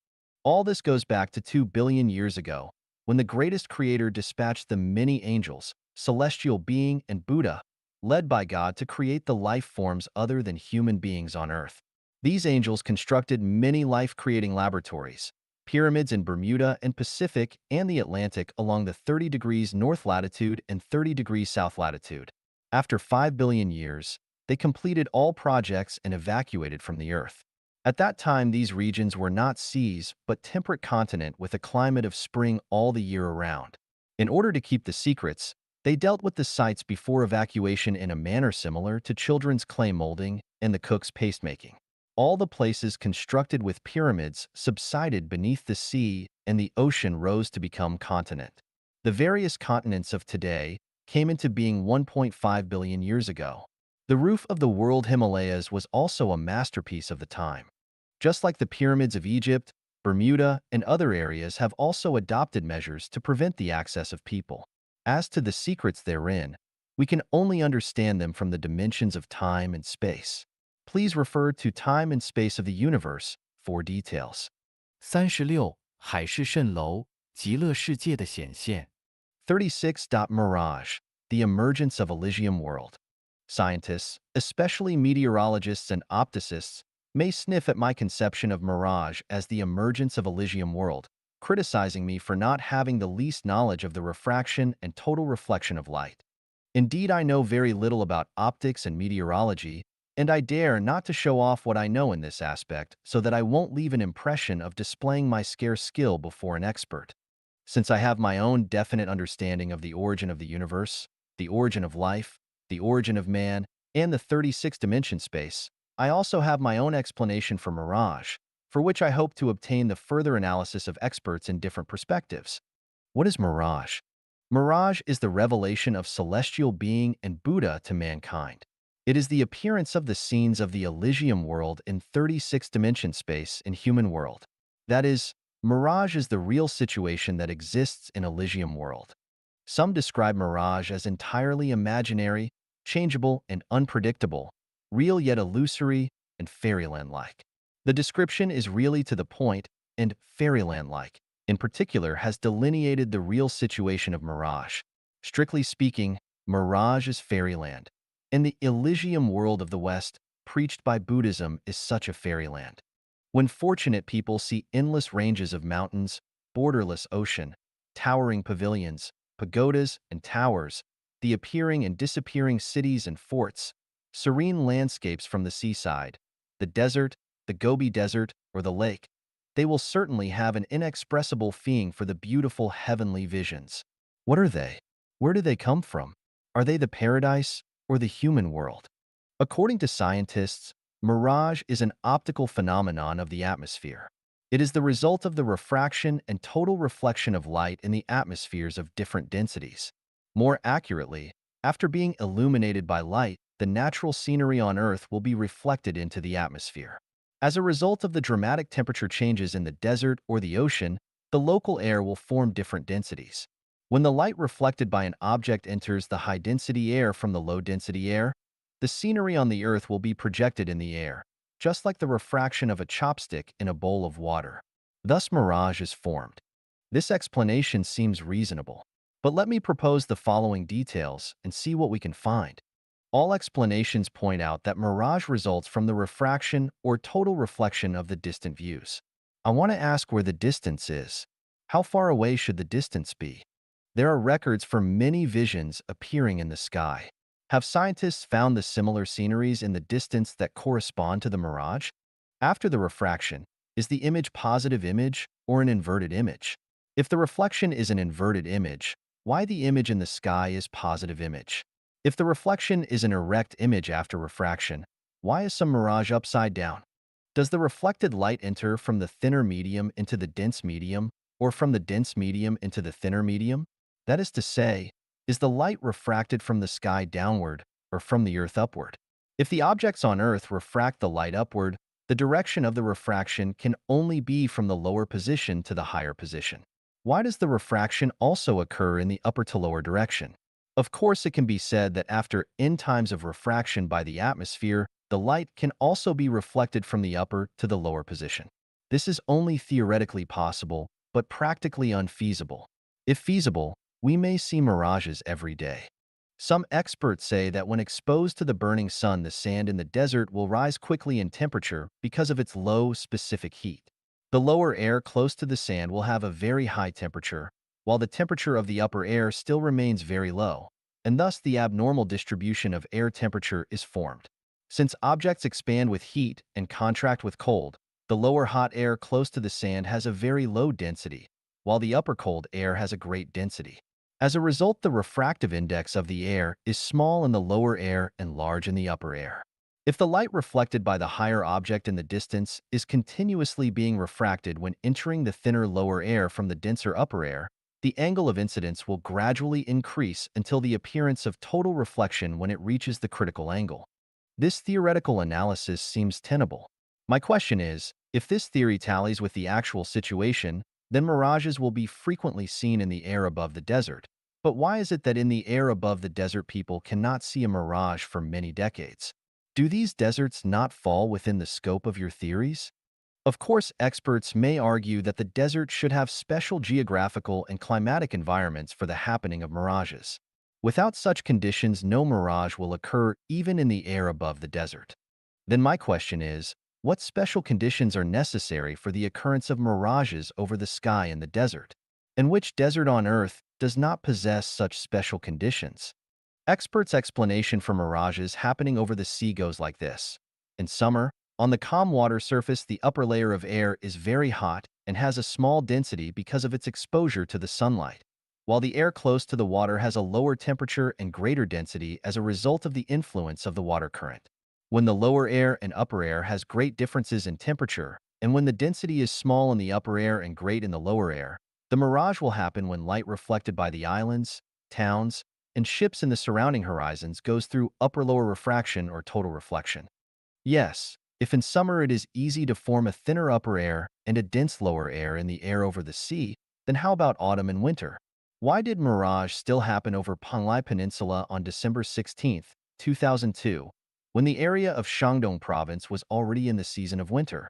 All this goes back to 2 billion years ago, when the greatest creator dispatched the many angels, celestial being, and Buddha, led by God to create the life forms other than human beings on Earth. These angels constructed many life-creating laboratories, pyramids in Bermuda and Pacific and the Atlantic along the 30 degrees north latitude and 30 degrees south latitude. After 5 billion years, they completed all projects and evacuated from the Earth. At that time, these regions were not seas, but temperate continent with a climate of spring all the year around. In order to keep the secrets, they dealt with the sites before evacuation in a manner similar to children's clay molding and the cook's pastemaking. All the places constructed with pyramids subsided beneath the sea and the ocean rose to become continent. The various continents of today came into being 1.5 billion years ago. The roof of the world Himalayas was also a masterpiece of the time. Just like the pyramids of Egypt, Bermuda, and other areas have also adopted measures to prevent the access of people. As to the secrets therein, we can only understand them from the dimensions of time and space. Please refer to Time and Space of the Universe for details. 36. 海市蜃楼，极乐世界的显现。36. Mirage, the emergence of Elysium world. Scientists, especially meteorologists and opticists, may sniff at my conception of mirage as the emergence of Elysium world, criticizing me for not having the least knowledge of the refraction and total reflection of light. Indeed, I know very little about optics and meteorology, and I dare not to show off what I know in this aspect so that I won't leave an impression of displaying my scarce skill before an expert. Since I have my own definite understanding of the origin of the universe, the origin of life, the origin of man, and the 36 dimension space, I also have my own explanation for mirage, for which I hope to obtain the further analysis of experts in different perspectives. What is mirage? Mirage is the revelation of celestial being and Buddha to mankind. It is the appearance of the scenes of the Elysium world in 36 dimension space in human world. That is, mirage is the real situation that exists in Elysium world. Some describe mirage as entirely imaginary, changeable, and unpredictable, real yet illusory, and fairyland-like. The description is really to the point, and fairyland-like, in particular, has delineated the real situation of mirage. Strictly speaking, mirage is fairyland, and the Elysium world of the West, preached by Buddhism, is such a fairyland. When fortunate people see endless ranges of mountains, borderless ocean, towering pavilions, pagodas and towers, the appearing and disappearing cities and forts, serene landscapes from the seaside, the desert, the Gobi Desert, or the lake, they will certainly have an inexpressible feeling for the beautiful heavenly visions. What are they? Where do they come from? Are they the paradise or the human world? According to scientists, mirage is an optical phenomenon of the atmosphere. It is the result of the refraction and total reflection of light in the atmospheres of different densities. More accurately, after being illuminated by light, the natural scenery on Earth will be reflected into the atmosphere. As a result of the dramatic temperature changes in the desert or the ocean, the local air will form different densities. When the light reflected by an object enters the high-density air from the low-density air, the scenery on the Earth will be projected in the air, just like the refraction of a chopstick in a bowl of water. Thus mirage is formed. This explanation seems reasonable. But let me propose the following details and see what we can find. All explanations point out that mirage results from the refraction or total reflection of the distant views. I want to ask where the distance is. How far away should the distance be? There are records for many visions appearing in the sky. Have scientists found the similar sceneries in the distance that correspond to the mirage? After the refraction, is the image positive image or an inverted image? If the reflection is an inverted image, why the image in the sky is positive image? If the reflection is an erect image after refraction, why is some mirage upside down? Does the reflected light enter from the thinner medium into the dense medium, or from the dense medium into the thinner medium? That is to say, is the light refracted from the sky downward or from the earth upward? If the objects on Earth refract the light upward, the direction of the refraction can only be from the lower position to the higher position. Why does the refraction also occur in the upper to lower direction? Of course, it can be said that after n times of refraction by the atmosphere, the light can also be reflected from the upper to the lower position. This is only theoretically possible, but practically unfeasible. If feasible, we may see mirages every day. Some experts say that when exposed to the burning sun, the sand in the desert will rise quickly in temperature because of its low specific heat. The lower air close to the sand will have a very high temperature, while the temperature of the upper air still remains very low, and thus the abnormal distribution of air temperature is formed. Since objects expand with heat and contract with cold, the lower hot air close to the sand has a very low density, while the upper cold air has a great density. As a result, the refractive index of the air is small in the lower air and large in the upper air. If the light reflected by the higher object in the distance is continuously being refracted when entering the thinner lower air from the denser upper air, the angle of incidence will gradually increase until the appearance of total reflection when it reaches the critical angle. This theoretical analysis seems tenable. My question is, if this theory tallies with the actual situation, then mirages will be frequently seen in the air above the desert. But why is it that in the air above the desert people cannot see a mirage for many decades? Do these deserts not fall within the scope of your theories? Of course, experts may argue that the desert should have special geographical and climatic environments for the happening of mirages. Without such conditions, no mirage will occur even in the air above the desert. Then my question is, what special conditions are necessary for the occurrence of mirages over the sky in the desert? And which desert on Earth does not possess such special conditions? Experts' explanation for mirages happening over the sea goes like this. In summer, on the calm water surface, the upper layer of air is very hot and has a small density because of its exposure to the sunlight. while the air close to the water has a lower temperature and greater density as a result of the influence of the water current. When the lower air and upper air has great differences in temperature, and when the density is small in the upper air and great in the lower air, the mirage will happen when light reflected by the islands, towns, and ships in the surrounding horizons goes through upper-lower refraction or total reflection. Yes, if in summer it is easy to form a thinner upper air and a dense lower air in the air over the sea, then how about autumn and winter? Why did mirage still happen over Panglai Peninsula on December 16, 2002, when the area of Shandong province was already in the season of winter?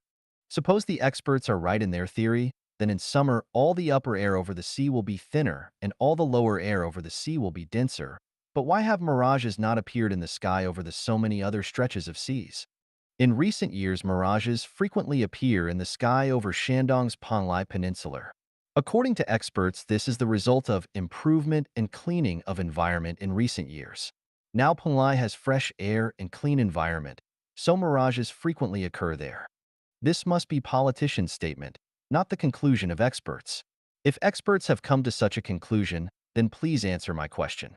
Suppose the experts are right in their theory, then in summer all the upper air over the sea will be thinner and all the lower air over the sea will be denser. But why have mirages not appeared in the sky over the so many other stretches of seas? In recent years, mirages frequently appear in the sky over Shandong's Panglai Peninsula. According to experts, this is the result of improvement and cleaning of environment in recent years. Now Panglai has fresh air and clean environment, so mirages frequently occur there. This must be politicians' statement, not the conclusion of experts. If experts have come to such a conclusion, then please answer my question.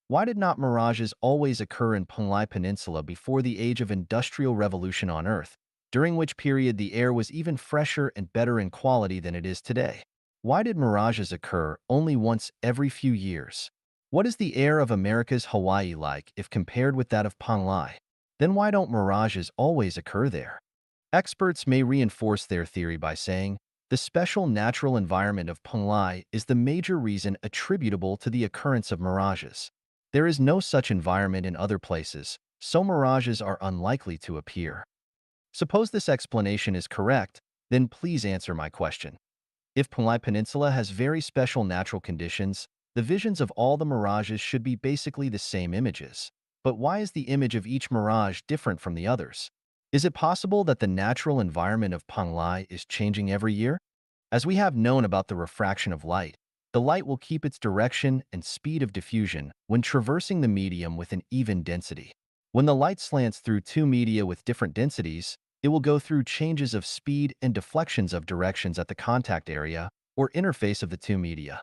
Why did not mirages always occur in Panglai Peninsula before the age of industrial revolution on Earth, during which period the air was even fresher and better in quality than it is today? Why did mirages occur only once every few years? What is the air of America's Hawaii like if compared with that of Panglai? Then why don't mirages always occur there? Experts may reinforce their theory by saying, the special natural environment of Panglai is the major reason attributable to the occurrence of mirages. There is no such environment in other places, so mirages are unlikely to appear. Suppose this explanation is correct, then please answer my question. If Panglai Peninsula has very special natural conditions, the visions of all the mirages should be basically the same images. But why is the image of each mirage different from the others? Is it possible that the natural environment of Panglai is changing every year? As we have known about the refraction of light, the light will keep its direction and speed of diffusion when traversing the medium with an even density. When the light slants through two media with different densities, it will go through changes of speed and deflections of directions at the contact area or interface of the two media.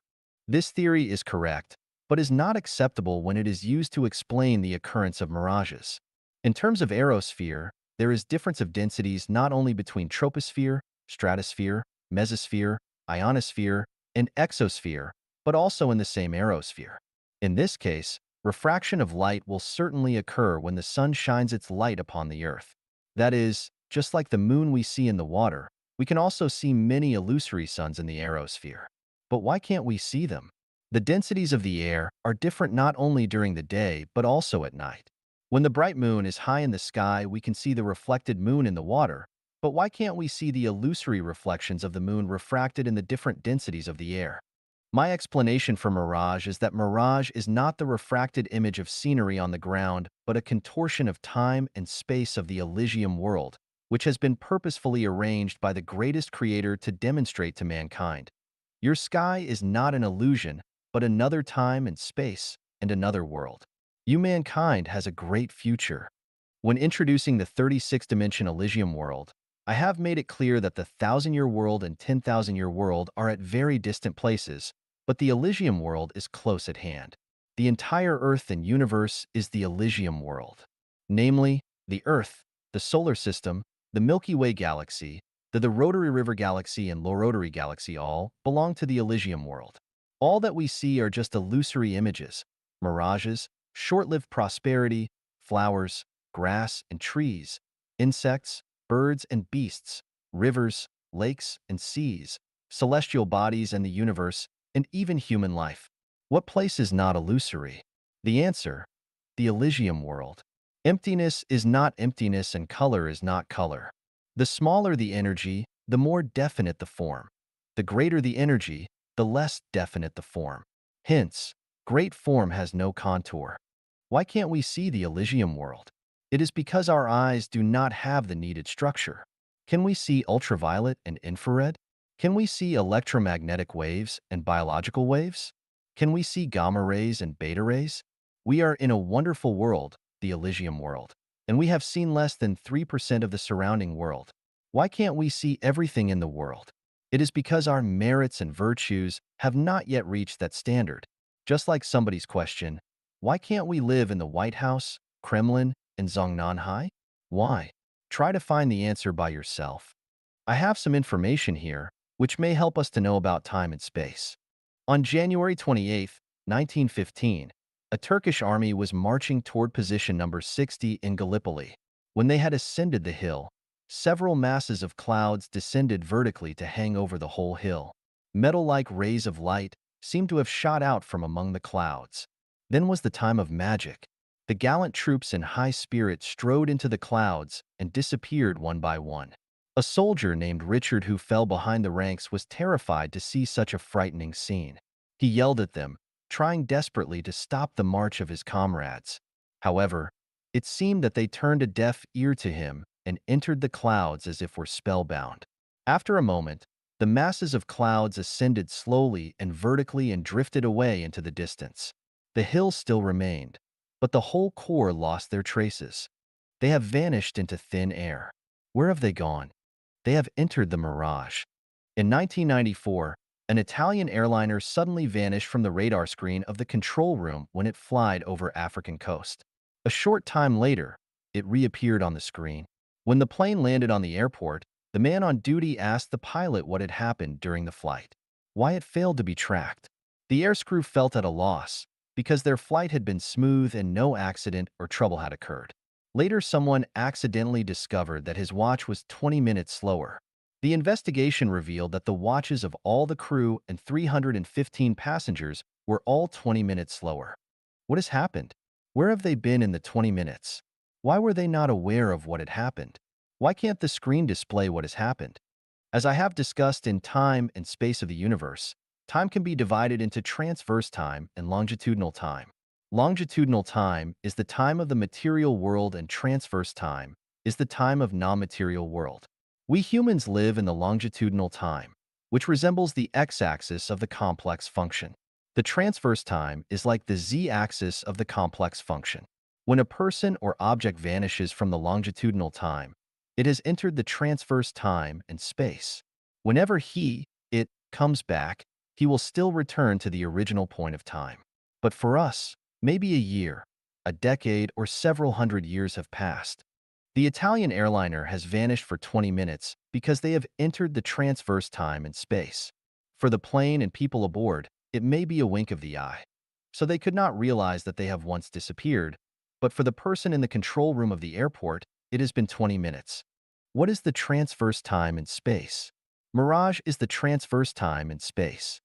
This theory is correct, but is not acceptable when it is used to explain the occurrence of mirages. In terms of aerosphere, there is difference of densities not only between troposphere, stratosphere, mesosphere, ionosphere, and exosphere, but also in the same aerosphere. In this case, refraction of light will certainly occur when the sun shines its light upon the Earth. That is, just like the moon we see in the water, we can also see many illusory suns in the aerosphere. But why can't we see them? The densities of the air are different not only during the day, but also at night. When the bright moon is high in the sky, we can see the reflected moon in the water, but why can't we see the illusory reflections of the moon refracted in the different densities of the air? My explanation for mirage is that mirage is not the refracted image of scenery on the ground, but a contortion of time and space of the Elysium world, which has been purposefully arranged by the greatest creator to demonstrate to mankind. Your sky is not an illusion, but another time and space, and another world. You mankind has a great future. When introducing the 36-dimension Elysium world, I have made it clear that the 1,000-year world and 10,000-year world are at very distant places, but the Elysium world is close at hand. The entire Earth and universe is the Elysium world. Namely, the Earth, the Solar System, the Milky Way galaxy, the Rotary River galaxy and Low Rotary galaxy all belong to the Elysium world. All that we see are just illusory images, mirages, short-lived prosperity, flowers, grass and trees, insects, birds and beasts, rivers, lakes and seas, celestial bodies and the universe, and even human life. What place is not illusory? The answer: the Elysium world. Emptiness is not emptiness and color is not color. The smaller the energy, the more definite the form. The greater the energy, the less definite the form. Hence, great form has no contour. Why can't we see the Elysium world? It is because our eyes do not have the needed structure. Can we see ultraviolet and infrared? Can we see electromagnetic waves and biological waves? Can we see gamma rays and beta rays? We are in a wonderful world, the Elysium world, and we have seen less than 3% of the surrounding world. Why can't we see everything in the world? It is because our merits and virtues have not yet reached that standard. Just like somebody's question, why can't we live in the White House, Kremlin, and Zhongnanhai? Why? Try to find the answer by yourself. I have some information here, which may help us to know about time and space. On January 28, 1915, a Turkish army was marching toward position number 60 in Gallipoli. When they had ascended the hill, several masses of clouds descended vertically to hang over the whole hill. Metal-like rays of light seemed to have shot out from among the clouds. Then was the time of magic. The gallant troops in high spirit strode into the clouds and disappeared one by one. A soldier named Richard who fell behind the ranks was terrified to see such a frightening scene. He yelled at them, trying desperately to stop the march of his comrades. However, it seemed that they turned a deaf ear to him and entered the clouds as if were spellbound. After a moment, the masses of clouds ascended slowly and vertically and drifted away into the distance. The hill still remained, but the whole corps lost their traces. They have vanished into thin air. Where have they gone? They have entered the mirage. In 1994, an Italian airliner suddenly vanished from the radar screen of the control room when it flied over African coast. A short time later, it reappeared on the screen. When the plane landed on the airport, the man on duty asked the pilot what had happened during the flight, why it failed to be tracked. The airscrew felt at a loss because their flight had been smooth and no accident or trouble had occurred. Later, someone accidentally discovered that his watch was 20 minutes slower. The investigation revealed that the watches of all the crew and 315 passengers were all 20 minutes slower. What has happened? Where have they been in the 20 minutes? Why were they not aware of what had happened? Why can't the screen display what has happened? As I have discussed in Time and Space of the Universe, time can be divided into transverse time and longitudinal time. Longitudinal time is the time of the material world and transverse time is the time of non-material world. We humans live in the longitudinal time, which resembles the x-axis of the complex function. The transverse time is like the z-axis of the complex function. When a person or object vanishes from the longitudinal time, it has entered the transverse time and space. Whenever it comes back, he will still return to the original point of time. But for us, maybe a year, a decade, or several hundred years have passed. The Italian airliner has vanished for 20 minutes because they have entered the transverse time and space. For the plane and people aboard, it may be a wink of the eye. So they could not realize that they have once disappeared, but for the person in the control room of the airport, it has been 20 minutes. What is the transverse time and space? Mirage is the transverse time and space.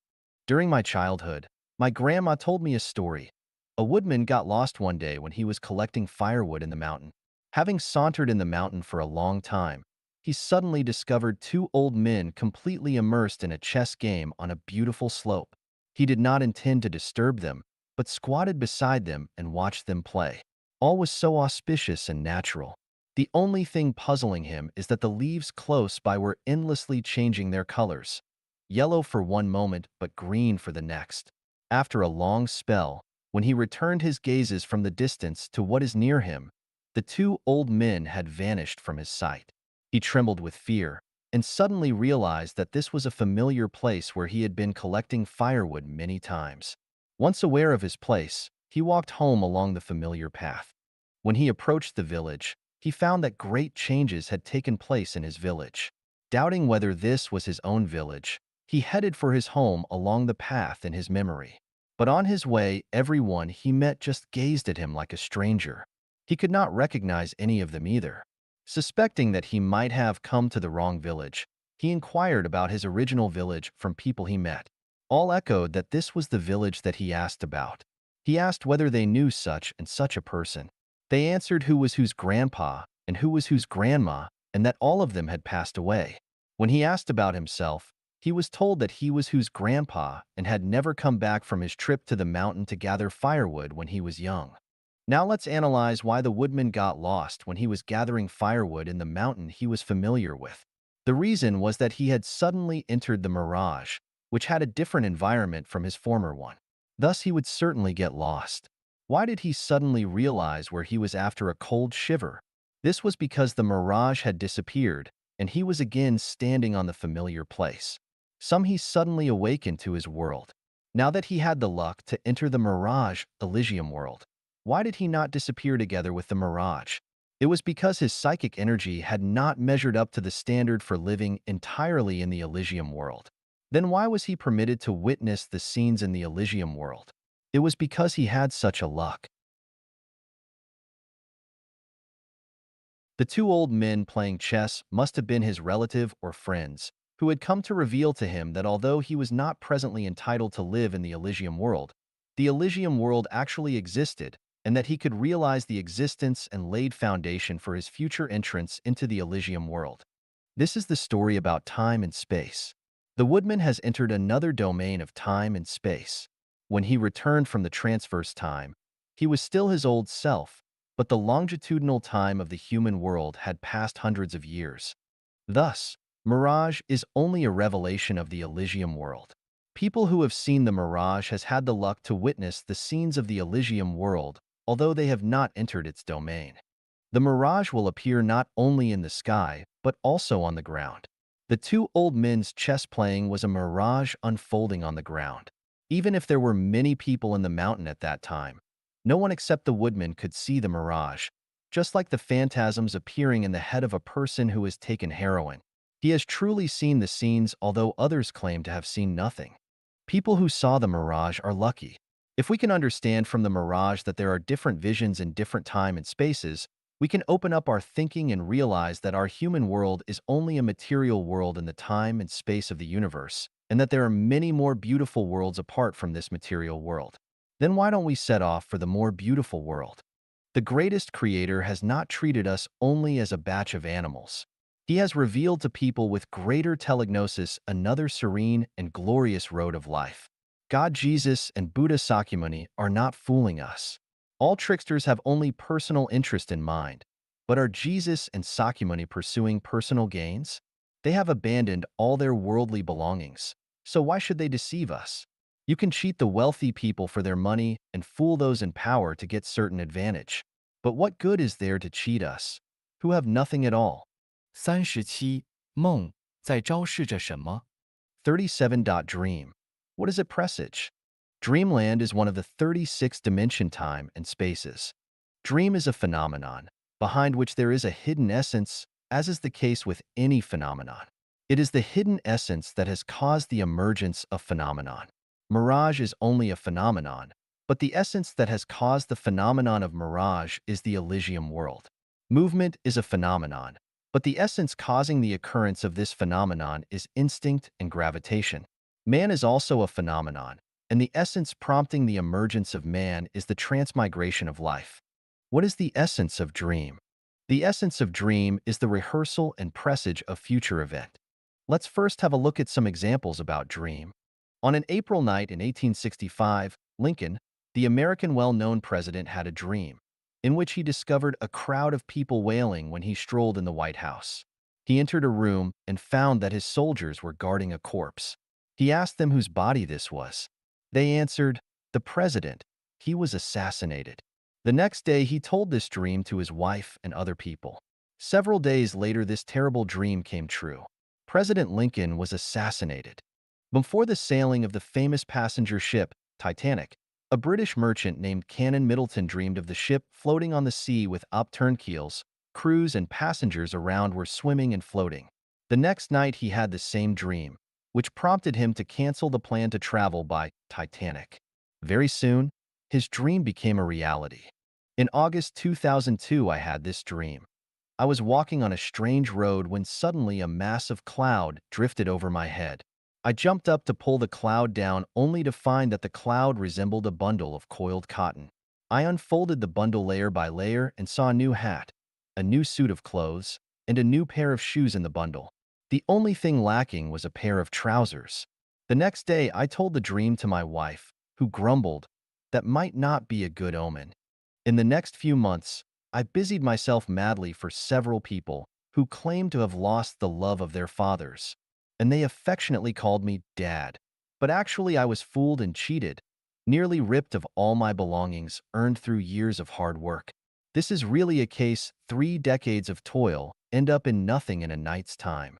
During my childhood, my grandma told me a story. A woodman got lost one day when he was collecting firewood in the mountain. Having sauntered in the mountain for a long time, he suddenly discovered two old men completely immersed in a chess game on a beautiful slope. He did not intend to disturb them, but squatted beside them and watched them play. All was so auspicious and natural. The only thing puzzling him is that the leaves close by were endlessly changing their colors. Yellow for one moment, but green for the next. After a long spell, when he returned his gazes from the distance to what is near him, the two old men had vanished from his sight. He trembled with fear and suddenly realized that this was a familiar place where he had been collecting firewood many times. Once aware of his place, he walked home along the familiar path. When he approached the village, he found that great changes had taken place in his village. Doubting whether this was his own village, he headed for his home along the path in his memory. But on his way, everyone he met just gazed at him like a stranger. He could not recognize any of them either. Suspecting that he might have come to the wrong village, he inquired about his original village from people he met. All echoed that this was the village that he asked about. He asked whether they knew such and such a person. They answered who was whose grandpa and who was whose grandma, and that all of them had passed away. When he asked about himself, he was told that he was whose grandpa and had never come back from his trip to the mountain to gather firewood when he was young. Now let's analyze why the woodman got lost when he was gathering firewood in the mountain he was familiar with. The reason was that he had suddenly entered the mirage, which had a different environment from his former one. Thus he would certainly get lost. Why did he suddenly realize where he was after a cold shiver? This was because the mirage had disappeared, and he was again standing on the familiar place. Some he suddenly awakened to his world. Now that he had the luck to enter the mirage Elysium world, why did he not disappear together with the mirage? It was because his psychic energy had not measured up to the standard for living entirely in the Elysium world. Then why was he permitted to witness the scenes in the Elysium world? It was because he had such a luck. The two old men playing chess must have been his relative or friends, who had come to reveal to him that although he was not presently entitled to live in the Elysium world actually existed, and that he could realize the existence and laid foundation for his future entrance into the Elysium world. This is the story about time and space. The woodman has entered another domain of time and space. When he returned from the transverse time, he was still his old self, but the longitudinal time of the human world had passed hundreds of years. Thus, Mirage is only a revelation of the Elysium world. People who have seen the Mirage has had the luck to witness the scenes of the Elysium world, although they have not entered its domain. The mirage will appear not only in the sky, but also on the ground. The two old men's chess playing was a mirage unfolding on the ground. Even if there were many people in the mountain at that time, no one except the woodman could see the mirage, just like the phantasms appearing in the head of a person who has taken heroin. He has truly seen the scenes, although others claim to have seen nothing. People who saw the mirage are lucky. If we can understand from the mirage that there are different visions in different time and spaces, we can open up our thinking and realize that our human world is only a material world in the time and space of the universe, and that there are many more beautiful worlds apart from this material world. Then why don't we set off for the more beautiful world? The greatest creator has not treated us only as a batch of animals. He has revealed to people with greater telegnosis another serene and glorious road of life. God, Jesus, and Buddha Sakyamuni are not fooling us. All tricksters have only personal interest in mind. But are Jesus and Sakyamuni pursuing personal gains? They have abandoned all their worldly belongings. So why should they deceive us? You can cheat the wealthy people for their money and fool those in power to get certain advantage. But what good is there to cheat us, who have nothing at all? 37. 梦在昭示着什么？37. Dream. What does it presage? Dreamland is one of the 36 dimension time and spaces. Dream is a phenomenon, behind which there is a hidden essence, as is the case with any phenomenon. It is the hidden essence that has caused the emergence of phenomenon. Mirage is only a phenomenon, but the essence that has caused the phenomenon of mirage is the Elysium world. Movement is a phenomenon, but the essence causing the occurrence of this phenomenon is instinct and gravitation. Man is also a phenomenon, and the essence prompting the emergence of man is the transmigration of life. What is the essence of dream? The essence of dream is the rehearsal and presage of future event. Let's first have a look at some examples about dream. On an April night in 1865, Lincoln, the American well-known president, had a dream, in which he discovered a crowd of people wailing when he strolled in the White House. He entered a room and found that his soldiers were guarding a corpse. He asked them whose body this was. They answered, "The president. He was assassinated." The next day, he told this dream to his wife and other people. Several days later, this terrible dream came true. President Lincoln was assassinated. Before the sailing of the famous passenger ship, Titanic, a British merchant named Canon Middleton dreamed of the ship floating on the sea with upturned keels. Crews and passengers around were swimming and floating. The next night, he had the same dream, which prompted him to cancel the plan to travel by Titanic. Very soon, his dream became a reality. In August 2002, I had this dream. I was walking on a strange road when suddenly a massive cloud drifted over my head. I jumped up to pull the cloud down only to find that the cloud resembled a bundle of coiled cotton. I unfolded the bundle layer by layer and saw a new hat, a new suit of clothes, and a new pair of shoes in the bundle. The only thing lacking was a pair of trousers. The next day, I told the dream to my wife, who grumbled, "That might not be a good omen." In the next few months, I busied myself madly for several people who claimed to have lost the love of their fathers, and they affectionately called me Dad. But actually, I was fooled and cheated, nearly ripped of all my belongings earned through years of hard work. This is really a case 3 decades of toil end up in nothing in a night's time.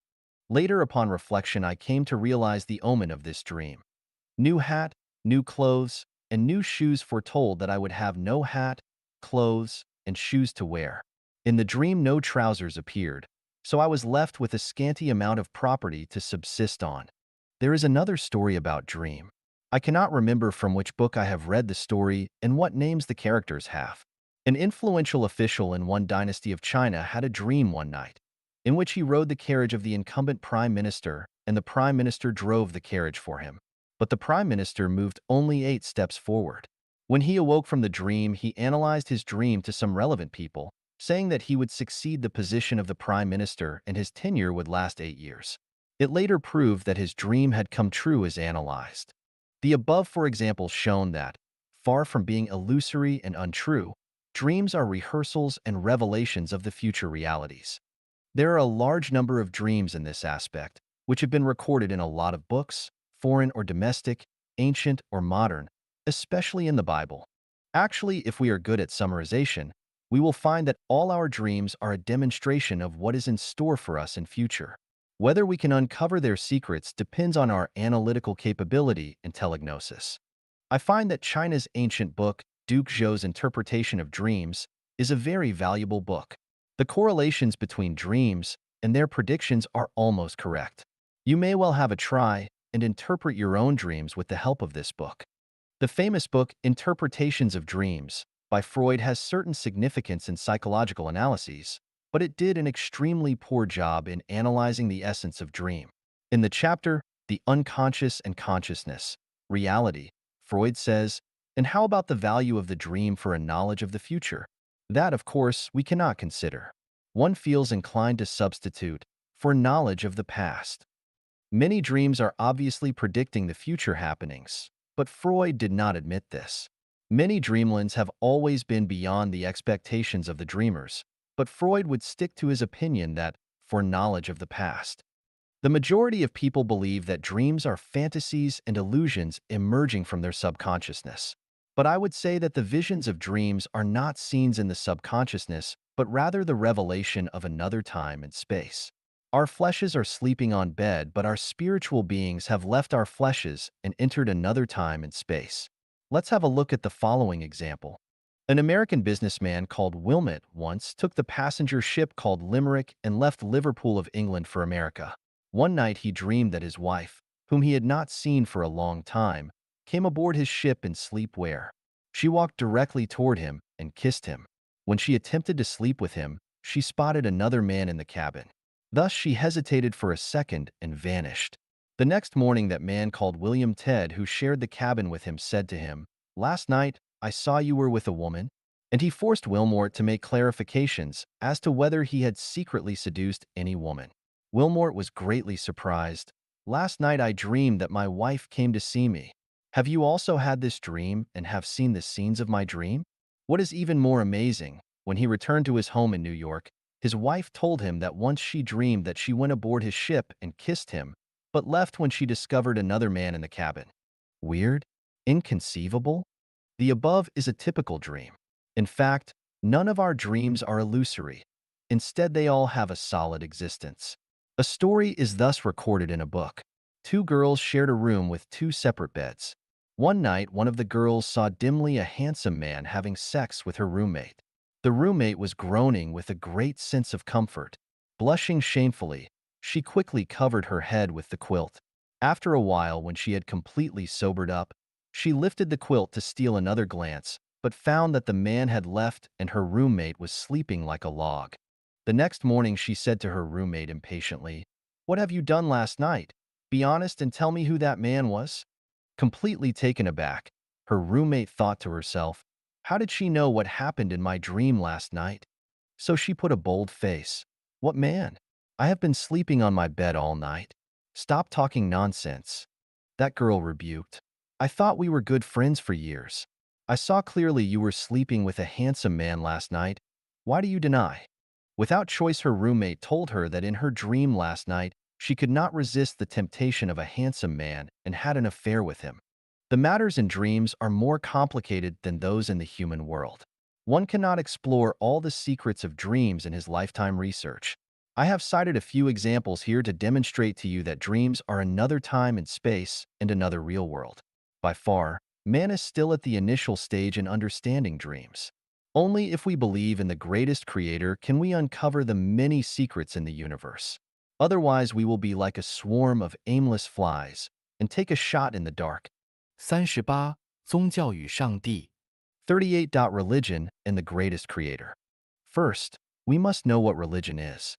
Later, upon reflection, I came to realize the omen of this dream. New hat, new clothes, and new shoes foretold that I would have no hat, clothes, and shoes to wear. In the dream, no trousers appeared, so I was left with a scanty amount of property to subsist on. There is another story about dream. I cannot remember from which book I have read the story and what names the characters have. An influential official in one dynasty of China had a dream one night, in which he rode the carriage of the incumbent prime minister, and the prime minister drove the carriage for him. But the prime minister moved only 8 steps forward. When he awoke from the dream, he analyzed his dream to some relevant people, saying that he would succeed the position of the prime minister and his tenure would last 8 years. It later proved that his dream had come true as analyzed. The above, for example, shown that, far from being illusory and untrue, dreams are rehearsals and revelations of the future realities. There are a large number of dreams in this aspect, which have been recorded in a lot of books, foreign or domestic, ancient or modern, especially in the Bible. Actually, if we are good at summarization, we will find that all our dreams are a demonstration of what is in store for us in future. Whether we can uncover their secrets depends on our analytical capability and telegnosis. I find that China's ancient book, Duke Zhou's Interpretation of Dreams, is a very valuable book. The correlations between dreams and their predictions are almost correct. You may well have a try and interpret your own dreams with the help of this book. The famous book, Interpretations of Dreams, by Freud has certain significance in psychological analyses, but it did an extremely poor job in analyzing the essence of dream. In the chapter, The Unconscious and Consciousness, Reality, Freud says, and how about the value of the dream for a knowledge of the future? That, of course, we cannot consider. One feels inclined to substitute for knowledge of the past. Many dreams are obviously predicting the future happenings, but Freud did not admit this. Many dreamlands have always been beyond the expectations of the dreamers, but Freud would stick to his opinion that foreknowledge of the past. The majority of people believe that dreams are fantasies and illusions emerging from their subconsciousness. But I would say that the visions of dreams are not scenes in the subconsciousness, but rather the revelation of another time and space. Our fleshes are sleeping on bed, but our spiritual beings have left our fleshes and entered another time and space. Let's have a look at the following example. An American businessman called Wilmot once took the passenger ship called Limerick and left Liverpool of England for America. One night he dreamed that his wife, whom he had not seen for a long time, came aboard his ship in sleepwear. She walked directly toward him and kissed him. When she attempted to sleep with him, she spotted another man in the cabin. Thus she hesitated for a second and vanished. The next morning that man called William Ted, who shared the cabin with him, said to him, "Last night I saw you were with a woman," and he forced Wilmort to make clarifications as to whether he had secretly seduced any woman. Wilmort was greatly surprised. "Last night I dreamed that my wife came to see me. Have you also had this dream and have seen the scenes of my dream?" What is even more amazing, when he returned to his home in New York, his wife told him that once she dreamed that she went aboard his ship and kissed him, but left when she discovered another man in the cabin. Weird? Inconceivable? The above is a typical dream. In fact, none of our dreams are illusory. Instead, they all have a solid existence. A story is thus recorded in a book. Two girls shared a room with two separate beds. One night, one of the girls saw dimly a handsome man having sex with her roommate. The roommate was groaning with a great sense of comfort. Blushing shamefully, she quickly covered her head with the quilt. After a while, when she had completely sobered up, she lifted the quilt to steal another glance, but found that the man had left and her roommate was sleeping like a log. The next morning she said to her roommate impatiently, "What have you done last night? Be honest and tell me who that man was." Completely taken aback, her roommate thought to herself, "How did she know what happened in my dream last night?" So she put a bold face. "What man? I have been sleeping on my bed all night. Stop talking nonsense." That girl rebuked. "I thought we were good friends for years. I saw clearly you were sleeping with a handsome man last night. Why do you deny?" Without choice, her roommate told her that in her dream last night, she could not resist the temptation of a handsome man and had an affair with him. The matters in dreams are more complicated than those in the human world. One cannot explore all the secrets of dreams in his lifetime research. I have cited a few examples here to demonstrate to you that dreams are another time and space and another real world. By far, man is still at the initial stage in understanding dreams. Only if we believe in the greatest creator can we uncover the many secrets in the universe. Otherwise, we will be like a swarm of aimless flies and take a shot in the dark. 38. 宗教与上帝。38. Religion and the greatest creator. First, we must know what religion is.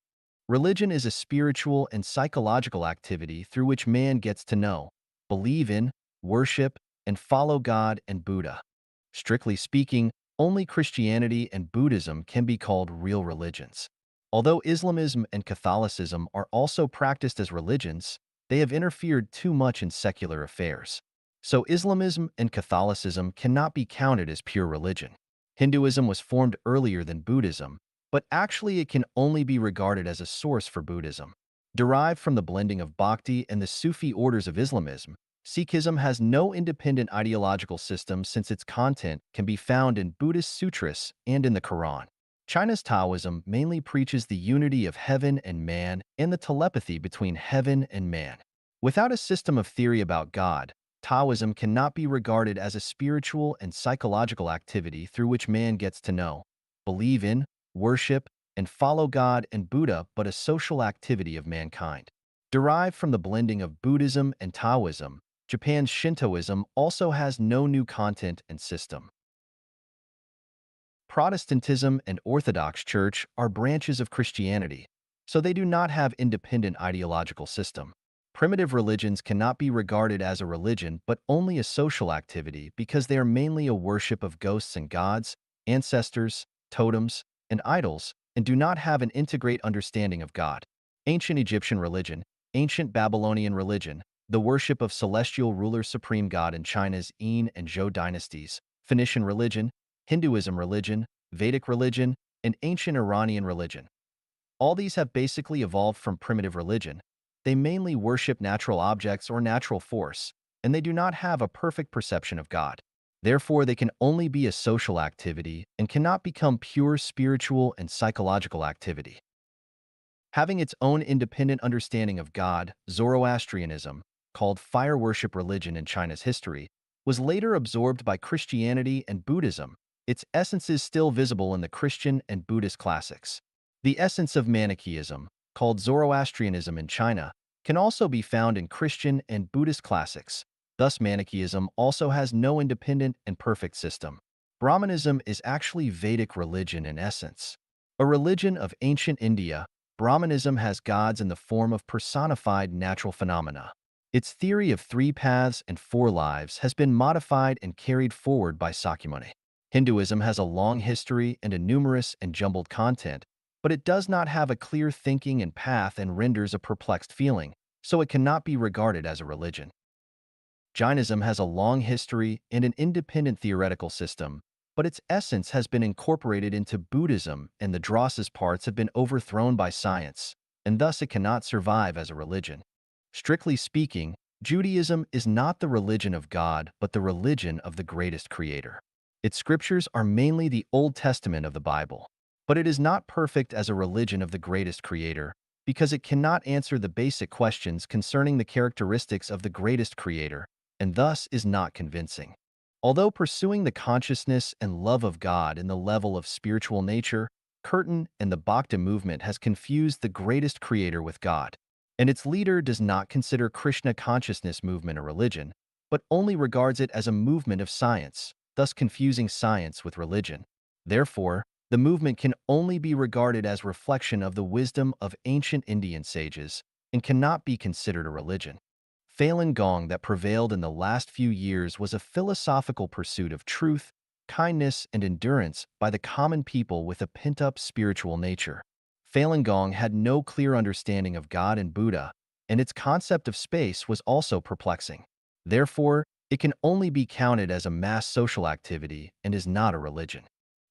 Religion is a spiritual and psychological activity through which man gets to know, believe in, worship, and follow God and Buddha. Strictly speaking, only Christianity and Buddhism can be called real religions. Although Islamism and Catholicism are also practiced as religions, they have interfered too much in secular affairs. So Islamism and Catholicism cannot be counted as pure religion. Hinduism was formed earlier than Buddhism, but actually it can only be regarded as a source for Buddhism. Derived from the blending of Bhakti and the Sufi orders of Islamism, Sikhism has no independent ideological system since its content can be found in Buddhist sutras and in the Quran. China's Taoism mainly preaches the unity of heaven and man and the telepathy between heaven and man. Without a system of theory about God, Taoism cannot be regarded as a spiritual and psychological activity through which man gets to know, believe in, worship, and follow God and Buddha, but a social activity of mankind. Derived from the blending of Buddhism and Taoism, Japan's Shintoism also has no new content and system. Protestantism and Orthodox Church are branches of Christianity, so they do not have independent ideological system. Primitive religions cannot be regarded as a religion but only a social activity because they are mainly a worship of ghosts and gods, ancestors, totems, and idols, and do not have an integrate understanding of God. Ancient Egyptian religion, ancient Babylonian religion, the worship of celestial ruler supreme god in China's Yin and Zhou dynasties, Phoenician religion, Hinduism religion, Vedic religion, and ancient Iranian religion. All these have basically evolved from primitive religion. They mainly worship natural objects or natural force, and they do not have a perfect perception of God. Therefore, they can only be a social activity and cannot become pure spiritual and psychological activity. Having its own independent understanding of God, Zoroastrianism, called fire worship religion in China's history, was later absorbed by Christianity and Buddhism. Its essence is still visible in the Christian and Buddhist classics. The essence of Manichaeism, called Zoroastrianism in China, can also be found in Christian and Buddhist classics. Thus, Manichaeism also has no independent and perfect system. Brahmanism is actually Vedic religion in essence. A religion of ancient India, Brahmanism has gods in the form of personified natural phenomena. Its theory of three paths and four lives has been modified and carried forward by Sakyamuni. Hinduism has a long history and a numerous and jumbled content, but it does not have a clear thinking and path and renders a perplexed feeling, so it cannot be regarded as a religion. Jainism has a long history and an independent theoretical system, but its essence has been incorporated into Buddhism and the Drossa's parts have been overthrown by science, and thus it cannot survive as a religion. Strictly speaking, Judaism is not the religion of God, but the religion of the greatest creator. Its scriptures are mainly the Old Testament of the Bible, but it is not perfect as a religion of the greatest creator because it cannot answer the basic questions concerning the characteristics of the greatest creator, and thus is not convincing. Although pursuing the consciousness and love of God in the level of spiritual nature, Kirtan and the Bhakti movement has confused the greatest creator with God, and its leader does not consider Krishna consciousness movement a religion, but only regards it as a movement of science, thus confusing science with religion. Therefore, the movement can only be regarded as reflection of the wisdom of ancient Indian sages and cannot be considered a religion. Falun Gong that prevailed in the last few years was a philosophical pursuit of truth, kindness, and endurance by the common people with a pent-up spiritual nature. Falun Gong had no clear understanding of God and Buddha, and its concept of space was also perplexing. Therefore, it can only be counted as a mass social activity and is not a religion.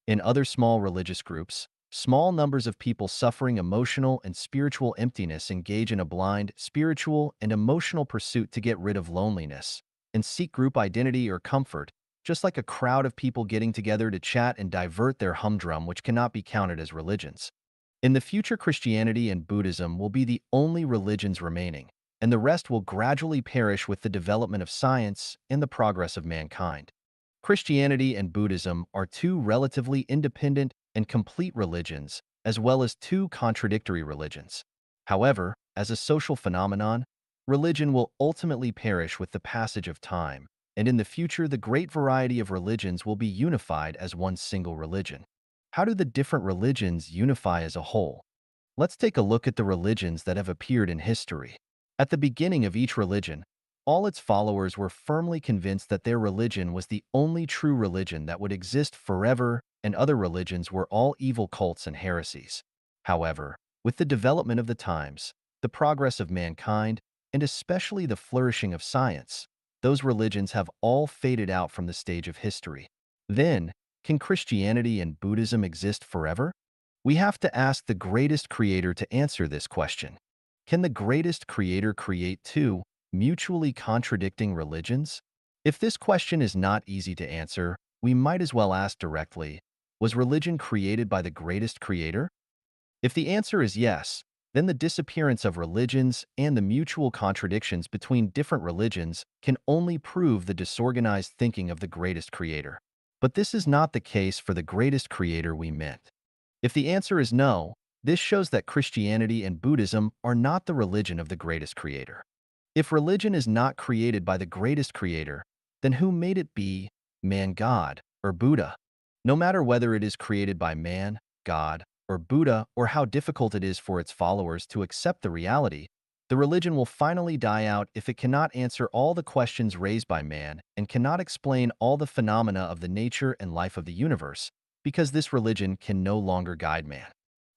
In other small religious groups, small numbers of people suffering emotional and spiritual emptiness engage in a blind, spiritual, and emotional pursuit to get rid of loneliness and seek group identity or comfort, just like a crowd of people getting together to chat and divert their humdrum, which cannot be counted as religions. In the future, Christianity and Buddhism will be the only religions remaining, and the rest will gradually perish with the development of science and the progress of mankind. Christianity and Buddhism are two relatively independent and complete religions, as well as two contradictory religions. However, as a social phenomenon, religion will ultimately perish with the passage of time, and in the future, the great variety of religions will be unified as one single religion. How do the different religions unify as a whole? Let's take a look at the religions that have appeared in history. At the beginning of each religion, all its followers were firmly convinced that their religion was the only true religion that would exist forever, and other religions were all evil cults and heresies. However, with the development of the times, the progress of mankind, and especially the flourishing of science, those religions have all faded out from the stage of history. Then, can Christianity and Buddhism exist forever? We have to ask the greatest creator to answer this question. Can the greatest creator create two mutually contradicting religions? If this question is not easy to answer, we might as well ask directly, was religion created by the greatest creator? If the answer is yes, then the disappearance of religions and the mutual contradictions between different religions can only prove the disorganized thinking of the greatest creator. But this is not the case for the greatest creator we meant. If the answer is no, this shows that Christianity and Buddhism are not the religion of the greatest creator. If religion is not created by the greatest creator, then who made it be, man, God, or Buddha? No matter whether it is created by man, God, or Buddha, or how difficult it is for its followers to accept the reality, the religion will finally die out if it cannot answer all the questions raised by man and cannot explain all the phenomena of the nature and life of the universe, because this religion can no longer guide man.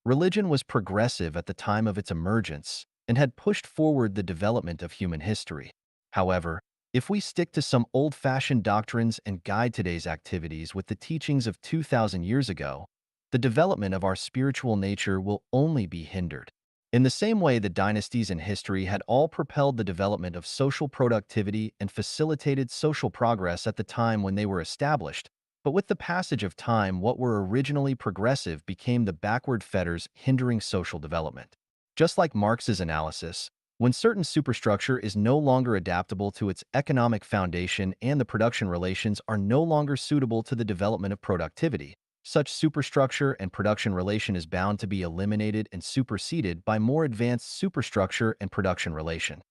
Religion was progressive at the time of its emergence and had pushed forward the development of human history. However, if we stick to some old-fashioned doctrines and guide today's activities with the teachings of 2,000 years ago, the development of our spiritual nature will only be hindered. In the same way, the dynasties in history had all propelled the development of social productivity and facilitated social progress at the time when they were established, but with the passage of time, what were originally progressive became the backward fetters hindering social development. Just like Marx's analysis, when certain superstructure is no longer adaptable to its economic foundation and the production relations are no longer suitable to the development of productivity, such superstructure and production relation is bound to be eliminated and superseded by more advanced superstructure and production relation.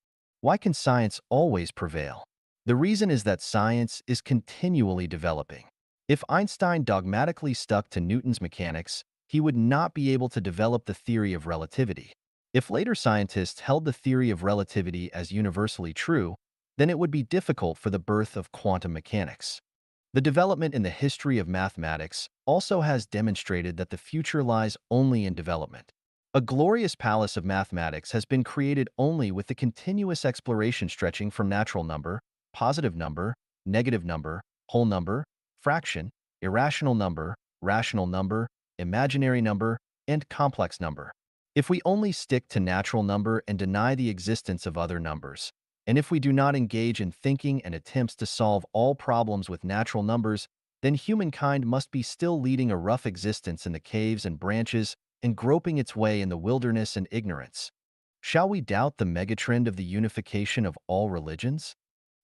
Why can science always prevail? The reason is that science is continually developing. If Einstein dogmatically stuck to Newton's mechanics, he would not be able to develop the theory of relativity. If later scientists held the theory of relativity as universally true, then it would be difficult for the birth of quantum mechanics. The development in the history of mathematics also has demonstrated that the future lies only in development. A glorious palace of mathematics has been created only with the continuous exploration stretching from natural number, positive number, negative number, whole number, fraction, irrational number, rational number, imaginary number, and complex number. If we only stick to natural number and deny the existence of other numbers, and if we do not engage in thinking and attempts to solve all problems with natural numbers, then humankind must be still leading a rough existence in the caves and branches and groping its way in the wilderness and ignorance. Shall we doubt the megatrend of the unification of all religions?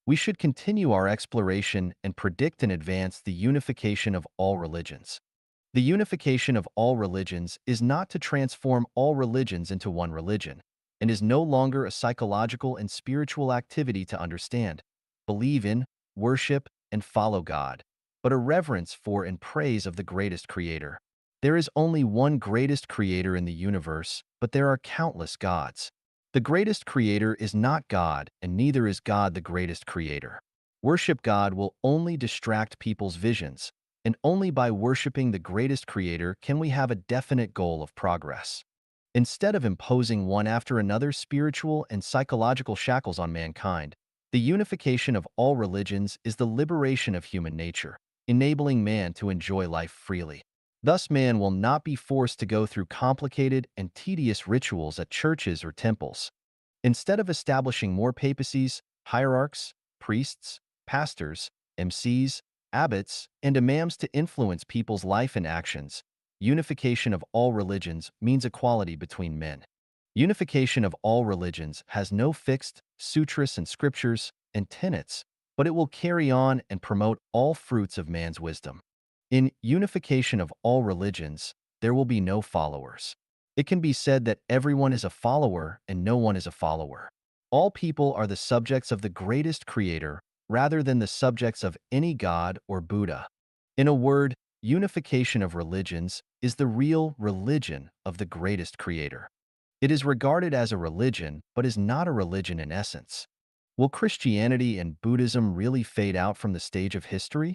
We should continue our exploration and predict in advance the unification of all religions. The unification of all religions is not to transform all religions into one religion, and is no longer a psychological and spiritual activity to understand, believe in, worship, and follow God, but a reverence for and praise of the greatest creator. There is only one greatest creator in the universe, but there are countless gods. The greatest creator is not God, and neither is God the greatest creator. Worship God will only distract people's visions, and only by worshiping the greatest creator can we have a definite goal of progress. Instead of imposing one after another spiritual and psychological shackles on mankind, the unification of all religions is the liberation of human nature, enabling man to enjoy life freely. Thus, man will not be forced to go through complicated and tedious rituals at churches or temples. Instead of establishing more papacies, hierarchs, priests, pastors, MCs, abbots, and imams to influence people's life and actions, unification of all religions means equality between men. Unification of all religions has no fixed sutras and scriptures and tenets, but it will carry on and promote all fruits of man's wisdom. In unification of all religions, there will be no followers. It can be said that everyone is a follower and no one is a follower. All people are the subjects of the greatest creator rather than the subjects of any god or Buddha. In a word, unification of religions is the real religion of the greatest creator. It is regarded as a religion, but is not a religion in essence. Will Christianity and Buddhism really fade out from the stage of history?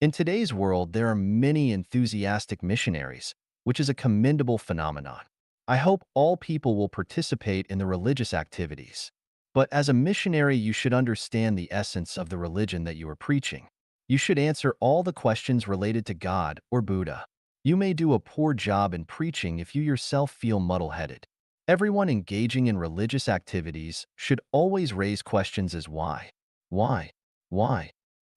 In today's world, there are many enthusiastic missionaries, which is a commendable phenomenon. I hope all people will participate in the religious activities. But as a missionary, you should understand the essence of the religion that you are preaching. You should answer all the questions related to God or Buddha. You may do a poor job in preaching if you yourself feel muddle-headed. Everyone engaging in religious activities should always raise questions as why, why, why.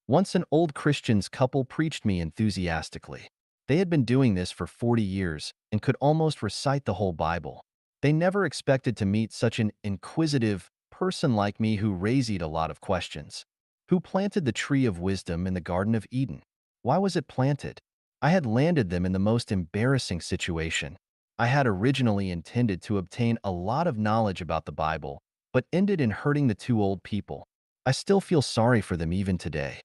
Once an old Christians couple preached me enthusiastically. They had been doing this for 40 years and could almost recite the whole Bible. They never expected to meet such an inquisitive person like me who raised a lot of questions. Who planted the tree of wisdom in the Garden of Eden? Why was it planted? I had landed them in the most embarrassing situation. I had originally intended to obtain a lot of knowledge about the Bible, but ended in hurting the two old people. I still feel sorry for them even today.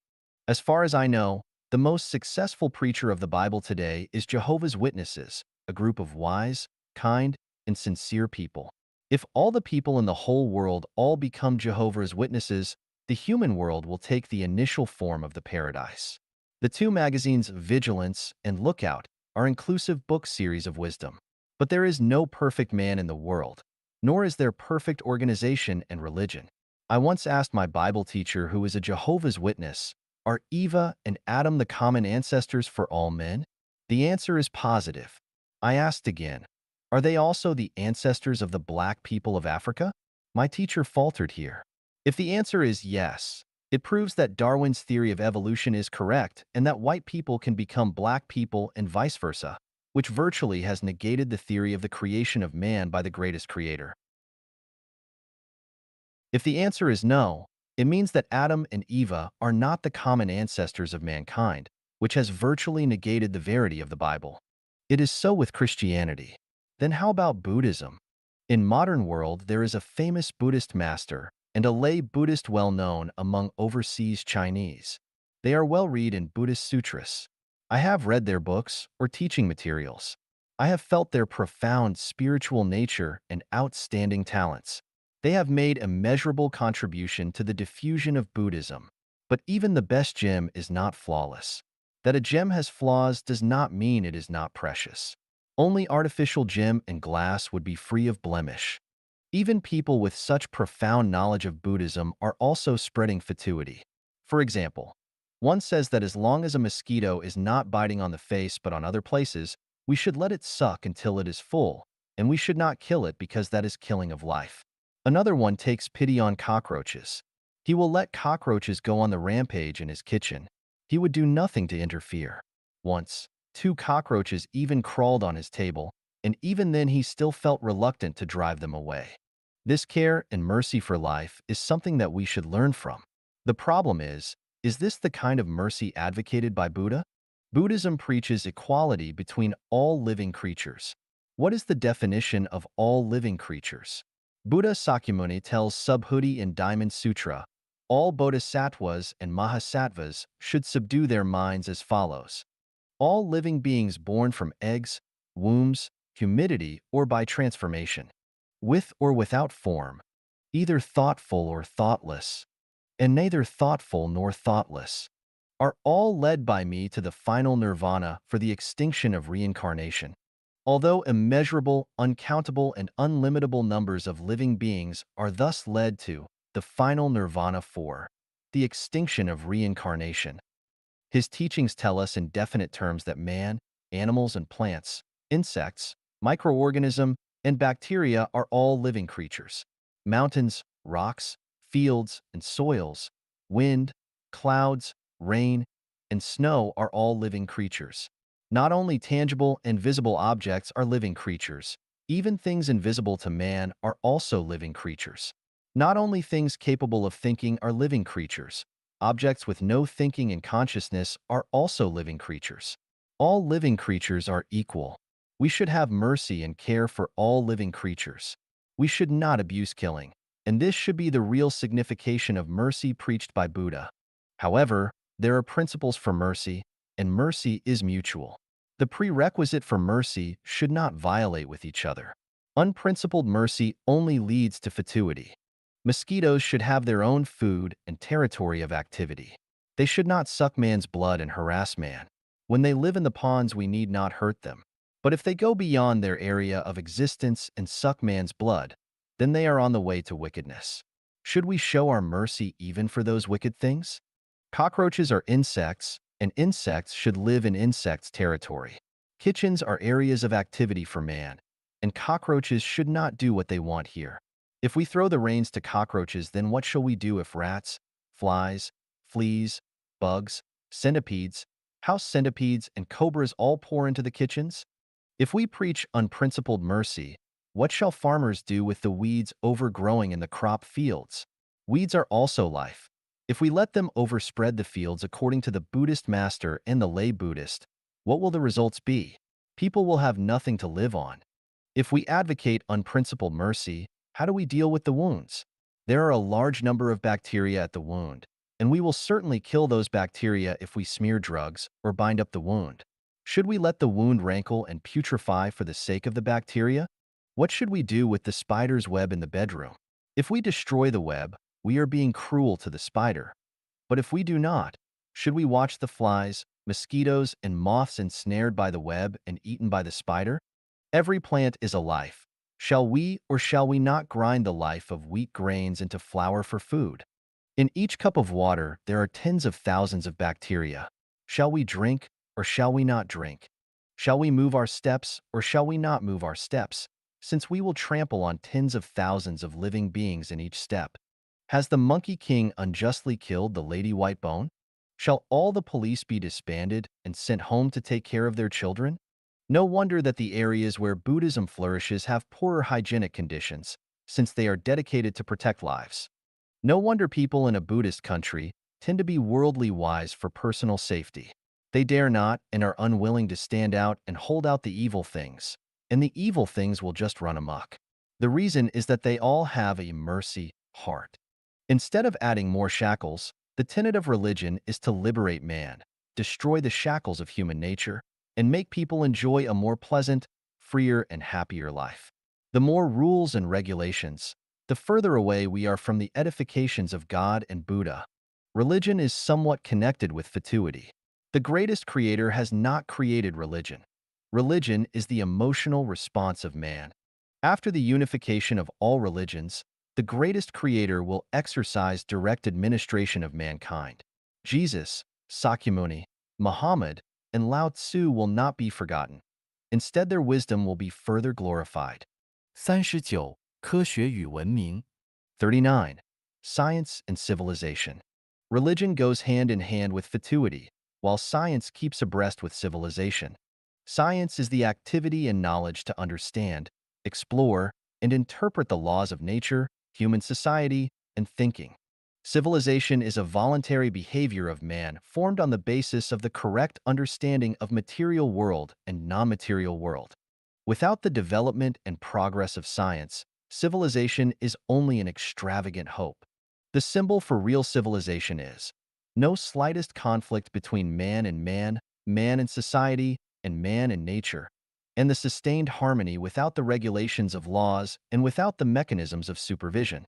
As far as I know, the most successful preacher of the Bible today is Jehovah's Witnesses, a group of wise, kind, and sincere people. If all the people in the whole world all become Jehovah's Witnesses, the human world will take the initial form of the paradise. The two magazines Vigilance and Lookout are inclusive book series of wisdom. But there is no perfect man in the world, nor is there perfect organization and religion. I once asked my Bible teacher, who is a Jehovah's Witness, are Eva and Adam the common ancestors for all men? The answer is positive. I asked again, are they also the ancestors of the black people of Africa? My teacher faltered here. If the answer is yes, it proves that Darwin's theory of evolution is correct and that white people can become black people and vice versa, which virtually has negated the theory of the creation of man by the greatest creator. If the answer is no, it means that Adam and Eva are not the common ancestors of mankind, which has virtually negated the verity of the Bible. It is so with Christianity. Then how about Buddhism? In modern world, there is a famous Buddhist master and a lay Buddhist well known among overseas Chinese. They are well read in Buddhist sutras. I have read their books or teaching materials. I have felt their profound spiritual nature and outstanding talents. They have made immeasurable contribution to the diffusion of Buddhism. But even the best gem is not flawless. That a gem has flaws does not mean it is not precious. Only artificial gem and glass would be free of blemish. Even people with such profound knowledge of Buddhism are also spreading fatuity. For example, one says that as long as a mosquito is not biting on the face but on other places, we should let it suck until it is full, and we should not kill it because that is killing of life. Another one takes pity on cockroaches. He will let cockroaches go on the rampage in his kitchen. He would do nothing to interfere. Once, two cockroaches even crawled on his table, and even then he still felt reluctant to drive them away. This care and mercy for life is something that we should learn from. The problem is this the kind of mercy advocated by Buddha? Buddhism preaches equality between all living creatures. What is the definition of all living creatures? Buddha Sakyamuni tells Subhuti in Diamond Sutra, all bodhisattvas and mahasattvas should subdue their minds as follows. All living beings born from eggs, wombs, humidity, or by transformation, with or without form, either thoughtful or thoughtless, and neither thoughtful nor thoughtless, are all led by me to the final nirvana for the extinction of reincarnation. Although immeasurable, uncountable, and unlimitable numbers of living beings are thus led to the final nirvana for the extinction of reincarnation, his teachings tell us in definite terms that man, animals and plants, insects, microorganisms, and bacteria are all living creatures. Mountains, rocks, fields, and soils, wind, clouds, rain, and snow are all living creatures. Not only tangible and visible objects are living creatures, even things invisible to man are also living creatures. Not only things capable of thinking are living creatures, objects with no thinking and consciousness are also living creatures. All living creatures are equal. We should have mercy and care for all living creatures. We should not abuse killing, and this should be the real signification of mercy preached by Buddha. However, there are principles for mercy, and mercy is mutual. The prerequisite for mercy should not violate with each other. Unprincipled mercy only leads to fatuity. Mosquitoes should have their own food and territory of activity. They should not suck man's blood and harass man. When they live in the ponds, we need not hurt them. But if they go beyond their area of existence and suck man's blood, then they are on the way to wickedness. Should we show our mercy even for those wicked things? Cockroaches are insects, and insects should live in insects' territory. Kitchens are areas of activity for man, and cockroaches should not do what they want here. If we throw the reins to cockroaches, then what shall we do if rats, flies, fleas, bugs, centipedes, house centipedes, and cobras all pour into the kitchens? If we preach unprincipled mercy, what shall farmers do with the weeds overgrowing in the crop fields? Weeds are also life. If we let them overspread the fields according to the Buddhist master and the lay Buddhist, what will the results be? People will have nothing to live on. If we advocate unprincipled mercy, how do we deal with the wounds? There are a large number of bacteria at the wound, and we will certainly kill those bacteria if we smear drugs or bind up the wound. Should we let the wound rankle and putrefy for the sake of the bacteria? What should we do with the spider's web in the bedroom? If we destroy the web, we are being cruel to the spider. But if we do not, should we watch the flies, mosquitoes, and moths ensnared by the web and eaten by the spider? Every plant is a life. Shall we or shall we not grind the life of wheat grains into flour for food? In each cup of water, there are tens of thousands of bacteria. Shall we drink or shall we not drink? Shall we move our steps or shall we not move our steps, since we will trample on tens of thousands of living beings in each step? Has the Monkey King unjustly killed the Lady Whitebone? Shall all the police be disbanded and sent home to take care of their children? No wonder that the areas where Buddhism flourishes have poorer hygienic conditions, since they are dedicated to protect lives. No wonder people in a Buddhist country tend to be worldly wise for personal safety. They dare not and are unwilling to stand out and hold out the evil things, and the evil things will just run amok. The reason is that they all have a mercy heart. Instead of adding more shackles, the tenet of religion is to liberate man, destroy the shackles of human nature, and make people enjoy a more pleasant, freer, and happier life. The more rules and regulations, the further away we are from the edifications of God and Buddha. Religion is somewhat connected with fatuity. The greatest creator has not created religion. Religion is the emotional response of man. After the unification of all religions, the greatest creator will exercise direct administration of mankind. Jesus, Sakyamuni, Muhammad, and Lao Tzu will not be forgotten. Instead, their wisdom will be further glorified. 39. 科学与文明 39. Science and civilization. Religion goes hand in hand with fatuity, while science keeps abreast with civilization. Science is the activity and knowledge to understand, explore, and interpret the laws of nature, human society, and thinking. Civilization is a voluntary behavior of man formed on the basis of the correct understanding of material world and non-material world. Without the development and progress of science, civilization is only an extravagant hope. The symbol for real civilization is no slightest conflict between man and society, and man and nature, and the sustained harmony without the regulations of laws and without the mechanisms of supervision.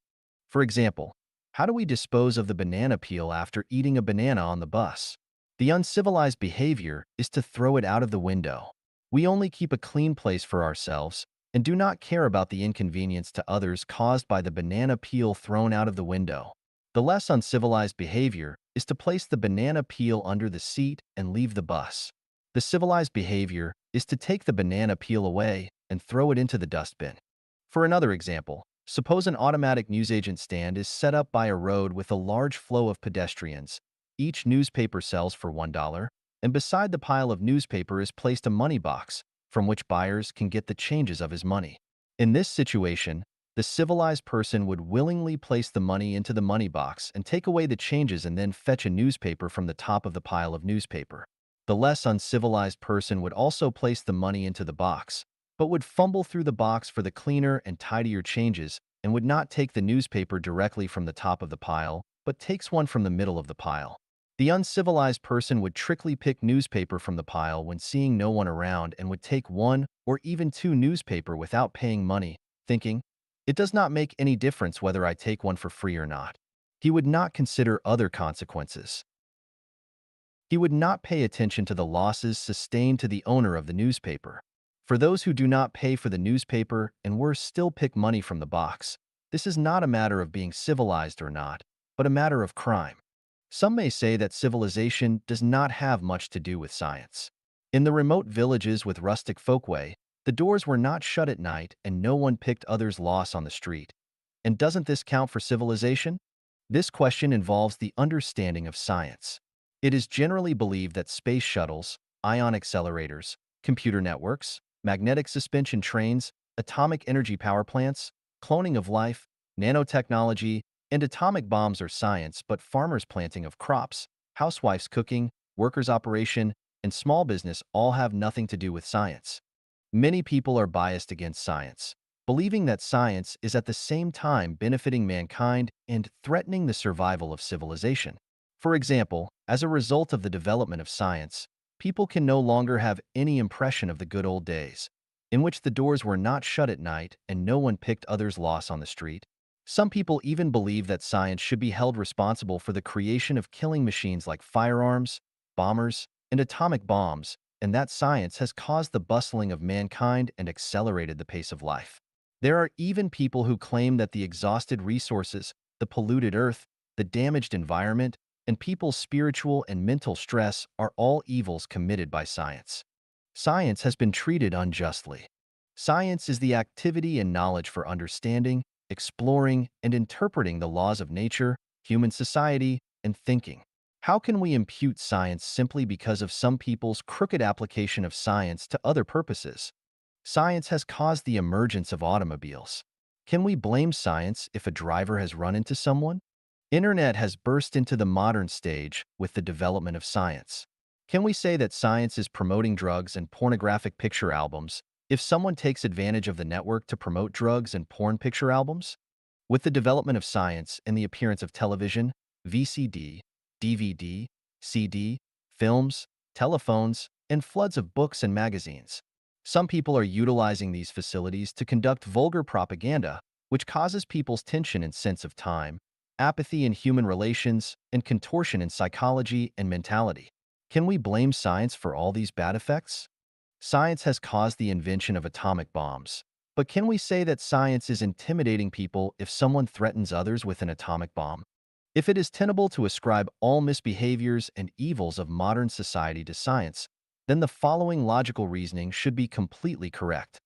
For example, how do we dispose of the banana peel after eating a banana on the bus? The uncivilized behavior is to throw it out of the window. We only keep a clean place for ourselves and do not care about the inconvenience to others caused by the banana peel thrown out of the window. The less uncivilized behavior is to place the banana peel under the seat and leave the bus. The civilized behavior is to take the banana peel away and throw it into the dustbin. For another example, suppose an automatic newsagent stand is set up by a road with a large flow of pedestrians. Each newspaper sells for $1. and beside the pile of newspaper is placed a money box, from which buyers can get the changes of his money. In this situation, the civilized person would willingly place the money into the money box and take away the changes and then fetch a newspaper from the top of the pile of newspaper. The less uncivilized person would also place the money into the box, but would fumble through the box for the cleaner and tidier changes and would not take the newspaper directly from the top of the pile, but takes one from the middle of the pile. The uncivilized person would trickily pick newspaper from the pile when seeing no one around and would take one or even two newspaper without paying money, thinking, "It does not make any difference whether I take one for free or not." He would not consider other consequences. He would not pay attention to the losses sustained to the owner of the newspaper. For those who do not pay for the newspaper and worse still pick money from the box, this is not a matter of being civilized or not, but a matter of crime. Some may say that civilization does not have much to do with science. In the remote villages with rustic folkway, the doors were not shut at night and no one picked others' loss on the street. And doesn't this count for civilization? This question involves the understanding of science. It is generally believed that space shuttles, ion accelerators, computer networks, magnetic suspension trains, atomic energy power plants, cloning of life, nanotechnology, and atomic bombs are science, but farmers' planting of crops, housewives' cooking, workers' operation, and small business all have nothing to do with science. Many people are biased against science, believing that science is at the same time benefiting mankind and threatening the survival of civilization. For example, as a result of the development of science, people can no longer have any impression of the good old days, in which the doors were not shut at night and no one picked others' loss on the street. Some people even believe that science should be held responsible for the creation of killing machines like firearms, bombers, and atomic bombs, and that science has caused the bustling of mankind and accelerated the pace of life. There are even people who claim that the exhausted resources, the polluted earth, the damaged environment, and people's spiritual and mental stress are all evils committed by science. Science has been treated unjustly. Science is the activity and knowledge for understanding, exploring, and interpreting the laws of nature, human society, and thinking. How can we impute science simply because of some people's crooked application of science to other purposes? Science has caused the emergence of automobiles. Can we blame science if a driver has run into someone? Internet has burst into the modern stage with the development of science. Can we say that science is promoting drugs and pornographic picture albums if someone takes advantage of the network to promote drugs and porn picture albums? With the development of science and the appearance of television, VCD, DVD, CD, films, telephones, and floods of books and magazines, some people are utilizing these facilities to conduct vulgar propaganda, which causes people's tension and sense of time, apathy in human relations, and contortion in psychology and mentality. Can we blame science for all these bad effects? Science has caused the invention of atomic bombs. But can we say that science is intimidating people if someone threatens others with an atomic bomb? If it is tenable to ascribe all misbehaviors and evils of modern society to science, then the following logical reasoning should be completely correct.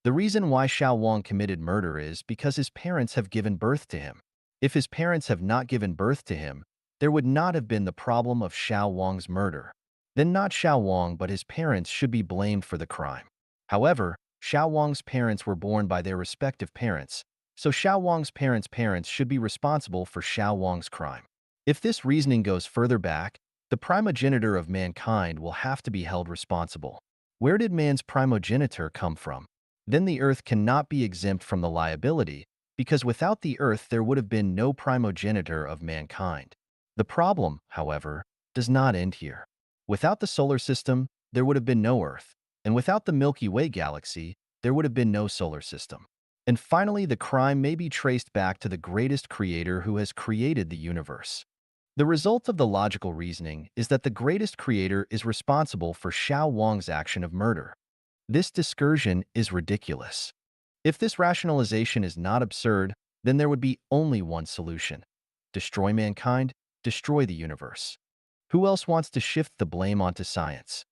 The reason why Xiao Wang committed murder is because his parents have given birth to him. If his parents have not given birth to him, there would not have been the problem of Xiao Wang's murder. Then not Xiao Wang but his parents should be blamed for the crime. However, Xiao Wang's parents were born by their respective parents, so Xiao Wang's parents' should be responsible for Xiao Wang's crime. If this reasoning goes further back, the primogenitor of mankind will have to be held responsible. Where did man's primogenitor come from? Then the earth cannot be exempt from the liability, because without the earth there would have been no primogenitor of mankind. The problem, however, does not end here. Without the solar system, there would have been no earth, and without the Milky Way galaxy, there would have been no solar system. And finally, the crime may be traced back to the greatest creator who has created the universe. The result of the logical reasoning is that the greatest creator is responsible for Xiao Wang's action of murder. This discursion is ridiculous. If this rationalization is not absurd, then there would be only one solution. Destroy mankind, destroy the universe. Who else wants to shift the blame onto science?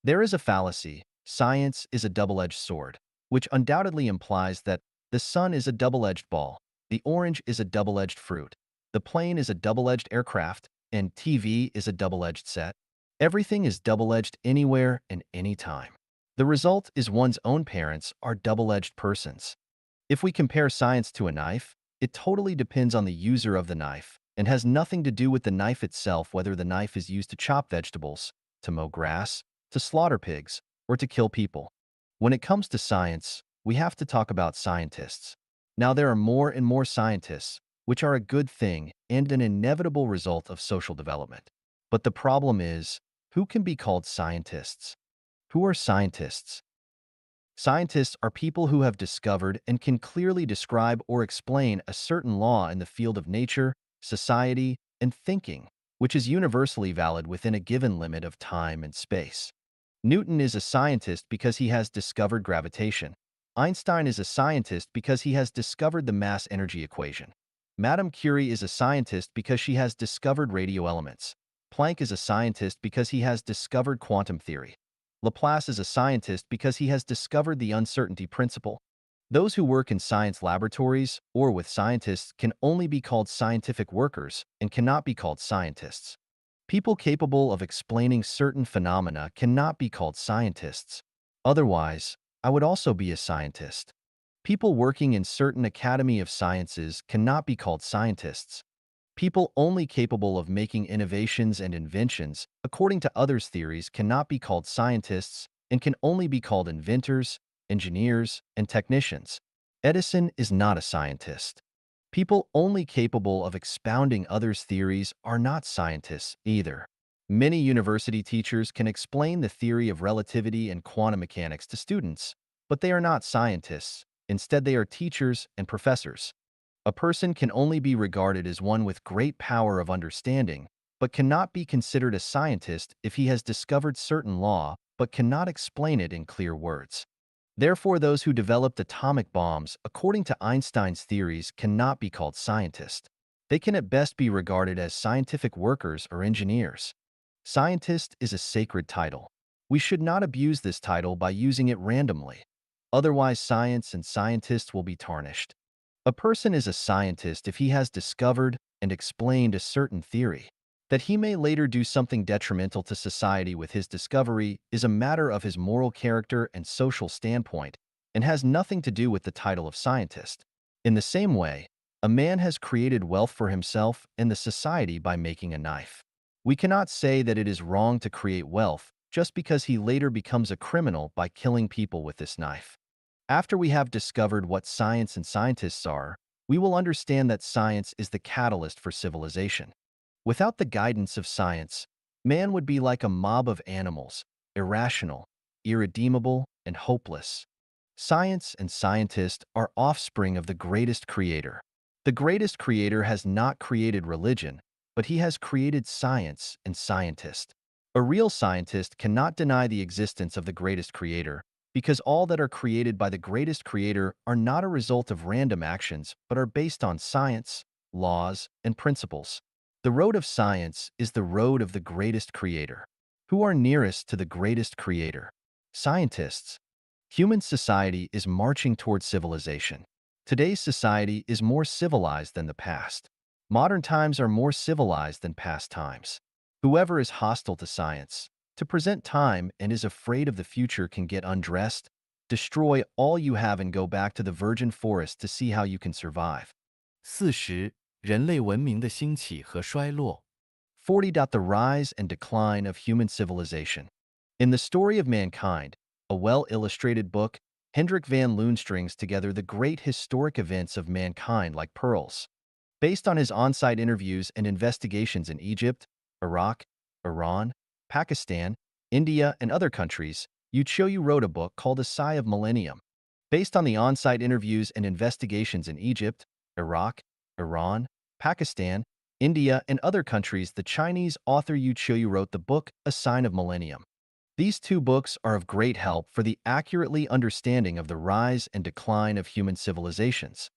There is a fallacy. Science is a double-edged sword, which undoubtedly implies that the sun is a double-edged ball, the orange is a double-edged fruit, the plane is a double-edged aircraft, and TV is a double-edged set. Everything is double-edged anywhere and anytime. The result is one's own parents are double-edged persons. If we compare science to a knife, it totally depends on the user of the knife and has nothing to do with the knife itself, whether the knife is used to chop vegetables, to mow grass, to slaughter pigs, or to kill people. When it comes to science, we have to talk about scientists. Now, there are more and more scientists, which are a good thing and an inevitable result of social development. But the problem is, who can be called scientists? Who are scientists? Scientists are people who have discovered and can clearly describe or explain a certain law in the field of nature, society, and thinking, which is universally valid within a given limit of time and space. Newton is a scientist because he has discovered gravitation. Einstein is a scientist because he has discovered the mass-energy equation. Madame Curie is a scientist because she has discovered radioelements. Planck is a scientist because he has discovered quantum theory. Laplace is a scientist because he has discovered the uncertainty principle. Those who work in science laboratories or with scientists can only be called scientific workers and cannot be called scientists. People capable of explaining certain phenomena cannot be called scientists. Otherwise, I would also be a scientist. People working in certain Academy of Sciences cannot be called scientists. People only capable of making innovations and inventions, according to others' theories, cannot be called scientists and can only be called inventors, engineers, and technicians. Edison is not a scientist. People only capable of expounding others' theories are not scientists either. Many university teachers can explain the theory of relativity and quantum mechanics to students, but they are not scientists. Instead, they are teachers and professors. A person can only be regarded as one with great power of understanding, but cannot be considered a scientist if he has discovered certain law but cannot explain it in clear words. Therefore, those who developed atomic bombs, according to Einstein's theories, cannot be called scientists. They can at best be regarded as scientific workers or engineers. Scientist is a sacred title. We should not abuse this title by using it randomly. Otherwise, science and scientists will be tarnished. A person is a scientist if he has discovered and explained a certain theory. That he may later do something detrimental to society with his discovery is a matter of his moral character and social standpoint and has nothing to do with the title of scientist. In the same way, a man has created wealth for himself and the society by making a knife. We cannot say that it is wrong to create wealth just because he later becomes a criminal by killing people with this knife. After we have discovered what science and scientists are, we will understand that science is the catalyst for civilization. Without the guidance of science, man would be like a mob of animals, irrational, irredeemable, and hopeless. Science and scientists are offspring of the greatest creator. The greatest creator has not created religion, but he has created science and scientists. A real scientist cannot deny the existence of the greatest creator, because all that are created by the greatest creator are not a result of random actions, but are based on science, laws, and principles. The road of science is the road of the greatest creator. Who are nearest to the greatest creator? Scientists. Human society is marching toward civilization. Today's society is more civilized than the past. Modern times are more civilized than past times. Whoever is hostile to science, to present time, and is afraid of the future can get undressed, destroy all you have, and go back to the virgin forest to see how you can survive. 40. 人类文明的兴起和衰落。40. The rise and decline of human civilization. In The Story of Mankind, a well-illustrated book, Hendrik van Loon strings together the great historic events of mankind like pearls. Based on his on-site interviews and investigations in Egypt, Iraq, Iran, Pakistan, India, and other countries, Yu Choyu wrote a book called A Sigh of Millennium. Based on the on-site interviews and investigations in Egypt, Iraq, Iran, Pakistan, India, and other countries, the Chinese author Yu Choyu wrote the book A Sign of Millennium. These two books are of great help for the accurately understanding of the rise and decline of human civilizations.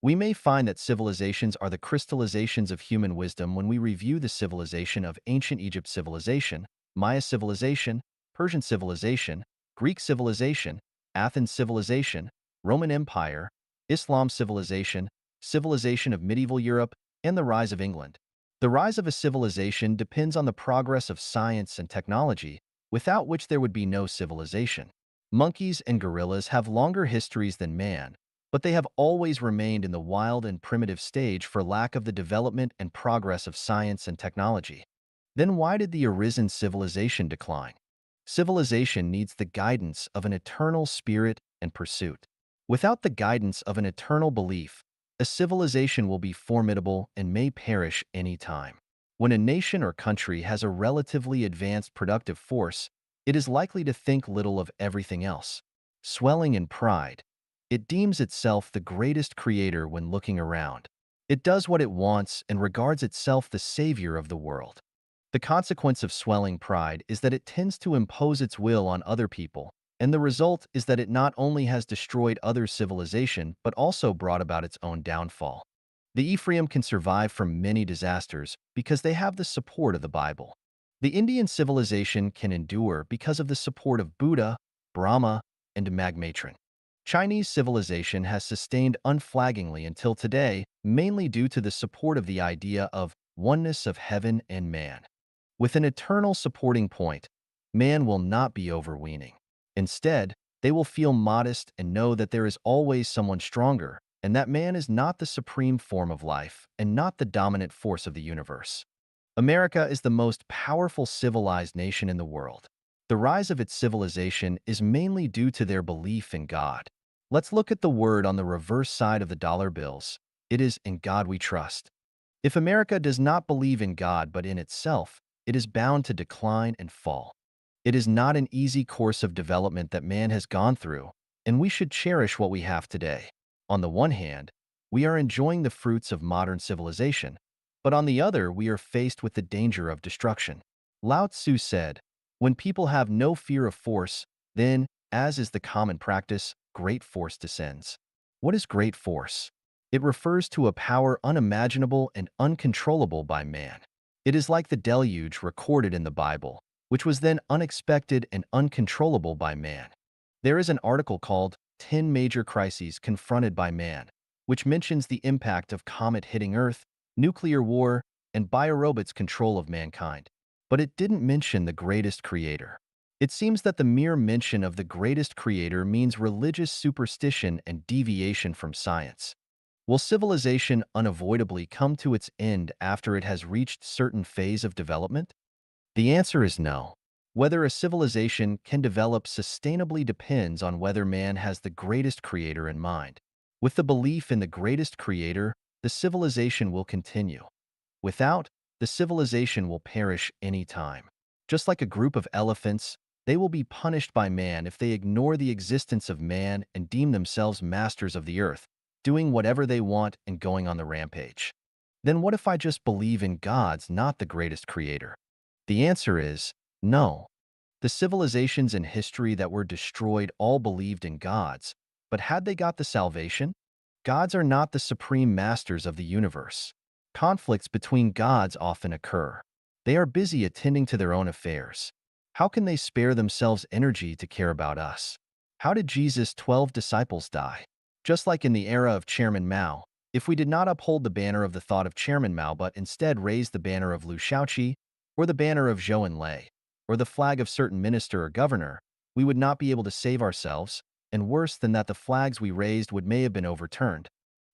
We may find that civilizations are the crystallizations of human wisdom when we review the civilization of ancient Egypt civilization, Maya civilization, Persian civilization, Greek civilization, Athens civilization, Roman Empire, Islam civilization, civilization of medieval Europe, and the rise of England. The rise of a civilization depends on the progress of science and technology, without which there would be no civilization. Monkeys and gorillas have longer histories than man, but they have always remained in the wild and primitive stage for lack of the development and progress of science and technology. Then why did the arisen civilization decline? Civilization needs the guidance of an eternal spirit and pursuit. Without the guidance of an eternal belief, a civilization will be formidable and may perish any time. When a nation or country has a relatively advanced productive force, it is likely to think little of everything else. Swelling in pride, it deems itself the greatest creator when looking around. It does what it wants and regards itself the savior of the world. The consequence of swelling pride is that it tends to impose its will on other people, and the result is that it not only has destroyed other civilization but also brought about its own downfall. The Ephraim can survive from many disasters because they have the support of the Bible. The Indian civilization can endure because of the support of Buddha, Brahma, and Magmatron. Chinese civilization has sustained unflaggingly until today, mainly due to the support of the idea of oneness of heaven and man. With an eternal supporting point, man will not be overweening. Instead, they will feel modest and know that there is always someone stronger, and that man is not the supreme form of life and not the dominant force of the universe. America is the most powerful civilized nation in the world. The rise of its civilization is mainly due to their belief in God. Let's look at the word on the reverse side of the dollar bills. It is "In God we trust." If America does not believe in God but in itself, it is bound to decline and fall. It is not an easy course of development that man has gone through, and we should cherish what we have today. On the one hand, we are enjoying the fruits of modern civilization, but on the other, we are faced with the danger of destruction. Lao Tzu said, "When people have no fear of force, then, as is the common practice, great force descends." What is great force? It refers to a power unimaginable and uncontrollable by man. It is like the deluge recorded in the Bible, which was then unexpected and uncontrollable by man. There is an article called 10 Major Crises Confronted by Man, which mentions the impact of comet hitting Earth, nuclear war, and biorobots' control of mankind. But it didn't mention the greatest creator. It seems that the mere mention of the greatest creator means religious superstition and deviation from science. Will civilization unavoidably come to its end after it has reached certain phase of development? The answer is no. Whether a civilization can develop sustainably depends on whether man has the greatest creator in mind. With the belief in the greatest creator, the civilization will continue. Without, the civilization will perish any time. Just like a group of elephants, they will be punished by man if they ignore the existence of man and deem themselves masters of the earth, doing whatever they want and going on the rampage. Then what if I just believe in God's not the greatest creator? The answer is no. The civilizations in history that were destroyed all believed in gods, but had they got the salvation? Gods are not the supreme masters of the universe. Conflicts between gods often occur. They are busy attending to their own affairs. How can they spare themselves energy to care about us? How did Jesus' 12 disciples die? Just like in the era of Chairman Mao, if we did not uphold the banner of the thought of Chairman Mao but instead raised the banner of Liu Shaoqi, or the banner of Zhou Enlai, or the flag of certain minister or governor, we would not be able to save ourselves, and worse than that the flags we raised may have been overturned.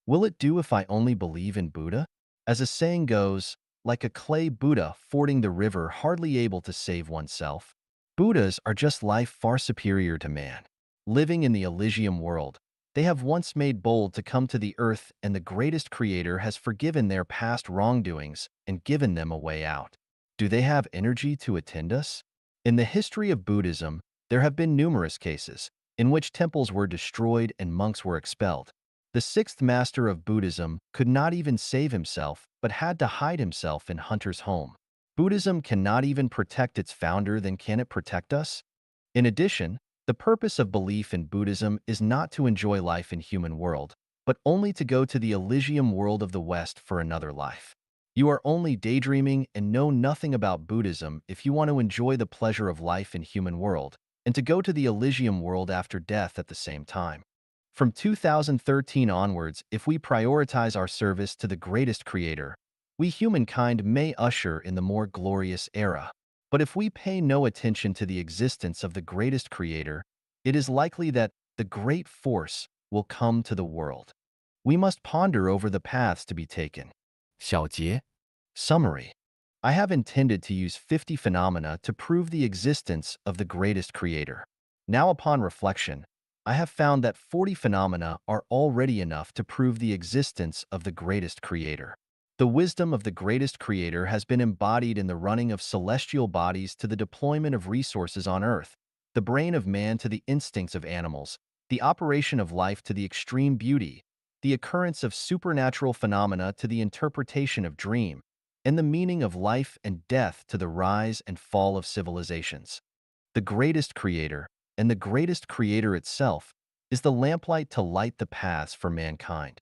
Will it do if I only believe in Buddha? As a saying goes, like a clay Buddha fording the river hardly able to save oneself. Buddhas are just life far superior to man. Living in the Elysium world, they have once made bold to come to the earth and the greatest creator has forgiven their past wrongdoings and given them a way out. Do they have energy to attend us? In the history of Buddhism, there have been numerous cases in which temples were destroyed and monks were expelled. The sixth master of Buddhism could not even save himself but had to hide himself in Hunter's home. Buddhism cannot even protect its founder, then can it protect us? In addition, the purpose of belief in Buddhism is not to enjoy life in human world, but only to go to the Elysium world of the West for another life. You are only daydreaming and know nothing about Buddhism if you want to enjoy the pleasure of life in human world and to go to the Elysium world after death at the same time. From 2013 onwards, if we prioritize our service to the greatest creator, we humankind may usher in the more glorious era. But if we pay no attention to the existence of the greatest creator, it is likely that the great force will come to the world. We must ponder over the paths to be taken. 小结： Summary. I have intended to use 50 phenomena to prove the existence of the greatest creator. Now, upon reflection, I have found that 40 phenomena are already enough to prove the existence of the greatest creator. The wisdom of the greatest creator has been embodied in the running of celestial bodies to the deployment of resources on Earth, the brain of man to the instincts of animals, the operation of life to the extreme beauty, the occurrence of supernatural phenomena to the interpretation of dream, and the meaning of life and death to the rise and fall of civilizations. The greatest creator, and the greatest creator itself, is the lamplight to light the paths for mankind.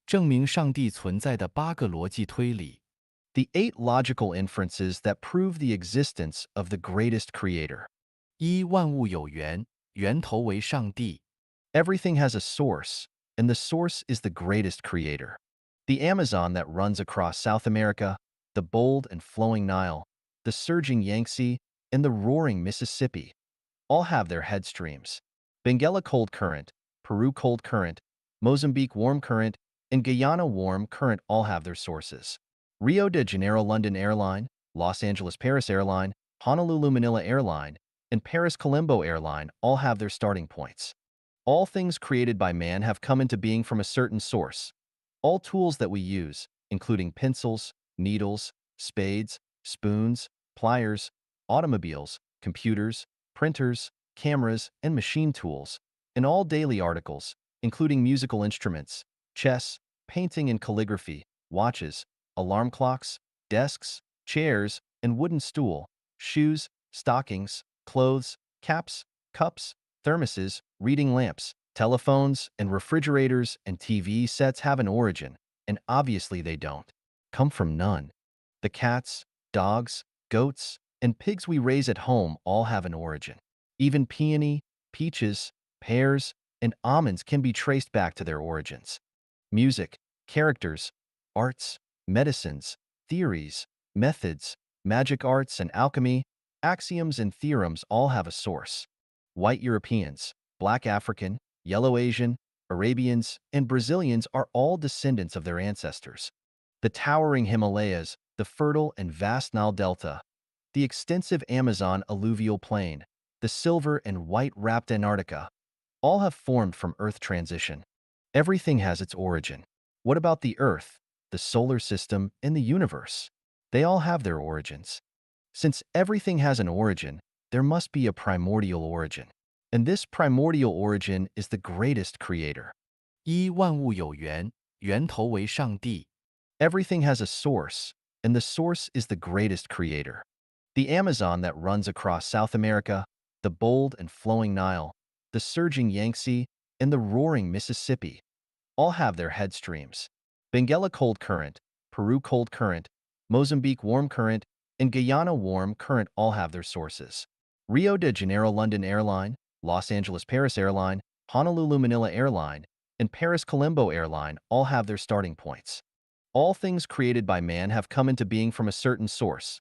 证明上帝存在的8个逻辑推理。The 8 logical inferences that prove the existence of the greatest creator. 一、万物有源，源头为上帝。Everything has a source, and the source is the greatest creator. The Amazon that runs across South America, the bold and flowing Nile, the surging Yangtze, and the roaring Mississippi all have their headstreams. Benguela cold current, Peru cold current, Mozambique warm current, and Guyana warm current all have their sources. Rio de Janeiro London Airline, Los Angeles Paris Airline, Honolulu Manila Airline, and Paris Colombo Airline all have their starting points. All things created by man have come into being from a certain source. All tools that we use, including pencils, needles, spades, spoons, pliers, automobiles, computers, printers, cameras, and machine tools, and all daily articles, including musical instruments, chess, painting and calligraphy, watches, alarm clocks, desks, chairs, and wooden stool, shoes, stockings, clothes, caps, cups, thermoses, reading lamps, telephones, and refrigerators and TV sets have an origin, and obviously they don't come from none. The cats, dogs, goats, and pigs we raise at home all have an origin. Even peony, peaches, pears, and almonds can be traced back to their origins. Music, characters, arts, medicines, theories, methods, magic arts and alchemy, axioms and theorems all have a source. White Europeans, black African, yellow Asian, Arabians, and Brazilians are all descendants of their ancestors. The towering Himalayas, the fertile and vast Nile Delta, the extensive Amazon alluvial plain, the silver and white-wrapped Antarctica, all have formed from Earth transition. Everything has its origin. What about the Earth, the solar system, and the universe? They all have their origins. Since everything has an origin, there must be a primordial origin. And this primordial origin is the greatest creator. 一、万物有源，源头为上帝。Everything has a source, and the source is the greatest creator. The Amazon that runs across South America, the bold and flowing Nile, the surging Yangtze, and the roaring Mississippi all have their headstreams. Benguela cold current, Peru cold current, Mozambique warm current, and Guyana warm current all have their sources. Rio de Janeiro London Airline, Los Angeles Paris Airline, Honolulu Manila Airline, and Paris Colombo Airline all have their starting points. All things created by man have come into being from a certain source.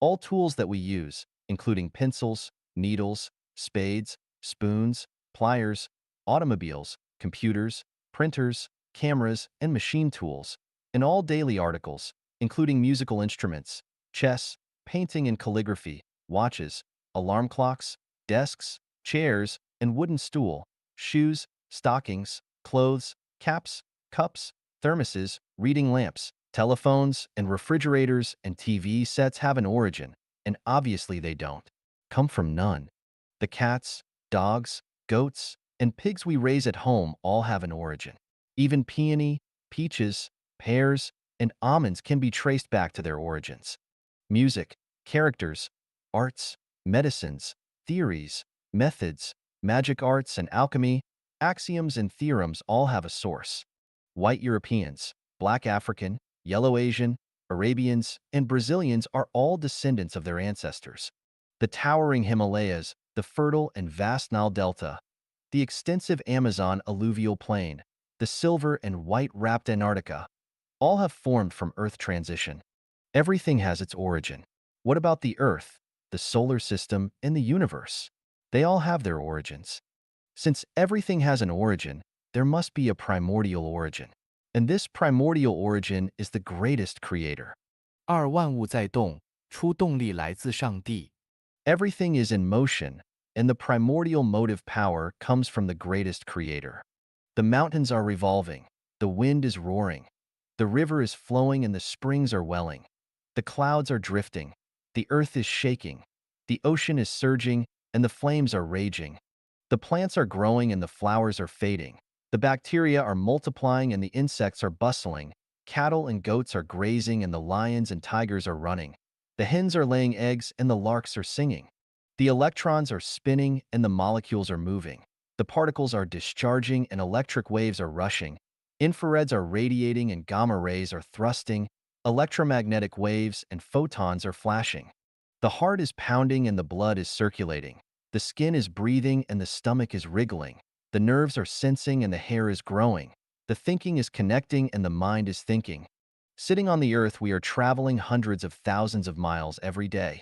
All tools that we use, including pencils, needles, spades, spoons, pliers, automobiles, computers, printers, cameras, and machine tools, and all daily articles, including musical instruments, chess, painting and calligraphy, watches, alarm clocks, desks, chairs, and wooden stool, shoes, stockings, clothes, caps, cups, thermoses, reading lamps, telephones, and refrigerators and TV sets have an origin, and obviously they don't come from none. The cats, dogs, goats, and pigs we raise at home all have an origin. Even peony, peaches, pears, and almonds can be traced back to their origins. Music, characters, arts, medicines, theories, methods, magic arts and alchemy, axioms and theorems all have a source. White Europeans, black African, yellow Asian, Arabians, and Brazilians are all descendants of their ancestors. The towering Himalayas, the fertile and vast Nile Delta, the extensive Amazon alluvial plain, the silver and white-wrapped Antarctica, all have formed from Earth transition. Everything has its origin. What about the Earth, the solar system, and the universe? They all have their origins. Since everything has an origin, there must be a primordial origin. And this primordial origin is the greatest creator. 二万物在动，出动力来自上帝。Everything is in motion, and the primordial motive power comes from the greatest creator. The mountains are revolving, the wind is roaring, the river is flowing and the springs are welling. The clouds are drifting, the earth is shaking, the ocean is surging, and the flames are raging. The plants are growing and the flowers are fading. The bacteria are multiplying and the insects are bustling. Cattle and goats are grazing and the lions and tigers are running. The hens are laying eggs and the larks are singing. The electrons are spinning and the molecules are moving. The particles are discharging and electric waves are rushing. Infrareds are radiating and gamma rays are thrusting. Electromagnetic waves and photons are flashing. The heart is pounding and the blood is circulating. The skin is breathing and the stomach is wriggling. The nerves are sensing and the hair is growing. The thinking is connecting and the mind is thinking. Sitting on the earth, we are traveling hundreds of thousands of miles every day.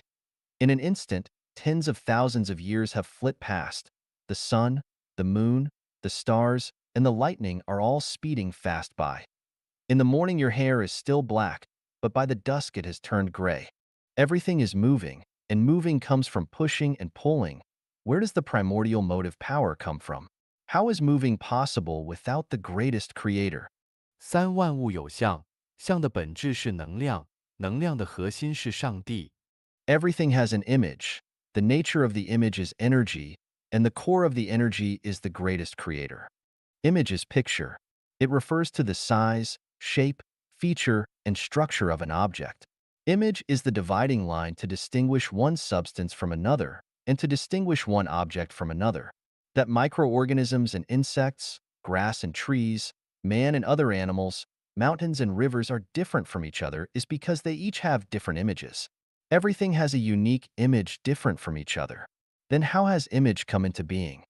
In an instant, tens of thousands of years have flit past. The sun, the moon, the stars, and the lightning are all speeding fast by. In the morning, your hair is still black, but by the dusk it has turned gray. Everything is moving, and moving comes from pushing and pulling. Where does the primordial motive power come from? How is moving possible without the greatest creator? 三万物有相，相的本质是能量，能量的核心是上帝。Everything has an image. The nature of the image is energy, and the core of the energy is the greatest creator. Image is picture. It refers to the size, shape, feature, and structure of an object. Image is the dividing line to distinguish one substance from another and to distinguish one object from another. That microorganisms and insects, grass and trees, man and other animals, mountains and rivers are different from each other is because they each have different images. Everything has a unique image different from each other. Then how has image come into being?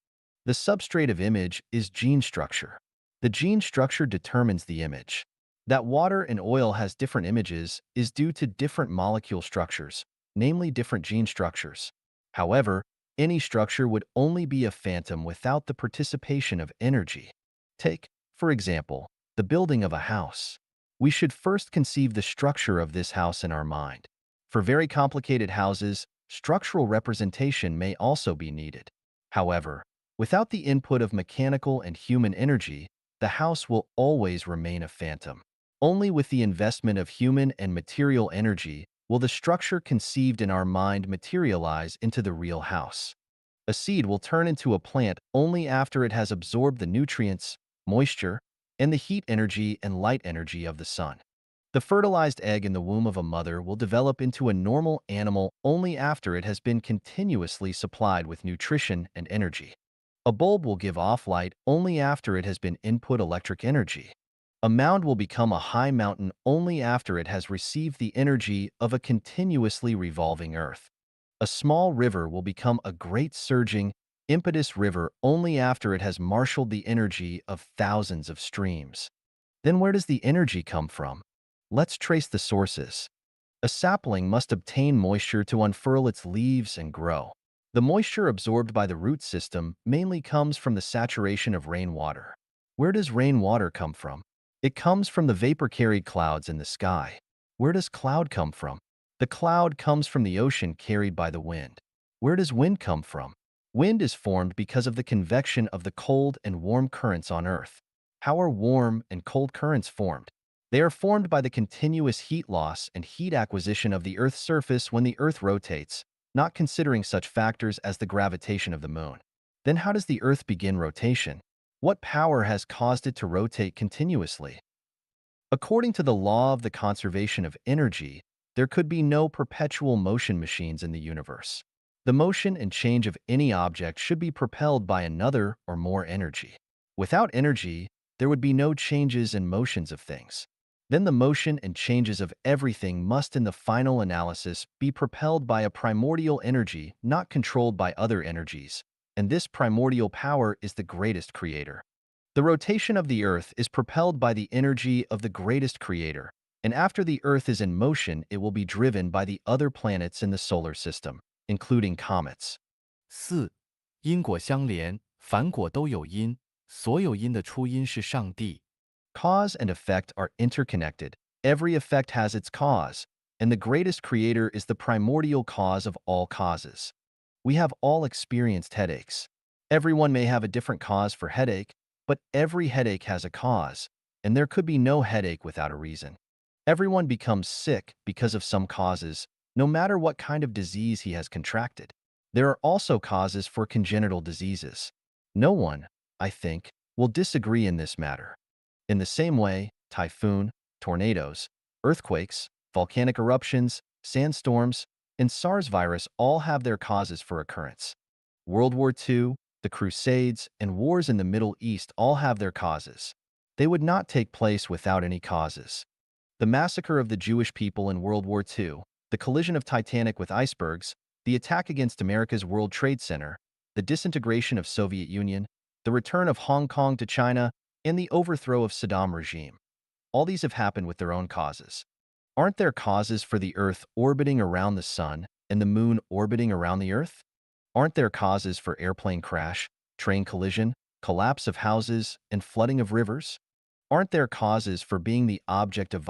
The substrate of image is gene structure. The gene structure determines the image. That water and oil has different images is due to different molecule structures, namely different gene structures. However, any structure would only be a phantom without the participation of energy. Take, for example, the building of a house. We should first conceive the structure of this house in our mind. For very complicated houses, structural representation may also be needed. However, without the input of mechanical and human energy, the house will always remain a phantom. Only with the investment of human and material energy will the structure conceived in our mind materialize into the real house. A seed will turn into a plant only after it has absorbed the nutrients, moisture, and the heat energy and light energy of the sun. The fertilized egg in the womb of a mother will develop into a normal animal only after it has been continuously supplied with nutrition and energy. A bulb will give off light only after it has been input electric energy. A mound will become a high mountain only after it has received the energy of a continuously revolving earth. A small river will become a great surging, impetuous river only after it has marshaled the energy of thousands of streams. Then where does the energy come from? Let's trace the sources. A sapling must obtain moisture to unfurl its leaves and grow. The moisture absorbed by the root system mainly comes from the saturation of rainwater. Where does rainwater come from? It comes from the vapor-carried clouds in the sky. Where does cloud come from? The cloud comes from the ocean carried by the wind. Where does wind come from? Wind is formed because of the convection of the cold and warm currents on Earth. How are warm and cold currents formed? They are formed by the continuous heat loss and heat acquisition of the Earth's surface when the Earth rotates, not considering such factors as the gravitation of the moon. Then how does the Earth begin rotation? What power has caused it to rotate continuously? According to the law of the conservation of energy, there could be no perpetual motion machines in the universe. The motion and change of any object should be propelled by another or more energy. Without energy, there would be no changes and motions of things. Then the motion and changes of everything must in the final analysis be propelled by a primordial energy not controlled by other energies, and this primordial power is the greatest creator. The rotation of the Earth is propelled by the energy of the greatest creator, And after the Earth is in motion, it will be driven by the other planets in the solar system, including comets. 四、因果相连，凡果都有因，所有因的出因是上帝。Cause and effect are interconnected. Every effect has its cause, and the greatest creator is the primordial cause of all causes. We have all experienced headaches. Everyone may have a different cause for headache, but every headache has a cause, and there could be no headache without a reason. Everyone becomes sick because of some causes, no matter what kind of disease he has contracted. There are also causes for congenital diseases. No one, I think, will disagree in this matter. In the same way, typhoon, tornadoes, earthquakes, volcanic eruptions, sandstorms, and SARS virus all have their causes for occurrence. World War II, the Crusades, and wars in the Middle East all have their causes. They would not take place without any causes. The massacre of the Jewish people in World War II, the collision of Titanic with icebergs, the attack against America's World Trade Center, the disintegration of Soviet Union, the return of Hong Kong to China, and the overthrow of Saddam regime. All these have happened with their own causes. Aren't there causes for the Earth orbiting around the Sun and the Moon orbiting around the Earth? Aren't there causes for airplane crash, train collision, collapse of houses, and flooding of rivers? Aren't there causes for being the object of